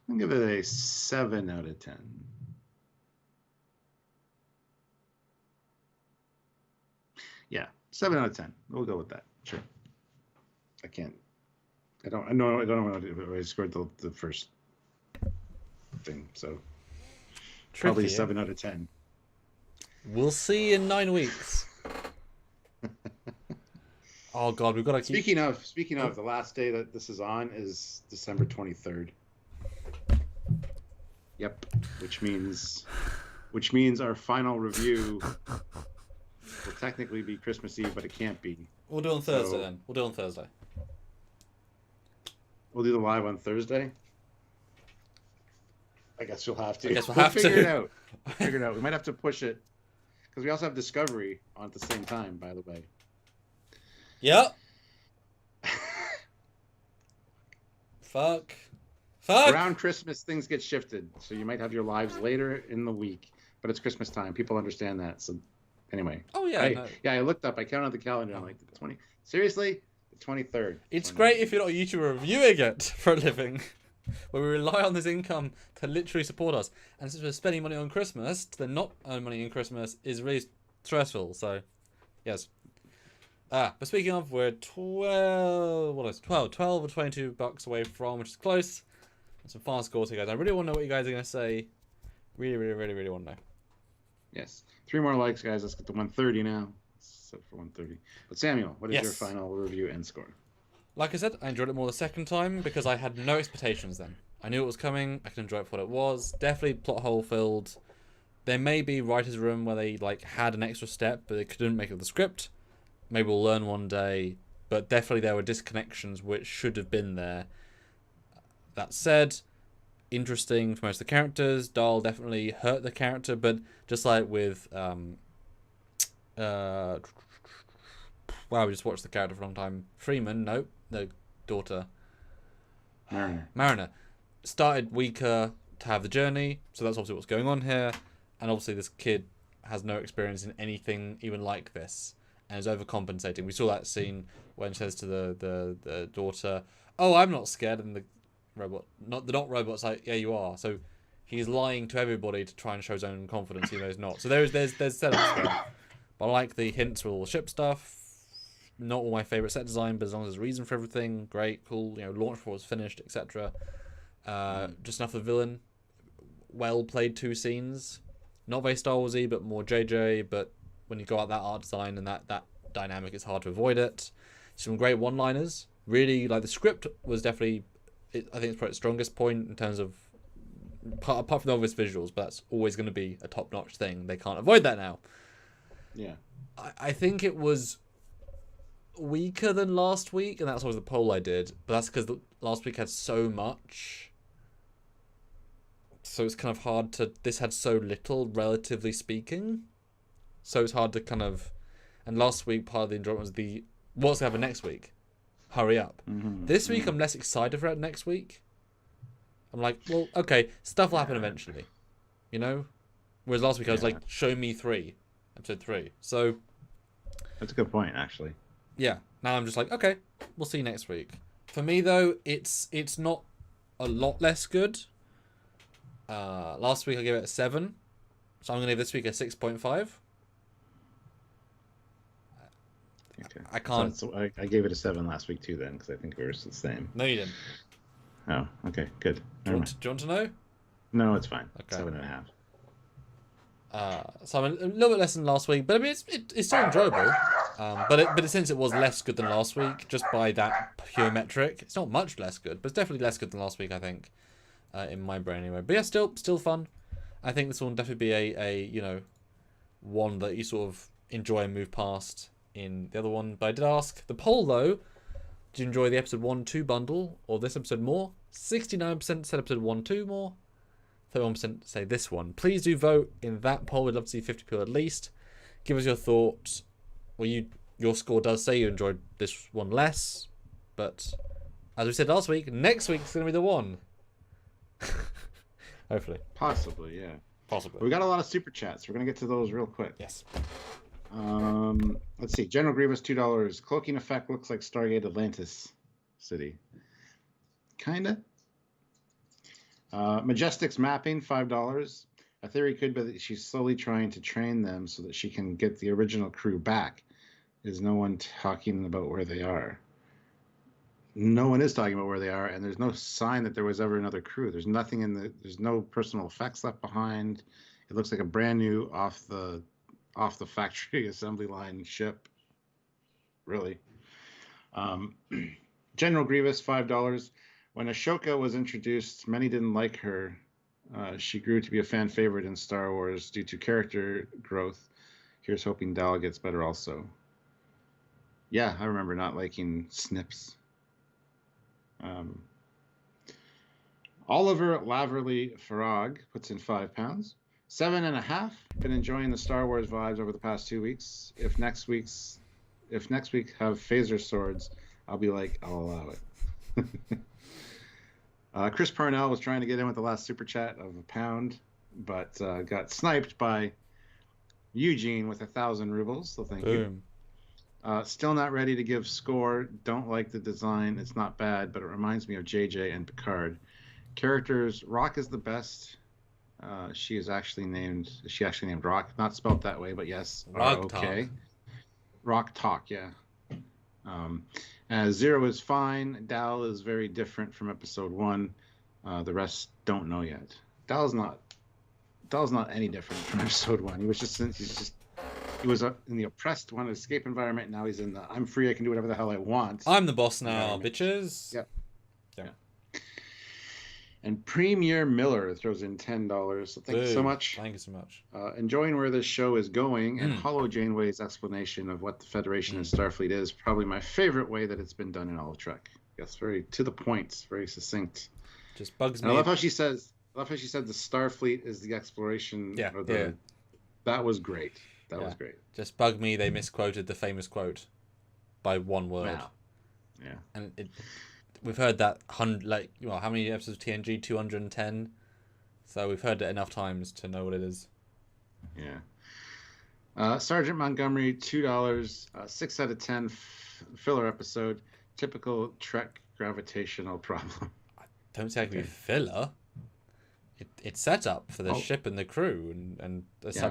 to give it a 7 out of 10. Yeah, 7 out of 10. We'll go with that. Sure. I don't know what I scored the first thing, so probably Tricky, 7 out of 10. We'll see in 9 weeks. Oh god, we've got to keep... Speaking of, the last day that this is on is December 23rd. Yep, which means our final review will technically be Christmas Eve, but it can't be. We'll do it on Thursday then. We'll do it on Thursday. We'll do the live on Thursday. I guess you'll have to. I guess we'll have to. Figure it out. Figure it out. We might have to push it because we also have Discovery on at the same time. By the way. Yep. Fuck. Around Christmas, things get shifted, so you might have your lives later in the week. But it's Christmas time. People understand that. So, anyway. Oh yeah. I looked up. I counted the calendar. I'm like, the 20. Seriously, the 23rd. It's great if you're not a YouTuber reviewing it for a living, where we rely on this income to literally support us. And since we're spending money on Christmas, to then not earn money in Christmas is really stressful. So, yes. But speaking of, we're 12 or 22 bucks away from, which is close. And some fast scores here, guys. I really want to know what you guys are going to say. Really want to know. Yes. 3 more likes, guys. Let's get to 130 now. Set for 130. But Samuel, what is your final review and score? Like I said, I enjoyed it more the second time because I had no expectations then. I knew it was coming. I could enjoy it for what it was. Definitely plot hole filled. There may be writer's room where they had an extra step, but they couldn't make it the script. Maybe we'll learn one day. But definitely there were disconnections which should have been there. That said, interesting for most of the characters. Dahl definitely hurt the character, but just like with we just watched the character for a long time. Freeman, nope, the daughter. Mariner started weaker to have the journey, so that's obviously what's going on here. And obviously this kid has no experience in anything even like this and is overcompensating. We saw that scene when she says to the daughter, "Oh, I'm not scared," and the robot's like, "Yeah, you are." So he's lying to everybody to try and show his own confidence, even though he's not. So there's setups there. But I like the hints with all the ship stuff. Not all my favourite set design, but as long as there's a reason for everything, great, cool. Launch before it's finished, etc. Just enough of the villain. Well played 2 scenes. Not very Star Warsy, but more JJ. But when you go out that art design and that dynamic, it's hard to avoid it. Some great one-liners. Really, like the script was definitely, I think it's probably its strongest point in terms of, apart from the obvious visuals, but that's always going to be a top-notch thing. They can't avoid that now. Yeah. I think it was weaker than last week, and that's always the poll I did, but that's because last week had so much. So it's kind of hard to... This had so little, relatively speaking. So it's hard to kind of... And last week, part of the enjoyment was what's going to happen next week? Hurry up. Mm-hmm. This week, I'm less excited for it next week. I'm like, well, okay, stuff will happen eventually. Whereas last week, I was like, show me 3. Episode 3. So... That's a good point, actually. Yeah. Now I'm just like, okay, we'll see next week. For me though, it's not a lot less good. Last week I gave it a 7, so I'm gonna give this week a 6.5. Okay. I can't. So I gave it a 7 last week too, then, because I think we were the same. No, you didn't. Oh, okay, good. Do you want to know? No, it's fine. Okay. 7.5. So I'm a little bit less than last week, but I mean it's still enjoyable. But since it was less good than last week, just by that pure metric, it's not much less good, but it's definitely less good than last week, I think, in my brain anyway. But yeah, still fun. I think this one will definitely be a one that you sort of enjoy and move past in the other one. But I did ask the poll though, did you enjoy the episode 1-2 bundle or this episode more? 69% said episode 1-2 more. 31% say this one. Please do vote in that poll. We'd love to see 50 people at least. Give us your thoughts. Well, your score does say you enjoyed this one less, but as we said last week, next week's going to be the one. Hopefully. Possibly, yeah. Possibly. We got a lot of super chats. We're going to get to those real quick. Yes. Let's see. General Grievous, $2. Cloaking effect looks like Stargate Atlantis City. Kinda. Majestic's mapping, $5. A theory could be that she's slowly trying to train them so that she can get the original crew back. Is no one talking about where they are? No one is talking about where they are, and there's no sign that there was ever another crew. There's nothing there's no personal effects left behind. It looks like a brand new off the factory assembly line ship. Really. General Grievous, $5. When Ashoka was introduced, many didn't like her. She grew to be a fan favorite in Star Wars due to character growth. Here's hoping Dal gets better also. Yeah, I remember not liking Snips. Oliver Laverly Farag puts in £5. 7.5. Been enjoying the Star Wars vibes over the past 2 weeks. If next week have phaser swords, I'll be like, I'll allow it. Chris Parnell was trying to get in with the last super chat of £1, but got sniped by Eugene with 1,000 rubles. So thank you. Still not ready to give score. Don't like the design. It's not bad, but it reminds me of JJ and Picard. Characters. Rock is the best. She actually named Rock. Not spelled that way, but yes. Rock okay. Talk. Rock Talk. Yeah. Zero is fine. Dal is very different from episode 1. The rest don't know yet. Dal's not any different from episode 1. He was in the oppressed one escape environment. Now he's in the I'm free. I can do whatever the hell I want. I'm the boss now, bitches. Yep. Yeah. And Premier Miller throws in $10. So thank you so much. Thank you so much. Enjoying where this show is going, and Hollow Janeway's explanation of what the Federation and Starfleet is probably my favorite way that it's been done in all of Trek. Yes, very to the point, very succinct. Just bugs and me. I love how she said the Starfleet is the exploration. Yeah. That was great. That was great. Just bugged me. They misquoted the famous quote by one word. Wow. Yeah. And we've heard that how many episodes of TNG? 210. So we've heard it enough times to know what it is. Yeah. Sergeant Montgomery, $2. 6 out of 10 filler episode. Typical Trek gravitational problem. Don't say it could be filler. It's set up for the ship and the crew and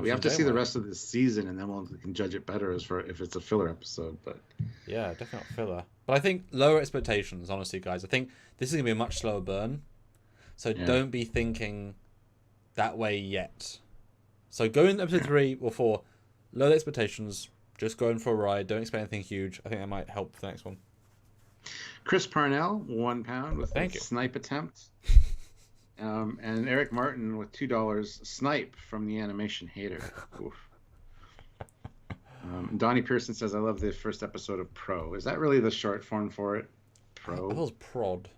we have to see the rest of this season, and then we can judge it better as for if it's a filler episode. But yeah, definitely not filler. But I think lower expectations, honestly, guys. I think this is gonna be a much slower burn, so don't be thinking that way yet. So go in episode 3 or 4, low expectations, just going for a ride. Don't expect anything huge. I think that might help for the next one. Chris Parnell, £1 with a snipe attempt. And Eric Martin with $2, snipe from the animation hater. Oof. Donnie Pearson says, I love the first episode of Pro. Is that really the short form for it? Pro? I thought it was Prod.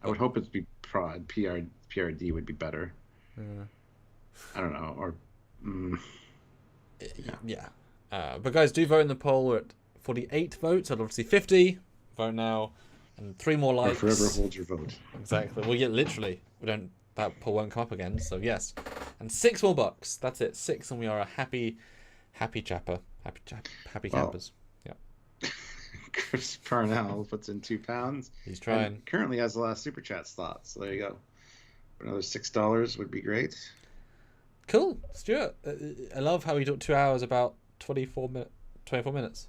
I would hope it'd be Prod. PRD would be better. I don't know. Or yeah. But guys, do vote in the poll. We're at 48 votes. I'd love to see 50. Vote now. And 3 more likes. Or forever hold your vote. Exactly. Well, yeah, literally. That poll won't come up again, so yes. And 6 more bucks. That's it. 6, and we are a happy chapper. Happy campers. Yeah. Chris Parnell puts in £2. He's trying. And currently has the last super chat slot. So there you go. Another $6 would be great. Cool, Stuart. I love how he took 2 hours about 24 minutes.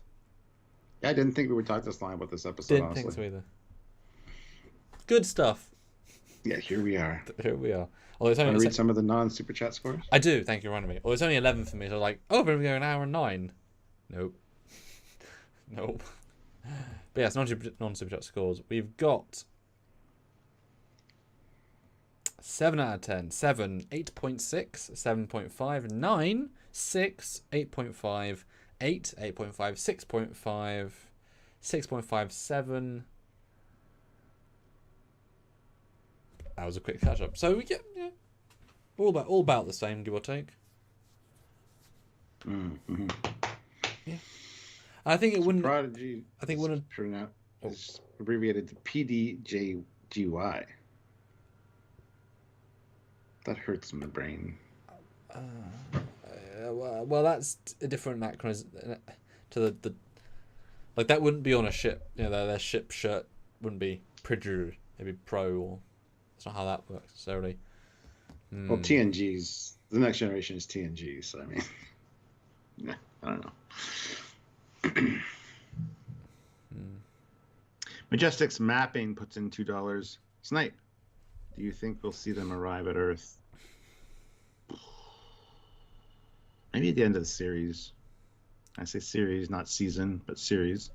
Yeah, I didn't think we would talk this long about this episode. Didn't think so either. Good stuff. Yeah, here we are. Here we are. Although it's only Want to read some of the non-super chat scores? I do. Thank you for reminding me. Well, it's only 11 for me, so I was like, oh, we're going an hour and 9. Nope. Nope. But yes, non-super chat scores. We've got 7 out of 10, 7, 8.6, 7.5, 9, 6, 8.5, 8, 8.5, 6.5, 6.5, 7. That was a quick catch up. So yeah, all about the same, give or take. Mm-hmm. Yeah, I think it wouldn't. Prodigy. I think it wouldn't. It's abbreviated to PDJGY. That hurts in the brain. Well, that's a different acronym to the like that wouldn't be on a ship. You know, their ship shirt wouldn't be Prodigy. It'd be Pro, or that's not how that works necessarily. Well, TNG's the next generation is TNG, so I mean, yeah, I don't know. Majestic's mapping puts in $2. Snipe, do you think we'll see them arrive at Earth? Maybe at the end of the series. I say series, not season, but series.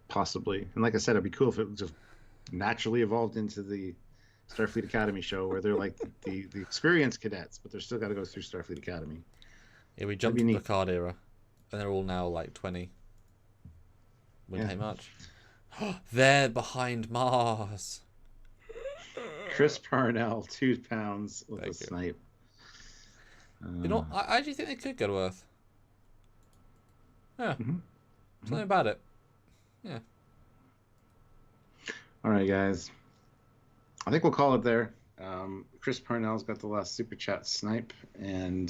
Possibly. And like I said, it'd be cool if it just naturally evolved into the Starfleet Academy show where they're like the experienced cadets, but they're still got to go through Starfleet Academy. Yeah, we jumped to the Picard era, and they're all now like 20. Wouldn't take much. They're behind Mars. Chris Parnell, £2 with a snipe. You know, I actually think they could go to Earth. Yeah. Something about it. Yeah. All right, guys. I think we'll call it there. Chris Parnell's got the last super chat snipe, and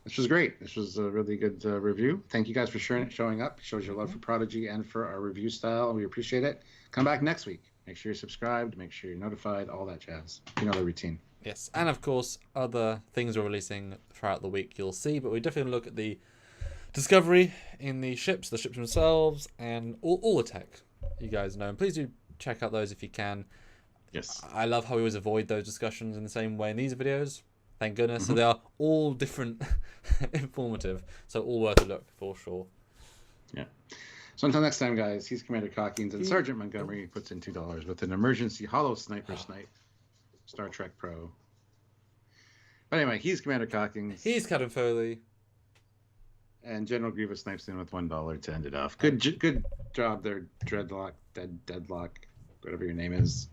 this was great. This was a really good review. Thank you guys for showing up. It shows your love for Prodigy and for our review style. We appreciate it. Come back next week. Make sure you're subscribed. Make sure you're notified. All that jazz. You know the routine. Yes, and of course, other things we're releasing throughout the week you'll see, but we definitely look at the discovery in the ships themselves, and all the tech you guys know. And please do check out those if you can. Yes. I love how we always avoid those discussions in the same way in these videos. Thank goodness. So they are all different, informative. So all worth a look for sure. Yeah. So until next time, guys, he's Commander Cockings, and Sergeant Montgomery puts in $2 with an emergency hollow sniper snipe. Star Trek Pro. But anyway, he's Commander Cockings. He's Captain Foley. And General Grievous snipes in with $1 to end it off. Good job there, Deadlock, whatever your name is.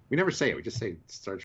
We never say it. We just say Star Trek.